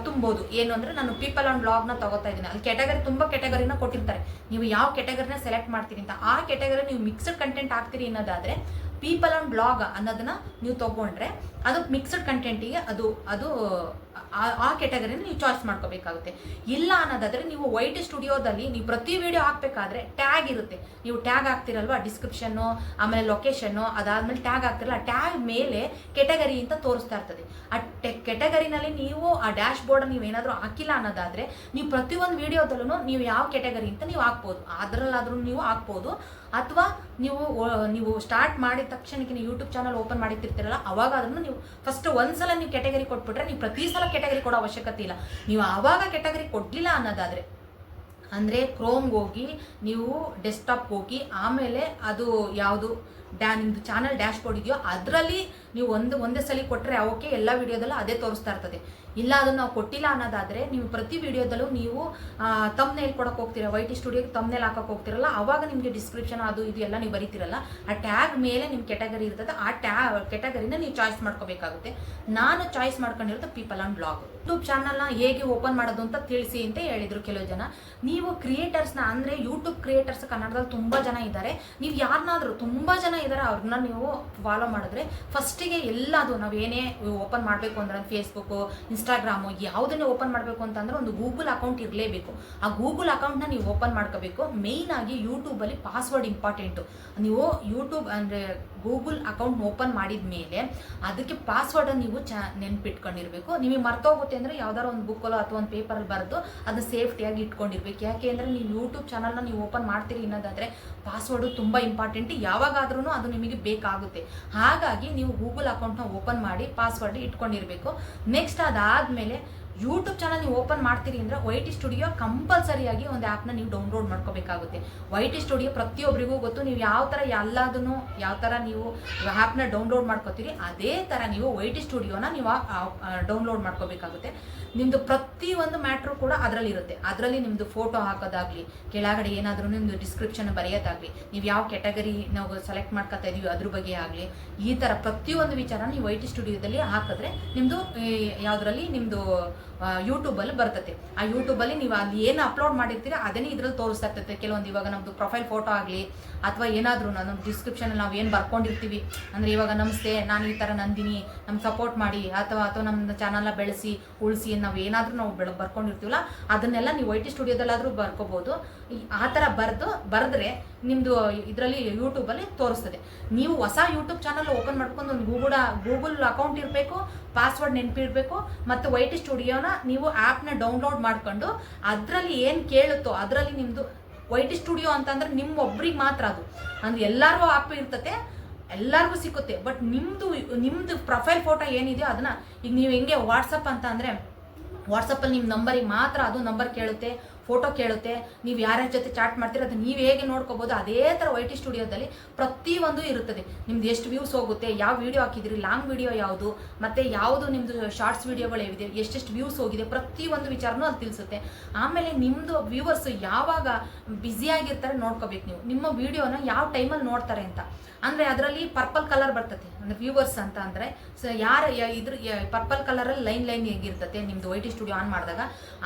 ತುಂಬೋದು. ಏನು ಅಂದರೆ, ನಾನು ಪೀಪಲ್ ಆ್ಯಂಡ್ ಬ್ಲಾಗ್ನ ತಗೋತಾ ಇದ್ದೀನಿ. ಅಲ್ಲಿ ತುಂಬ ಕೆಟಗರಿನ ಕೊಟ್ಟಿರ್ತಾರೆ. ನೀವು ಯಾವ ಕೆಟಗರಿನ ಸೆಲೆಕ್ಟ್ ಮಾಡ್ತೀರಿ ಅಂತ. ಆ ಕೆಟಗರಿ ನೀವು ಮಿಕ್ಸ್ಡ್ ಕಂಟೆಂಟ್ ಹಾಕ್ತೀರಿ ಅನ್ನೋದಾದರೆ ಪೀಪಲ್ ಆ್ಯಂಡ್ ಬ್ಲಾಗ್ ಅನ್ನೋದನ್ನು ನೀವು ತೊಗೊಂಡ್ರೆ ಅದು ಮಿಕ್ಸ್ಡ್ ಕಂಟೆಂಟಿಗೆ ಅದು ಆ ಕೆಟಗರಿನ ನೀವು ಚಾಯ್ಸ್ ಮಾಡ್ಕೋಬೇಕಾಗುತ್ತೆ. ಇಲ್ಲ ಅನ್ನೋದಾದರೆ ನೀವು YT ಸ್ಟುಡಿಯೋದಲ್ಲಿ ನೀವು ಪ್ರತಿ ವಿಡಿಯೋ ಹಾಕಬೇಕಾದ್ರೆ ಟ್ಯಾಗ್ ಇರುತ್ತೆ. ನೀವು ಟ್ಯಾಗ್ ಹಾಕ್ತಿರಲ್ವ, ಡಿಸ್ಕ್ರಿಪ್ಷನ್ನು, ಆಮೇಲೆ ಲೊಕೇಶನ್ನು, ಅದಾದಮೇಲೆ ಟ್ಯಾಗ್ ಹಾಕ್ತಿರಲ್ಲ, ಆ ಟ್ಯಾಗ್ ಮೇಲೆ ಕೆಟಗರಿ ಅಂತ ತೋರಿಸ್ತಾ ಇರ್ತದೆ. ಆ ಕೆಟಗರಿನಲ್ಲಿ ನೀವು ಆ ಡ್ಯಾಶ್ ಬೋರ್ಡ್ ನೀವು ಏನಾದರೂ ಹಾಕಿಲ್ಲ ಅನ್ನೋದಾದರೆ ನೀವು ಪ್ರತಿಯೊಂದು ವಿಡಿಯೋದಲ್ಲೂ ನೀವು ಯಾವ ಕೆಟಗರಿ ಅಂತ ನೀವು ಹಾಕ್ಬೋದು. ಅದರಲ್ಲಾದ್ರೂ ನೀವು ಹಾಕ್ಬೋದು. ಅಥವಾ ನೀವು ಸ್ಟಾರ್ಟ್ ಮಾಡಿದ ತಕ್ಷಣಕ್ಕೆ ನೀವು ಯೂಟ್ಯೂಬ್ ಚಾನಲ್ ಓಪನ್ ಮಾಡಿರ್ತೀರಲ್ಲ, ಅವಾಗ ಅದನ್ನು ನೀವು ಫಸ್ಟ್ ಒಂದ್ಸಲ ನೀವು ಕೆಟಗರಿ ಕೊಟ್ಬಿಟ್ರೆ ನೀವು ಪ್ರತಿ ಸಲ ಕೆಟಗರಿ ಕೊಡೋ ಅವಶ್ಯಕತೆ ಇಲ್ಲ. ನೀವು ಆವಾಗ ಕೆಟಗರಿ ಕೊಡಲಿಲ್ಲ ಅನ್ನೋದಾದರೆ, ಅಂದರೆ ಕ್ರೋಮ್ಗೆ ಹೋಗಿ ನೀವು ಡೆಸ್ಕ್ಟಾಪ್ಗೆ ಹೋಗಿ ಆಮೇಲೆ ಅದು ಯಾವುದು ನಿಮ್ಮದು ಚಾನಲ್ ಡ್ಯಾಶ್ ಬೋರ್ಡ್ ಇದೆಯೋ ಅದರಲ್ಲಿ ನೀವು ಒಂದೇ ಸಲ ಕೊಟ್ಟರೆ ಓಕೆ, ಎಲ್ಲ ವಿಡಿಯೋದಲ್ಲೂ ಅದೇ ತೋರಿಸ್ತಾ ಇರ್ತದೆ. ಇಲ್ಲ ಅದನ್ನು ನಾವು ಕೊಟ್ಟಿಲ್ಲ ಅನ್ನೋದಾದರೆ ನೀವು ಪ್ರತಿ ವಿಡಿಯೋದಲ್ಲೂ ನೀವು ತಮ್ನೇಲ್ ಕೊಡೋಕೆ ಹೋಗ್ತೀರ, YT ಸ್ಟುಡಿಯೋಗೆ ತಮ್ನೇಲ್ ಹಾಕೋಕೆ ಹೋಗ್ತಿರಲ್ಲ, ಆವಾಗ ನಿಮಗೆ ಡಿಸ್ಕ್ರಿಪ್ಷನ್ ಅದು ಇದು ಎಲ್ಲ ನೀವು ಬರೀತಿರಲ್ಲ, ಆ ಟ್ಯಾಗ್ ಮೇಲೆ ನಿಮ್ಮ ಕೆಟಗರಿ ಇರ್ತದೆ, ಆ ಕೆಟಗರಿನ ನೀವು ಚಾಯ್ಸ್ ಮಾಡ್ಕೋಬೇಕಾಗುತ್ತೆ. ನಾನು ಚಾಯ್ಸ್ ಮಾಡ್ಕೊಂಡಿರೋದು ಪೀಪಲ್ ಆನ್ ಬ್ಲಾಗ್. ಯೂಟ್ಯೂಬ್ ಚಾನಲ್ನ ಹೇಗೆ ಓಪನ್ ಮಾಡೋದು ಅಂತ ತಿಳಿಸಿ ಅಂತ ಹೇಳಿದರು ಕೆಲವು ಜನ. ನೀವು ಕ್ರಿಯೇಟರ್ಸ್ನ ಅಂದರೆ ಯೂಟ್ಯೂಬ್ ಕ್ರಿಯೇಟರ್ಸ್ ಕನ್ನಡದಲ್ಲಿ ತುಂಬ ಜನ ಇದ್ದಾರೆ. ನೀವು ಯಾರನ್ನಾದರೂ ತುಂಬ ಜನ ಇದ್ದಾರೆ ಅವ್ರನ್ನ ನೀವು ಫಾಲೋ ಮಾಡಿದ್ರೆ ಫಸ್ಟಿಗೆ ಎಲ್ಲದು ನಾವು ಏನೇ ಓಪನ್ ಮಾಡಬೇಕು ಅಂದ್ರೆ ಫೇಸ್ಬುಕ್ಕು, ಇನ್ಸ್ಟಾಗ್ರಾಮು ಯಾವುದನ್ನೇ ಓಪನ್ ಮಾಡಬೇಕು ಅಂತಂದರೆ ಒಂದು ಗೂಗಲ್ ಅಕೌಂಟ್ ಇರಲೇಬೇಕು. ಆ ಗೂಗಲ್ ಅಕೌಂಟ್ನ ನೀವು ಓಪನ್ ಮಾಡ್ಕೋಬೇಕು. ಮೇಯ್ನಾಗಿ ಯೂಟ್ಯೂಬಲ್ಲಿ ಪಾಸ್ವರ್ಡ್ ಇಂಪಾರ್ಟೆಂಟು. ನೀವು ಯೂಟ್ಯೂಬ್ ಅಂದರೆ ಗೂಗಲ್ ಅಕೌಂಟ್ ಓಪನ್ ಮಾಡಿದ ಮೇಲೆ ಅದಕ್ಕೆ ಪಾಸ್ವರ್ಡನ್ನು ನೀವು ನೆನ್ಪಿಟ್ಕೊಂಡಿರಬೇಕು. ನಿಮಗೆ ಮರ್ತೋಗುತ್ತೆ ಅಂದರೆ ಯಾವ್ದಾರು ಒಂದು ಬುಕ್ಕಲ್ಲೋ ಅಥವಾ ಒಂದು ಪೇಪರಲ್ಲಿ ಬರೆದು ಅದನ್ನ ಸೇಫ್ಟಿಯಾಗಿ ಇಟ್ಕೊಂಡಿರ್ಬೇಕು. ಯಾಕೆ ಅಂದರೆ ನೀವು ಯೂಟ್ಯೂಬ್ ಚಾನಲ್ನ ನೀವು ಓಪನ್ ಮಾಡ್ತೀರಿ ಅನ್ನೋದಾದರೆ ಪಾಸ್ವರ್ಡು ತುಂಬ ಇಂಪಾರ್ಟೆಂಟ್, ಯಾವಾಗಾದ್ರೂ ಅದು ನಿಮಗೆ ಬೇಕಾಗುತ್ತೆ. ಹಾಗಾಗಿ ನೀವು ಗೂಗಲ್ ಅಕೌಂಟ್ನ ಓಪನ್ ಮಾಡಿ ಪಾಸ್ವರ್ಡ್ ಇಟ್ಕೊಂಡಿರಬೇಕು. ನೆಕ್ಸ್ಟ್ ಅದಾದಮೇಲೆ ಯೂಟ್ಯೂಬ್ ಚಾನಲ್ ನೀವು ಓಪನ್ ಮಾಡ್ತೀರಿ ಅಂದರೆ YT ಸ್ಟುಡಿಯೋ ಕಂಪಲ್ಸರಿಯಾಗಿ ಒಂದು ಆ್ಯಪ್ನ ನೀವು ಡೌನ್ಲೋಡ್ ಮಾಡ್ಕೋಬೇಕಾಗುತ್ತೆ. YT ಸ್ಟುಡಿಯೋ ಪ್ರತಿಯೊಬ್ಬರಿಗೂ ಗೊತ್ತು. ನೀವು ಯಾವ ಥರ ಎಲ್ಲದನ್ನು ಯಾವ ಥರ ನೀವು ಆ್ಯಪ್ನ ಡೌನ್ಲೋಡ್ ಮಾಡ್ಕೋತೀರಿ ಅದೇ ಥರ ನೀವು YT ಸ್ಟುಡಿಯೋನ ನೀವು ಡೌನ್ಲೋಡ್ ಮಾಡ್ಕೋಬೇಕಾಗುತ್ತೆ. ನಿಮ್ಮದು ಪ್ರತಿಯೊಂದು ಮ್ಯಾಟ್ರು ಕೂಡ ಅದರಲ್ಲಿರುತ್ತೆ. ಅದರಲ್ಲಿ ನಿಮ್ಮದು ಫೋಟೋ ಹಾಕೋದಾಗಲಿ, ಕೆಳಗಡೆ ಏನಾದರೂ ನಿಮ್ಮದು ಡಿಸ್ಕ್ರಿಪ್ಷನ್ ಬರೆಯೋದಾಗಲಿ, ನೀವು ಯಾವ ಕೆಟಗರಿ ನಾವು ಸೆಲೆಕ್ಟ್ ಮಾಡ್ಕೊತಾ ಇದೀವಿ ಅದ್ರ ಬಗ್ಗೆ ಆಗಲಿ, ಈ ಥರ ಪ್ರತಿಯೊಂದು ವಿಚಾರ ನೀವು YT ಸ್ಟುಡಿಯೋದಲ್ಲಿ ಹಾಕಿದ್ರೆ ನಿಮ್ಮದು ಯಾವುದರಲ್ಲಿ ನಿಮ್ಮದು ಯೂಟ್ಯೂಬಲ್ಲಿ ಬರ್ತದೆ. ಆ ಯೂಟ್ಯೂಬಲ್ಲಿ ನೀವು ಅಲ್ಲಿ ಏನು ಅಪ್ಲೋಡ್ ಮಾಡಿರ್ತೀರ ಅದನ್ನೇ ಇದ್ರಲ್ಲಿ ತೋರಿಸ್ತಾ ಇರ್ತೈತೆ. ಕೆಲವೊಂದು ಇವಾಗ ನಮ್ಮದು ಪ್ರೊಫೈಲ್ ಫೋಟೋ ಆಗಲಿ ಅಥವಾ ಏನಾದರೂ ನಮ್ಮ ಡಿಸ್ಕ್ರಿಪ್ಷನಲ್ಲಿ ನಾವು ಏನು ಬರ್ಕೊಂಡಿರ್ತೀವಿ ಅಂದರೆ ಇವಾಗ ನಮಸ್ತೆ, ನಾನು ಈ ಥರ ನಂದಿನಿ, ನಮ್ಗೆ ಸಪೋರ್ಟ್ ಮಾಡಿ ಅಥವಾ ನಮ್ಮ ಚಾನಲ್ನ ಬೆಳೆಸಿ ಉಳಿಸಿ ನಾವು ಏನಾದರೂ ನಾವು ಬರ್ಕೊಂಡಿರ್ತೀವಲ್ಲ ಅದನ್ನೆಲ್ಲ ನೀವು YT ಸ್ಟುಡಿಯೋದಲ್ಲಾದರೂ ಬರ್ಕೋಬೋದು. ಆ ಥರ ಬರೆದ್ರೆ ನಿಮ್ಮದು ಇದರಲ್ಲಿ ಯೂಟ್ಯೂಬಲ್ಲಿ ತೋರಿಸ್ತದೆ. ನೀವು ಹೊಸ ಯೂಟ್ಯೂಬ್ ಚಾನಲ್ ಓಪನ್ ಮಾಡ್ಕೊಂಡು ಒಂದು ಗೂಗಲ್ ಅಕೌಂಟ್ ಇರಬೇಕು, ಪಾಸ್ವರ್ಡ್ ನೆನಪಿರಬೇಕು, ಮತ್ತು YT ಸ್ಟುಡಿಯೋನ ನೀವು ಆ್ಯಪ್ನ ಡೌನ್ಲೋಡ್ ಮಾಡ್ಕೊಂಡು ಅದರಲ್ಲಿ ಏನು ಕೇಳುತ್ತೋ ಅದರಲ್ಲಿ ನಿಮ್ಮದು YT ಸ್ಟುಡಿಯೋ ಅಂತಂದರೆ ನಿಮ್ಮೊಬ್ರಿಗೆ ಮಾತ್ರ ಅದು ಅಂದರೆ ಎಲ್ಲರಿಗೂ ಆ್ಯಪ್ ಇರ್ತದೆ, ಎಲ್ಲರಿಗೂ ಸಿಕ್ಕುತ್ತೆ. ಬಟ್ ನಿಮ್ಮದು ಪ್ರೊಫೈಲ್ ಫೋಟೋ ಏನಿದೆಯೋ ಅದನ್ನು ಈಗ ನೀವು ಹೆಂಗೆ ವಾಟ್ಸಪ್ ಅಂತ ಅಂದರೆ ವಾಟ್ಸಪ್ಪಲ್ಲಿ ನಿಮ್ಮ ನಂಬರಿಗೆ ಮಾತ್ರ ಅದು ನಂಬರ್ ಕೇಳುತ್ತೆ, ಫೋಟೋ ಕೇಳುತ್ತೆ. ನೀವು ಯಾರ್ಯಾರ ಜೊತೆ ಚಾಟ್ ಮಾಡ್ತೀರ ಅದು ನೀವು ಹೇಗೆ ನೋಡ್ಕೋಬೋದು ಅದೇ ಥರ YT ಸ್ಟುಡಿಯೋದಲ್ಲಿ ಪ್ರತಿಯೊಂದು ಇರುತ್ತದೆ. ನಿಮ್ದು ಎಷ್ಟು ವ್ಯೂಸ್ ಹೋಗುತ್ತೆ, ಯಾವ ವೀಡಿಯೋ ಹಾಕಿದ್ರಿ, ಲಾಂಗ್ ವೀಡಿಯೋ ಯಾವುದು, ಮತ್ತು ಯಾವುದು ನಿಮ್ಮದು ಶಾರ್ಟ್ಸ್ ವೀಡಿಯೋಗಳು ಏವಿದೆ, ಎಷ್ಟೆಷ್ಟು ವ್ಯೂಸ್ ಹೋಗಿದೆ, ಪ್ರತಿಯೊಂದು ವಿಚಾರನೂ ಅದು ತಿಳಿಸುತ್ತೆ. ಆಮೇಲೆ ನಿಮ್ಮದು ವ್ಯೂವರ್ಸ್ ಯಾವಾಗ ಬ್ಯುಸಿಯಾಗಿರ್ತಾರೆ ನೋಡ್ಕೋಬೇಕು. ನೀವು ನಿಮ್ಮ ವೀಡಿಯೋನ ಯಾವ ಟೈಮಲ್ಲಿ ನೋಡ್ತಾರೆ ಅಂತ ಅಂದರೆ ಅದರಲ್ಲಿ ಪರ್ಪಲ್ ಕಲರ್ ಬರ್ತದೆ ಅಂದರೆ ವ್ಯೂವರ್ಸ್ ಅಂತ ಅಂದರೆ ಯಾರು ಇದ್ರ ಪರ್ಪಲ್ ಕಲರಲ್ಲಿ ಲೈನ್ ಹೇಗಿರ್ತದೆ ನಿಮ್ಮದು YT ಸ್ಟುಡಿಯೋ ಆನ್ ಮಾಡಿದಾಗ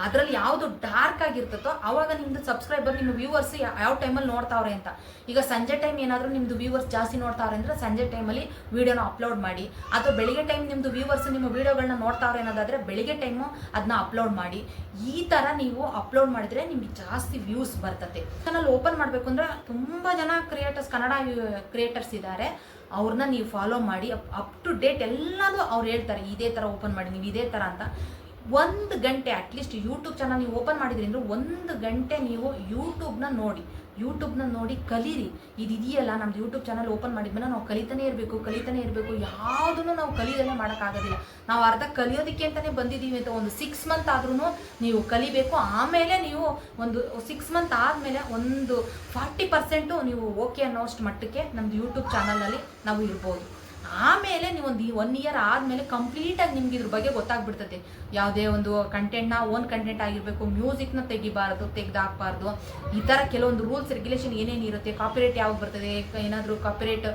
ಅದರಲ್ಲಿ ಯಾವುದು ಡಾರ್ಕ್ ಆಗಿರ್ತದೋ ಆವಾಗ ನಿಮ್ಮದು ಸಬ್ಸ್ಕ್ರೈಬರ್ ನಿಮ್ಮ ವ್ಯೂವರ್ಸ್ ಯಾವ ಟೈಮಲ್ಲಿ ನೋಡ್ತಾವ್ರೆ ಅಂತ. ಈಗ ಸಂಜೆ ಟೈಮ್ ಏನಾದರೂ ನಿಮ್ಮದು ವ್ಯೂವರ್ಸ್ ಜಾಸ್ತಿ ನೋಡ್ತಾವ್ರೆ ಅಂದರೆ ಸಂಜೆ ಟೈಮಲ್ಲಿ ವೀಡಿಯೋನ ಅಪ್ಲೋಡ್ ಮಾಡಿ, ಅಥವಾ ಬೆಳಿಗ್ಗೆ ಟೈಮ್ ನಿಮ್ಮದು ವ್ಯೂವರ್ಸ್ ನಿಮ್ಮ ವೀಡಿಯೋಗಳನ್ನ ನೋಡ್ತಾವ್ರೆ ಅನ್ನೋದಾದರೆ ಬೆಳಿಗ್ಗೆ ಟೈಮು ಅದನ್ನ ಅಪ್ಲೋಡ್ ಮಾಡಿ. ಈ ಥರ ನೀವು ಅಪ್ಲೋಡ್ ಮಾಡಿದರೆ ನಿಮಗೆ ಜಾಸ್ತಿ ವ್ಯೂಸ್ ಬರ್ತದೆ. ಚಾನಲ್ ಓಪನ್ ಮಾಡಬೇಕು ಅಂದರೆ ತುಂಬ ಜನ ಕನ್ನಡ ಕ್ರಿಯೇಟರ್ಸ್ ಇದ್ದಾರೆ, ಅವ್ರನ್ನ ನೀವು ಫಾಲೋ ಮಾಡಿ. ಅಪ್ ಟು ಡೇಟ್ ಎಲ್ಲದೂ ಅವ್ರು ಹೇಳ್ತಾರೆ ಇದೇ ಥರ ಓಪನ್ ಮಾಡಿ, ನೀವು ಇದೇ ಥರ ಅಂತ. 1 ಗಂಟೆ ಅಟ್ಲೀಸ್ಟ್ ಯೂಟ್ಯೂಬ್ ಚಾನಲ್ ನೀವು ಓಪನ್ ಮಾಡಿದ್ರಿ ಅಂದರೆ 1 ಗಂಟೆ ನೀವು ಯೂಟ್ಯೂಬ್ನ ನೋಡಿ ಕಲೀರಿ. ಇದೆಯಲ್ಲ ನಮ್ದು ಯೂಟ್ಯೂಬ್ ಚಾನಲ್ ಓಪನ್ ಮಾಡಿದ್ಮೇಲೆ ನಾವು ಕಲಿತಾನೆ ಇರಬೇಕು. ಯಾವುದನ್ನು ನಾವು ಕಲಿಯೋದನ್ನೇ ಮಾಡೋಕ್ಕಾಗೋದಿಲ್ಲ. ನಾವು ಅರ್ಧ ಕಲಿಯೋದಕ್ಕೆ ಅಂತಲೇ ಬಂದಿದ್ದೀವಿ ಅಂತ ಒಂದು 6 ಮಂತ್ ಆದ್ರೂ ನೀವು ಕಲಿಬೇಕು. ಆಮೇಲೆ ನೀವು ಒಂದು 6 ಮಂತ್ ಆದಮೇಲೆ ಒಂದು 40% ನೀವು ಓಕೆ ಅನ್ನೋಷ್ಟು ಮಟ್ಟಕ್ಕೆ ನಮ್ಮದು ಯೂಟ್ಯೂಬ್ ಚಾನಲಲ್ಲಿ ನಾವು ಇರ್ಬೋದು. ಆಮೇಲೆ ನೀವು ಒಂದು 1 ಇಯರ್ ಆದಮೇಲೆ ಕಂಪ್ಲೀಟಾಗಿ ನಿಮ್ಗೆ ಇದ್ರ ಬಗ್ಗೆ ಗೊತ್ತಾಗ್ಬಿಡ್ತದೆ. ಯಾವುದೇ ಒಂದು ಕಂಟೆಂಟ್ನ ಓನ್ ಕಂಟೆಂಟ್ ಆಗಿರಬೇಕು, ಮ್ಯೂಸಿಕ್ನ ತೆಗೆದಾಕಬಾರ್ದು, ಈ ಥರ ಕೆಲವೊಂದು ರೂಲ್ಸ್ ರೆಗ್ಯುಲೇಷನ್ ಏನೇನು ಇರುತ್ತೆ, ಕಾಪಿರೈಟ್ ಯಾವಾಗ ಬರ್ತದೆ, ಏನಾದರೂ ಕಾಪಿರೈಟ್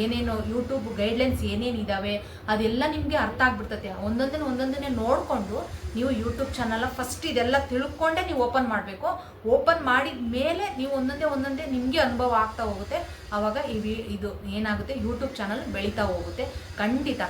ಏನೇನು ಯೂಟ್ಯೂಬ್ ಗೈಡ್ಲೈನ್ಸ್ ಏನೇನಿದ್ದಾವೆ ಅದೆಲ್ಲ ನಿಮಗೆ ಅರ್ಥ ಆಗ್ಬಿಡ್ತದೆ. ಒಂದೊಂದನ್ನೇ ನೋಡಿಕೊಂಡು ನೀವು ಯೂಟ್ಯೂಬ್ ಚಾನಲ್ ಫಸ್ಟ್ ಇದೆಲ್ಲ ತಿಳ್ಕೊಂಡೇ ನೀವು ಓಪನ್ ಮಾಡಬೇಕು. ಓಪನ್ ಮಾಡಿದ ಮೇಲೆ ನೀವು ಒಂದೊಂದೇ ನಿಮಗೆ ಅನುಭವ ಆಗ್ತಾ ಹೋಗುತ್ತೆ. ಆವಾಗ ಇದು ಏನಾಗುತ್ತೆ, ಯೂಟ್ಯೂಬ್ ಚಾನಲ್ ಬೆಳೀತಾ ಹೋಗುತ್ತೆ ಖಂಡಿತ.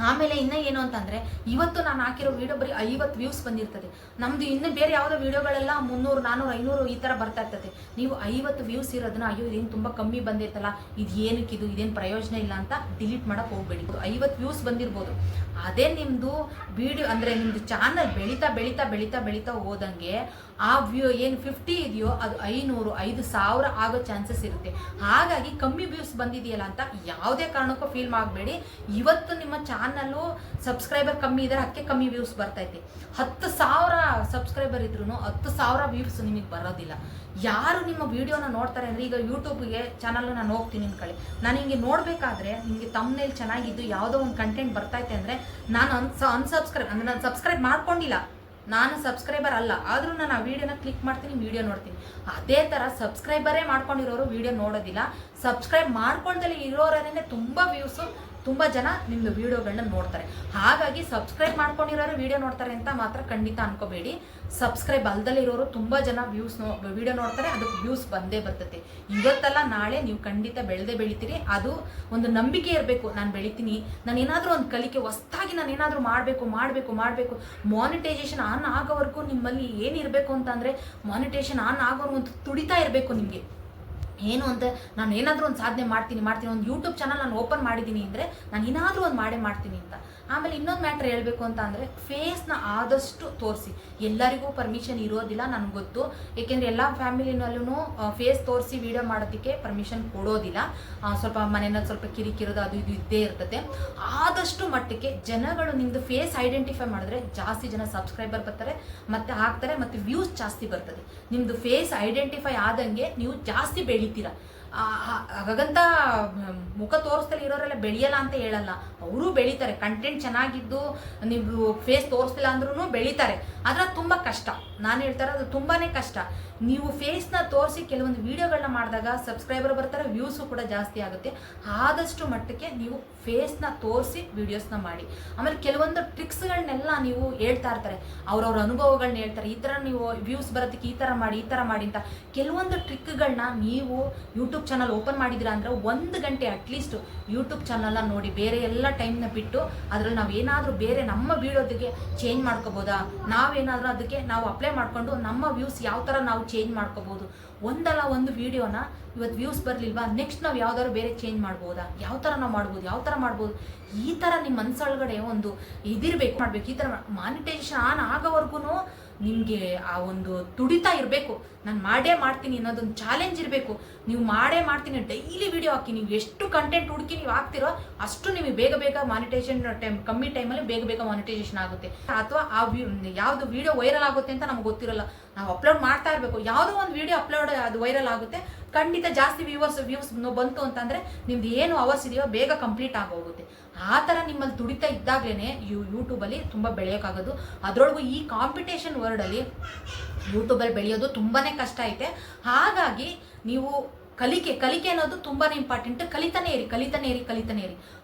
ಆಮೇಲೆ ಇನ್ನೂ ಏನು ಅಂತಂದರೆ ಇವತ್ತು ನಾನು ಹಾಕಿರೋ ವೀಡಿಯೋ ಬರೀ 50 ವ್ಯೂಸ್ ಬಂದಿರ್ತದೆ. ನಮ್ಮದು ಇನ್ನು ಬೇರೆ ಯಾವುದೋ ವೀಡಿಯೋಗಳೆಲ್ಲ 300, 400, 500 ಈ ಥರ ಬರ್ತಾ ಇರ್ತದೆ. ನೀವು 50 ವ್ಯೂಸ್ ಇರೋದನ್ನ ಅಯ್ಯೋ ಇದೇನು ತುಂಬ ಕಮ್ಮಿ ಬಂದೈತಲ್ಲ, ಇದೇನು ಪ್ರಯೋಜನ ಇಲ್ಲ ಅಂತ ಡಿಲೀಟ್ ಮಾಡೋಕ್ಕೆ ಹೋಗಬೇಡಿ. 50 ವ್ಯೂಸ್ ಬಂದಿರ್ಬೋದು, ಅದೇ ನಿಮ್ಮದು ವಿಡಿಯೋ ಅಂದರೆ ನಿಮ್ಮದು ಚಾನಲ್ ಬೆಳೀತಾ ಹೋದಂಗೆ ಆ ಏನು 50 ಇದೆಯೋ ಅದು 500 5,000 ಆಗೋ ಚಾನ್ಸಸ್ ಇರುತ್ತೆ. ಹಾಗಾಗಿ ಕಮ್ಮಿ ವ್ಯೂಸ್ ಬಂದಿದೆಯಲ್ಲ ಅಂತ ಯಾವುದೇ ಕಾರಣಕ್ಕೂ ಫೀಲ್ ಮಾಡಬೇಡಿ. ಇವತ್ತು ನಿಮ್ಮ ಚಾನಲ್ಲು ಸಬ್ಸ್ಕ್ರೈಬರ್ ಕಮ್ಮಿ ಇದ್ದಾರೆ, ಅದಕ್ಕೆ ಕಮ್ಮಿ ವ್ಯೂಸ್ ಬರ್ತೈತೆ. 10,000 ಸಬ್ಸ್ಕ್ರೈಬರ್ ಇದ್ರೂ 10,000 ವ್ಯೂಸ್ ನಿಮಗೆ ಬರೋದಿಲ್ಲ. ಯಾರು ನಿಮ್ಮ ವಿಡಿಯೋನ ನೋಡ್ತಾರೆ ಅಂದರೆ, ಈಗ ಯೂಟ್ಯೂಬ್ಗೆ ಚಾನಲ್ನ ನಾನು ಹೋಗ್ತೀನಿ ಅಂದ್ಕೊಳ್ಳಿ, ನಾನು ಹಿಂಗೆ ನೋಡಬೇಕಾದ್ರೆ ನಿಮಗೆ ತಮ್ಮನೇಲಿ ಚೆನ್ನಾಗಿದ್ದು ಯಾವುದೋ ಒಂದು ಕಂಟೆಂಟ್ ಬರ್ತೈತೆ ಅಂದರೆ ನಾನು ಅನ್ಸಬ್ಸ್ಕ್ರೈಬ್ ಅಂದರೆ ನಾನು ಸಬ್ಸ್ಕ್ರೈಬ್ ಮಾಡ್ಕೊಂಡಿಲ್ಲ, ನಾನು ಸಬ್ಸ್ಕ್ರೈಬರ್ ಅಲ್ಲ, ಆದರೂ ನಾನು ಆ ವಿಡಿಯೋನ ಕ್ಲಿಕ್ ಮಾಡ್ತೀನಿ, ವಿಡಿಯೋ ನೋಡ್ತೀನಿ. ಅದೇ ಥರ ಸಬ್ಸ್ಕ್ರೈಬರೇ ಮಾಡ್ಕೊಂಡಿರೋರು ವಿಡಿಯೋ ನೋಡೋದಿಲ್ಲ, ಸಬ್ಸ್ಕ್ರೈಬ್ ಮಾಡ್ಕೊಳ್ದಲ್ಲಿ ಇರೋರೇ ತುಂಬ ವ್ಯೂಸು, ತುಂಬ ಜನ ನಿಮ್ಮದು ವೀಡಿಯೋಗಳನ್ನ ನೋಡ್ತಾರೆ. ಹಾಗಾಗಿ ಸಬ್ಸ್ಕ್ರೈಬ್ ಮಾಡ್ಕೊಂಡಿರೋರು ವೀಡಿಯೋ ನೋಡ್ತಾರೆ ಅಂತ ಮಾತ್ರ ಖಂಡಿತ ಅನ್ಕೋಬೇಡಿ. ಸಬ್ಸ್ಕ್ರೈಬ್ ಅಲ್ದಲ್ಲೇ ಇರೋರು ತುಂಬ ಜನ ವೀಡಿಯೋ ನೋಡ್ತಾರೆ, ಅದಕ್ಕೆ ವ್ಯೂಸ್ ಬಂದೇ ಬರ್ತೈತೆ. ಇವತ್ತಲ್ಲ ನಾಳೆ ನೀವು ಖಂಡಿತ ಬೆಳಿತೀರಿ. ಅದು ಒಂದು ನಂಬಿಕೆ ಇರಬೇಕು, ನಾನು ಬೆಳಿತೀನಿ, ನಾನು ಏನಾದರೂ ಒಂದು ಕಲಿಕೆ ಹೊಸ್ದಾಗಿ ನಾನು ಏನಾದರೂ ಮಾಡಬೇಕು. ಮಾನಿಟೈಸೇಷನ್ ಆನ್ ಆಗೋವರೆಗೂ ನಿಮ್ಮಲ್ಲಿ ಏನಿರಬೇಕು ಅಂತಂದರೆ, ಮಾನಿಟೈಸೇಷನ್ ಆನ್ ಆಗೋವರೆಗೂ ಒಂದು ತುಡಿತಾ ಇರಬೇಕು ನಿಮಗೆ. ಏನು ಅಂತ, ನಾನು ಏನಾದರೂ ಒಂದು ಸಾಧನೆ ಮಾಡ್ತೀನಿ, ಒಂದು ಯೂಟ್ಯೂಬ್ ಚಾನಲ್ ನಾನು ಓಪನ್ ಮಾಡಿದ್ದೀನಿ ಅಂದರೆ ನಾನು ಏನಾದರೂ ಒಂದು ಮಾಡ್ತೀನಿ ಅಂತ. ಆಮೇಲೆ ಇನ್ನೊಂದು ಮ್ಯಾಟ್ರ್ ಹೇಳಬೇಕು ಅಂತ ಅಂದರೆ, ಫೇಸ್ನ ಆದಷ್ಟು ತೋರಿಸಿ. ಎಲ್ಲರಿಗೂ ಪರ್ಮಿಷನ್ ಇರೋದಿಲ್ಲ, ನನಗೆ ಗೊತ್ತು. ಏಕೆಂದರೆ ಎಲ್ಲ ಫ್ಯಾಮಿಲಿನಲ್ಲೂ ಫೇಸ್ ತೋರಿಸಿ ವಿಡಿಯೋ ಮಾಡೋದಕ್ಕೆ ಪರ್ಮಿಷನ್ ಕೊಡೋದಿಲ್ಲ. ಸ್ವಲ್ಪ ಮನೆಯಲ್ಲಿ ಸ್ವಲ್ಪ ಕಿರಿಕಿರೋದು ಅದು ಇದು ಇದ್ದೇ ಇರ್ತದೆ. ಆದಷ್ಟು ಮಟ್ಟಕ್ಕೆ ಜನಗಳು ನಿಮ್ಮದು ಫೇಸ್ ಐಡೆಂಟಿಫೈ ಮಾಡಿದ್ರೆ ಜಾಸ್ತಿ ಜನ ಸಬ್ಸ್ಕ್ರೈಬರ್ ಬರ್ತಾರೆ, ಮತ್ತು ಹಾಕ್ತಾರೆ, ಮತ್ತು ವ್ಯೂಸ್ ಜಾಸ್ತಿ ಬರ್ತದೆ. ನಿಮ್ಮದು ಫೇಸ್ ಐಡೆಂಟಿಫೈ ಆದಂಗೆ ನೀವು ಜಾಸ್ತಿ ಬೆಳಿತೀರ. ಹಾಗಂತ ಮುಖ ತೋರಿಸ್ದಲ್ಲಿ ಇರೋರೆಲ್ಲ ಬೆಳೆಯಲ್ಲ ಅಂತ ಹೇಳಲ್ಲ, ಅವರು ಬೆಳೀತಾರೆ. ಕಂಟೆಂಟ್ ಚೆನ್ನಾಗಿದ್ದು ನೀವು ಫೇಸ್ ತೋರಿಸ್ತಿಲ್ಲ ಅಂದ್ರೂ ಬೆಳೀತಾರೆ. ಆದರೆ ತುಂಬ ಕಷ್ಟ, ನಾನು ಹೇಳ್ತಾರೆ ಅದು ತುಂಬಾ ಕಷ್ಟ. ನೀವು ಫೇಸ್ನ ತೋರಿಸಿ ಕೆಲವೊಂದು ವೀಡಿಯೋಗಳನ್ನ ಮಾಡಿದಾಗ ಸಬ್ಸ್ಕ್ರೈಬರ್ ಬರ್ತಾರೆ, ವ್ಯೂಸು ಕೂಡ ಜಾಸ್ತಿ ಆಗುತ್ತೆ. ಆದಷ್ಟು ಮಟ್ಟಕ್ಕೆ ನೀವು ಫೇಸ್ನ ತೋರಿಸಿ ವೀಡಿಯೋಸ್ನ ಮಾಡಿ. ಆಮೇಲೆ ಕೆಲವೊಂದು ಟ್ರಿಕ್ಸ್ಗಳನ್ನೆಲ್ಲ ನೀವು ಹೇಳ್ತಾ ಇರ್ತಾರೆ, ಅವ್ರವ್ರ ಅನುಭವಗಳನ್ನ ಹೇಳ್ತಾರೆ, ಈ ಥರ ನೀವು ವ್ಯೂಸ್ ಬರೋದಕ್ಕೆ ಈ ಥರ ಮಾಡಿ ಅಂತ. ಕೆಲವೊಂದು ಟ್ರಿಕ್ಗಳನ್ನ ನೀವು ಯೂಟ್ಯೂಬ್ ಚಾನಲ್ ಓಪನ್ ಮಾಡಿದಿರ ಅಂದರೆ 1 ಗಂಟೆ ಅಟ್ಲೀಸ್ಟ್ ಯೂಟ್ಯೂಬ್ ಚಾನಲ್ನ ನೋಡಿ, ಬೇರೆ ಎಲ್ಲ ಟೈಮ್ನ ಬಿಟ್ಟು ಅದರಲ್ಲಿ ನಾವು ಏನಾದರೂ ಬೇರೆ ನಮ್ಮ ವೀಡಿಯೋದಿಗೆ ಚೇಂಜ್ ಮಾಡ್ಕೋಬೋದಾ, ನಾವೇನಾದರೂ ಅದಕ್ಕೆ ನಾವು ಅಪ್ಲೈ ಮಾಡಿಕೊಂಡು ನಮ್ಮ ವ್ಯೂಸ್ ಯಾವ ಥರ ನಾವು ಚೇಂಜ್ ಮಾಡ್ಕೋಬೋದು. ಒಂದಲ್ಲ ಒಂದು ವೀಡಿಯೋನ ಇವತ್ತು ವ್ಯೂಸ್ ಬರಲಿಲ್ವಾ, ನೆಕ್ಸ್ಟ್ ನಾವು ಯಾವ್ದಾದ್ರು ಬೇರೆ ಚೇಂಜ್ ಮಾಡ್ಬೋದಾ, ಯಾವ ಥರ ನಾವು ಮಾಡ್ಬೋದು. ಈ ಥರ ನಿಮ್ಮ ಮನಸ್ಸೊಳಗಡೆ ಒಂದು ಇದಿರಬೇಕು, ಮಾಡಬೇಕು. ಈ ಥರ ಮಾನಿಟೈಸೇಷನ್ ಆನ್ ಆಗೋವರೆಗೂ ನಿಮಗೆ ಆ ಒಂದು ತುಡಿತಾ ಇರಬೇಕು, ನಾನು ಮಾಡೇ ಮಾಡ್ತೀನಿ ಅನ್ನೋದೊಂದು ಚಾಲೆಂಜ್ ಇರಬೇಕು. ನೀವು ಮಾಡೇ ಮಾಡ್ತೀನಿ, ಡೈಲಿ ವಿಡಿಯೋ ಹಾಕಿ, ನೀವು ಎಷ್ಟು ಕಂಟೆಂಟ್ ಹುಡುಕಿ ನೀವು ಹಾಕ್ತಿರೋ ಅಷ್ಟು ನಿಮಗೆ ಬೇಗ ಮಾನಿಟೈಸೇಷನ್ ಕಮ್ಮಿ ಟೈಮಲ್ಲಿ ಬೇಗ ಮಾನಿಟೈಸೇಷನ್ ಆಗುತ್ತೆ. ಅಥವಾ ಆ ಯಾವುದು ವಿಡಿಯೋ ವೈರಲ್ ಆಗುತ್ತೆ ಅಂತ ನಮ್ಗೆ ಗೊತ್ತಿರಲ್ಲ, ನಾವು ಅಪ್ಲೋಡ್ ಮಾಡ್ತಾ ಇರಬೇಕು. ಯಾವುದೋ ಒಂದು ವಿಡಿಯೋ ಅಪ್ಲೋಡ್ ಅದು ವೈರಲ್ ಆಗುತ್ತೆ, ಖಂಡಿತ ಜಾಸ್ತಿ ವ್ಯೂಸ್ ಬಂತು ಅಂತಂದರೆ ನಿಮ್ದು ಏನು ಅವರ್ಸ್ ಇದೆಯೋ ಬೇಗ ಕಂಪ್ಲೀಟ್ ಆಗೋಗುತ್ತೆ. ಆ ಥರ ನಿಮ್ಮಲ್ಲಿ ತುಡಿತಾ ಇದ್ದಾಗಲೇ ಯೂಟ್ಯೂಬಲ್ಲಿ ತುಂಬ ಬೆಳೆಯೋಕ್ಕಾಗೋದು. ಅದರೊಳಗೂ ಈ ಕಾಂಪಿಟೇಷನ್ ವರ್ಲ್ಡಲ್ಲಿ ಯೂಟ್ಯೂಬಲ್ಲಿ ಬೆಳೆಯೋದು ತುಂಬಾ ಕಷ್ಟ ಐತೆ. ಹಾಗಾಗಿ ನೀವು ಕಲಿಕೆ ಅನ್ನೋದು ತುಂಬಾ ಇಂಪಾರ್ಟೆಂಟ್. ಕಲಿತಾನೆ ಇರಿ.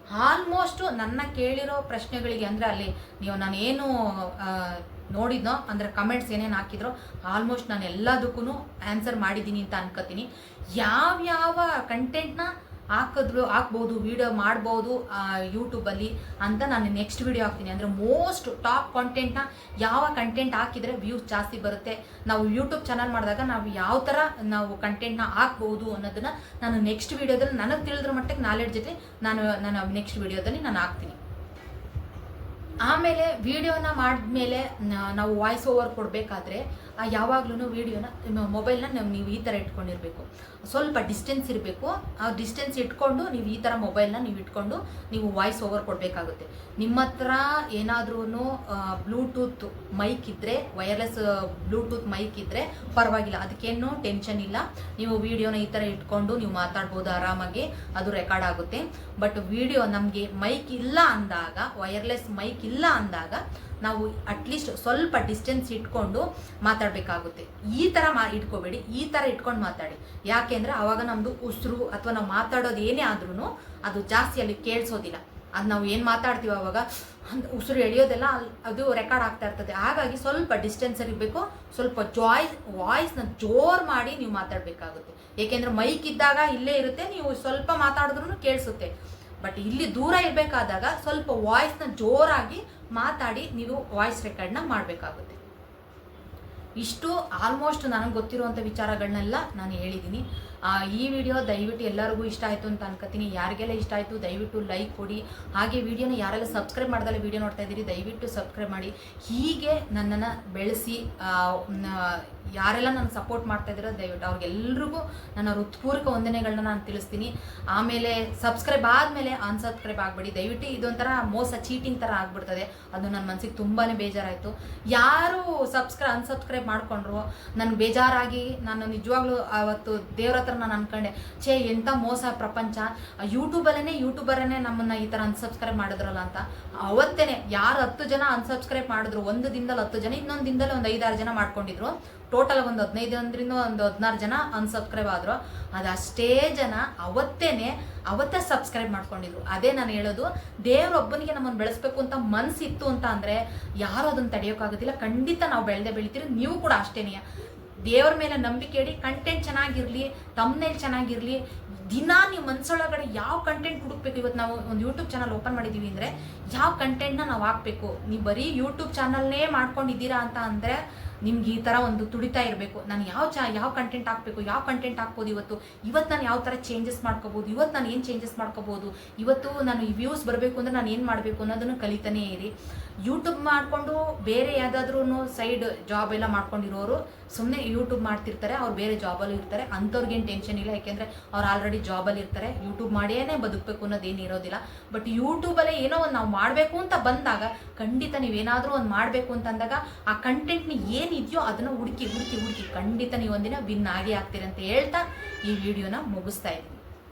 ಆಲ್ಮೋಸ್ಟು ನನ್ನ ಕೇಳಿರೋ ಪ್ರಶ್ನೆಗಳಿಗೆ ಅಂದರೆ ಅಲ್ಲಿ ನಾನು ಏನು ನೋಡಿದ್ನೋ ಅಂದರೆ ಕಮೆಂಟ್ಸ್ ಏನೇನು ಹಾಕಿದ್ರೋ ಆಲ್ಮೋಸ್ಟ್ ನಾನು ಎಲ್ಲದಕ್ಕೂ ಆನ್ಸರ್ ಮಾಡಿದ್ದೀನಿ ಅಂತ ಅನ್ಕೋತೀನಿ. ಯಾವ್ಯಾವ ಕಂಟೆಂಟ್ನ ಹಾಕ್ಬೋದು, ವಿಡಿಯೋ ಮಾಡ್ಬೋದು ಯೂಟ್ಯೂಬಲ್ಲಿ ಅಂತ ನಾನು ನೆಕ್ಸ್ಟ್ ವಿಡಿಯೋ ಹಾಕ್ತೀನಿ. ಅಂದರೆ ಮೋಸ್ಟ್ ಟಾಪ್ ಕಂಟೆಂಟ್ನ ಯಾವ ಕಂಟೆಂಟ್ ಹಾಕಿದರೆ ವ್ಯೂಸ್ ಜಾಸ್ತಿ ಬರುತ್ತೆ, ನಾವು ಯೂಟ್ಯೂಬ್ ಚಾನಲ್ ಮಾಡಿದಾಗ ನಾವು ಯಾವ ಥರ ನಾವು ಕಂಟೆಂಟ್ನ ಹಾಕ್ಬೋದು ಅನ್ನೋದನ್ನು ನಾನು ನೆಕ್ಸ್ಟ್ ವಿಡಿಯೋದಲ್ಲಿ ನನಗೆ ತಿಳಿದ್ರ ಮಟ್ಟಿಗೆ ನಾಲೆಡ್ಜ್ ಜೊತೆ ನಾನು ನೆಕ್ಸ್ಟ್ ವಿಡಿಯೋದಲ್ಲಿ ನಾನು ಹಾಕ್ತೀನಿ. ಆಮೇಲೆ ವಿಡಿಯೋನ ಮಾಡಿದ್ಮೇಲೆ ನಾವು ವಾಯ್ಸ್ ಓವರ್ ಕೊಡಬೇಕಾದ್ರೆ ಯಾವಾಗಲೂ ವಿಡಿಯೋನ ಮೊಬೈಲ್ನ ನೀವು ಈ ಥರ ಇಟ್ಕೊಂಡಿರಬೇಕು, ಸ್ವಲ್ಪ ಡಿಸ್ಟೆನ್ಸ್ ಇರಬೇಕು. ಆ ಡಿಸ್ಟೆನ್ಸ್ ಇಟ್ಕೊಂಡು ನೀವು ಈ ಥರ ಮೊಬೈಲ್ನ ನೀವು ಇಟ್ಕೊಂಡು ನೀವು ವಾಯ್ಸ್ ಓವರ್ ಕೊಡಬೇಕಾಗುತ್ತೆ. ನಿಮ್ಮ ಹತ್ರ ಏನಾದ್ರೂ ಬ್ಲೂಟೂತ್ ಮೈಕ್ ಇದ್ದರೆ, ವೈರ್ಲೆಸ್ ಬ್ಲೂಟೂತ್ ಮೈಕ್ ಇದ್ದರೆ ಪರವಾಗಿಲ್ಲ, ಅದಕ್ಕೇನು ಟೆನ್ಷನ್ ಇಲ್ಲ. ನೀವು ವಿಡಿಯೋನ ಈ ಥರ ಇಟ್ಕೊಂಡು ನೀವು ಮಾತಾಡ್ಬೋದು ಆರಾಮಾಗಿ, ಅದು ರೆಕಾರ್ಡ್ ಆಗುತ್ತೆ. ಬಟ್ ವಿಡಿಯೋ ನಮಗೆ ಮೈಕ್ ಇಲ್ಲ ಅಂದಾಗ, ವೈರ್ಲೆಸ್ ಮೈಕ್ ಇಲ್ಲ ಅಂದಾಗ ನಾವು ಅಟ್ಲೀಸ್ಟ್ ಸ್ವಲ್ಪ ಡಿಸ್ಟೆನ್ಸ್ ಇಟ್ಕೊಂಡು ಮಾತಾಡಬೇಕಾಗುತ್ತೆ. ಈ ಥರ ಇಟ್ಕೋಬೇಡಿ, ಈ ಥರ ಇಟ್ಕೊಂಡು ಮಾತಾಡಿ. ಯಾಕೆಂದರೆ ಆವಾಗ ನಮ್ಮದು ಉಸಿರು ಅಥವಾ ನಾವು ಮಾತಾಡೋದು ಏನೇ ಆದ್ರೂ ಅದು ಜಾಸ್ತಿ ಅಲ್ಲಿ ಕೇಳಿಸೋದಿಲ್ಲ. ಅದು ನಾವು ಏನು ಮಾತಾಡ್ತೀವಿ ಆವಾಗ ಉಸಿರು ಎಳೆಯೋದೆಲ್ಲ ಅದು ರೆಕಾರ್ಡ್ ಆಗ್ತಾ ಇರ್ತದೆ. ಹಾಗಾಗಿ ಸ್ವಲ್ಪ ಡಿಸ್ಟೆನ್ಸ್ ಇರಬೇಕು, ಸ್ವಲ್ಪ ವಾಯ್ಸ್ನ ಜೋರು ಮಾಡಿ ನೀವು ಮಾತಾಡಬೇಕಾಗುತ್ತೆ. ಏಕೆಂದರೆ ಮೈಕ್ ಇದ್ದಾಗ ಇಲ್ಲೇ ಇರುತ್ತೆ, ನೀವು ಸ್ವಲ್ಪ ಮಾತಾಡಿದ್ರೂ ಕೇಳಿಸುತ್ತೆ. ಬಟ್ ಇಲ್ಲಿ ದೂರ ಇರಬೇಕಾದಾಗ ಸ್ವಲ್ಪ ವಾಯ್ಸ್ನ ಜೋರಾಗಿ ಮಾತಾಡಿ ನೀವು ವಾಯ್ಸ್ ರೆಕಾರ್ಡ್ನ ಮಾಡಬೇಕಾಗುತ್ತೆ. ಇಷ್ಟು ಆಲ್ಮೋಸ್ಟ್ ನನಗೆ ಗೊತ್ತಿರುವಂಥ ವಿಚಾರಗಳನ್ನೆಲ್ಲ ನಾನು ಹೇಳಿದ್ದೀನಿ. ಈ ವಿಡಿಯೋ ದಯವಿಟ್ಟು ಎಲ್ಲರಿಗೂ ಇಷ್ಟ ಆಯಿತು ಅಂತ ಅನ್ಕೋತೀನಿ. ಯಾರಿಗೆಲ್ಲ ಇಷ್ಟ ಆಯಿತು ದಯವಿಟ್ಟು ಲೈಕ್ ಕೊಡಿ. ಹಾಗೆ ವಿಡಿಯೋನ ಯಾರೆಲ್ಲ ಸಬ್ಸ್ಕ್ರೈಬ್ ಮಾಡ್ದಲ್ಲ ವಿಡಿಯೋ ನೋಡ್ತಾ ಇದ್ದೀರಿ ದಯವಿಟ್ಟು ಸಬ್ಸ್ಕ್ರೈಬ್ ಮಾಡಿ. ಹೀಗೆ ನನ್ನನ್ನು ಬೆಳೆಸಿ ಯಾರೆಲ್ಲ ನನಗೆ ಸಪೋರ್ಟ್ ಮಾಡ್ತಾ ಇದ್ದೀರೋ ದಯವಿಟ್ಟು ಅವ್ರಿಗೆಲ್ರಿಗೂ ನನ್ನ ಹೃತ್ಪೂರ್ವಕ ವಂದನೆಗಳನ್ನ ನಾನು ತಿಳಿಸ್ತೀನಿ. ಆಮೇಲೆ ಸಬ್ಸ್ಕ್ರೈಬ್ ಆದಮೇಲೆ ಅನ್ಸಬ್ಸ್ಕ್ರೈಬ್ ಆಗಬೇಡಿ ದಯವಿಟ್ಟು. ಇದೊಂಥರ ಮೋಸ ಚೀಟಿಂಗ್ ಥರ ಆಗ್ಬಿಡ್ತದೆ. ಅದು ನನ್ನ ಮನಸ್ಸಿಗೆ ತುಂಬಾ ಬೇಜಾರಾಯಿತು. ಯಾರು ಅನ್ಸಬ್ಸ್ಕ್ರೈಬ್ ಮಾಡ್ಕೊಂಡ್ರು ನನಗೆ ಬೇಜಾರಾಗಿ ನಾನು ನಿಜವಾಗ್ಲೂ ಅವತ್ತು ದೇವ್ರ ಹತ್ರ ನಾನು ಅನ್ಕೊಂಡೆ, ಎಂಥ ಮೋಸ ಪ್ರಪಂಚ, ಯೂಟ್ಯೂಬರನ್ನೇ ನಮ್ಮನ್ನು ಈ ಥರ ಅನ್ಸಬ್ಸ್ಕ್ರೈಬ್ ಮಾಡಿದ್ರಲ್ಲ ಅಂತ. ಅವತ್ತೇನೆ ಯಾರು 10 ಜನ ಅನ್ಸಬ್ಸ್ಕ್ರೈಬ್ ಮಾಡಿದ್ರು, ಒಂದು ದಿನದಲ್ಲಿ 10 ಜನ, ಇನ್ನೊಂದು ದಿನದಲ್ಲಿ ಒಂದು 5-6 ಜನ ಮಾಡ್ಕೊಂಡಿದ್ರು. ಟೋಟಲ್ ಒಂದು 15 ಒಂದು 16 ಜನ ಅನ್ಸಬ್ಸ್ಕ್ರೈಬ್ ಆದರು. ಅದಷ್ಟೇ ಜನ ಅವತ್ತೇ ಸಬ್ಸ್ಕ್ರೈಬ್ ಮಾಡ್ಕೊಂಡಿದ್ರು. ಅದೇ ನಾನು ಹೇಳೋದು, ದೇವರೊಬ್ಬನಿಗೆ ನಮ್ಮನ್ನು ಬೆಳೆಸ್ಬೇಕು ಅಂತ ಮನಸ್ಸಿತ್ತು ಅಂತ ಅಂದರೆ ಯಾರು ಅದನ್ನು ತಡೆಯೋಕ್ಕಾಗೋದಿಲ್ಲ. ಖಂಡಿತ ನಾವು ಬೆಳಿತೀರಿ. ನೀವು ಕೂಡ ಅಷ್ಟೇನೆಯ. ದೇವ್ರ ಮೇಲೆ ನಂಬಿಕೆ ಇಡಿ. Content ಚೆನ್ನಾಗಿರಲಿ, thumbnail ಚೆನ್ನಾಗಿರಲಿ. ದಿನ ನೀವು ಮನಸ್ಸೊಳಗಡೆ ಯಾವ ಕಂಟೆಂಟ್ ಹುಡುಕ್ಬೇಕು. ಇವತ್ತು ನಾವು ಒಂದು ಯೂಟ್ಯೂಬ್ ಚಾನಲ್ ಓಪನ್ ಮಾಡಿದ್ದೀವಿ ಅಂದರೆ ಯಾವ ಕಂಟೆಂಟ್ನ ನಾವು ಹಾಕಬೇಕು. ನೀವು ಬರೀ ಯೂಟ್ಯೂಬ್ ಚಾನಲ್ನೇ ಮಾಡ್ಕೊಂಡಿದ್ದೀರಾ ಅಂತ ಅಂದರೆ ನಿಮ್ಗೆ ಈ ಥರ ಒಂದು ತುಡಿತಾ ಇರಬೇಕು. ನಾನು ಯಾವ ಕಂಟೆಂಟ್ ಹಾಕಬೇಕು, ಯಾವ ಕಂಟೆಂಟ್ ಹಾಕ್ಬೋದು, ಇವತ್ತು ನಾನು ಯಾವ ಥರ ಚೇಂಜಸ್ ಮಾಡ್ಕೋಬೋದು, ಇವತ್ತು ನಾನು ಏನು ಚೇಂಜಸ್ ಮಾಡ್ಕೋಬೋದು, ಇವತ್ತು ನಾನು ಈ ವ್ಯೂಸ್ ಬರಬೇಕು ಅಂದರೆ ನಾನು ಏನು ಮಾಡಬೇಕು ಅನ್ನೋದನ್ನು ಕಲಿತಾನೇ ಇರಿ. ಯೂಟ್ಯೂಬ್ ಮಾಡಿಕೊಂಡು ಬೇರೆ ಯಾವುದಾದ್ರೂ ಸೈಡ್ ಜಾಬ್ ಎಲ್ಲ ಮಾಡ್ಕೊಂಡಿರೋರು ಸುಮ್ಮನೆ ಯೂಟ್ಯೂಬ್ ಮಾಡ್ತಿರ್ತಾರೆ. ಅವ್ರು ಬೇರೆ ಜಾಬಲ್ಲಿ ಇರ್ತಾರೆ. ಅಂಥವ್ರಿಗೇನು ಟೆನ್ಷನ್ ಇಲ್ಲ, ಯಾಕೆಂದರೆ ಅವ್ರು ಆಲ್ರೆಡಿ ಜಾಬಲ್ಲಿ ಇರ್ತಾರೆ. ಯೂಟ್ಯೂಬ್ ಮಾಡಿಯೇ ಬದುಕಬೇಕು ಅನ್ನೋದೇನು ಇರೋದಿಲ್ಲ. ಬಟ್ ಯೂಟ್ಯೂಬಲ್ಲೇ ಏನೋ ಒಂದು ನಾವು ಮಾಡಬೇಕು ಅಂತ ಬಂದಾಗ ಖಂಡಿತ ನೀವೇನಾದರೂ ಒಂದು ಮಾಡಬೇಕು ಅಂತಂದಾಗ ಆ ಕಂಟೆಂಟ್ನ ಏನಿದೆಯೋ ಅದನ್ನು ಹುಡುಕಿ ಖಂಡಿತ ನೀವು ಒಂದಿನ ವಿನ್ ಆಗೇ ಆಗ್ತೀರಿ ಅಂತ ಹೇಳ್ತಾ ಈ ವಿಡಿಯೋನ ಮುಗಿಸ್ತಾ ಇದ್ದೀನಿ.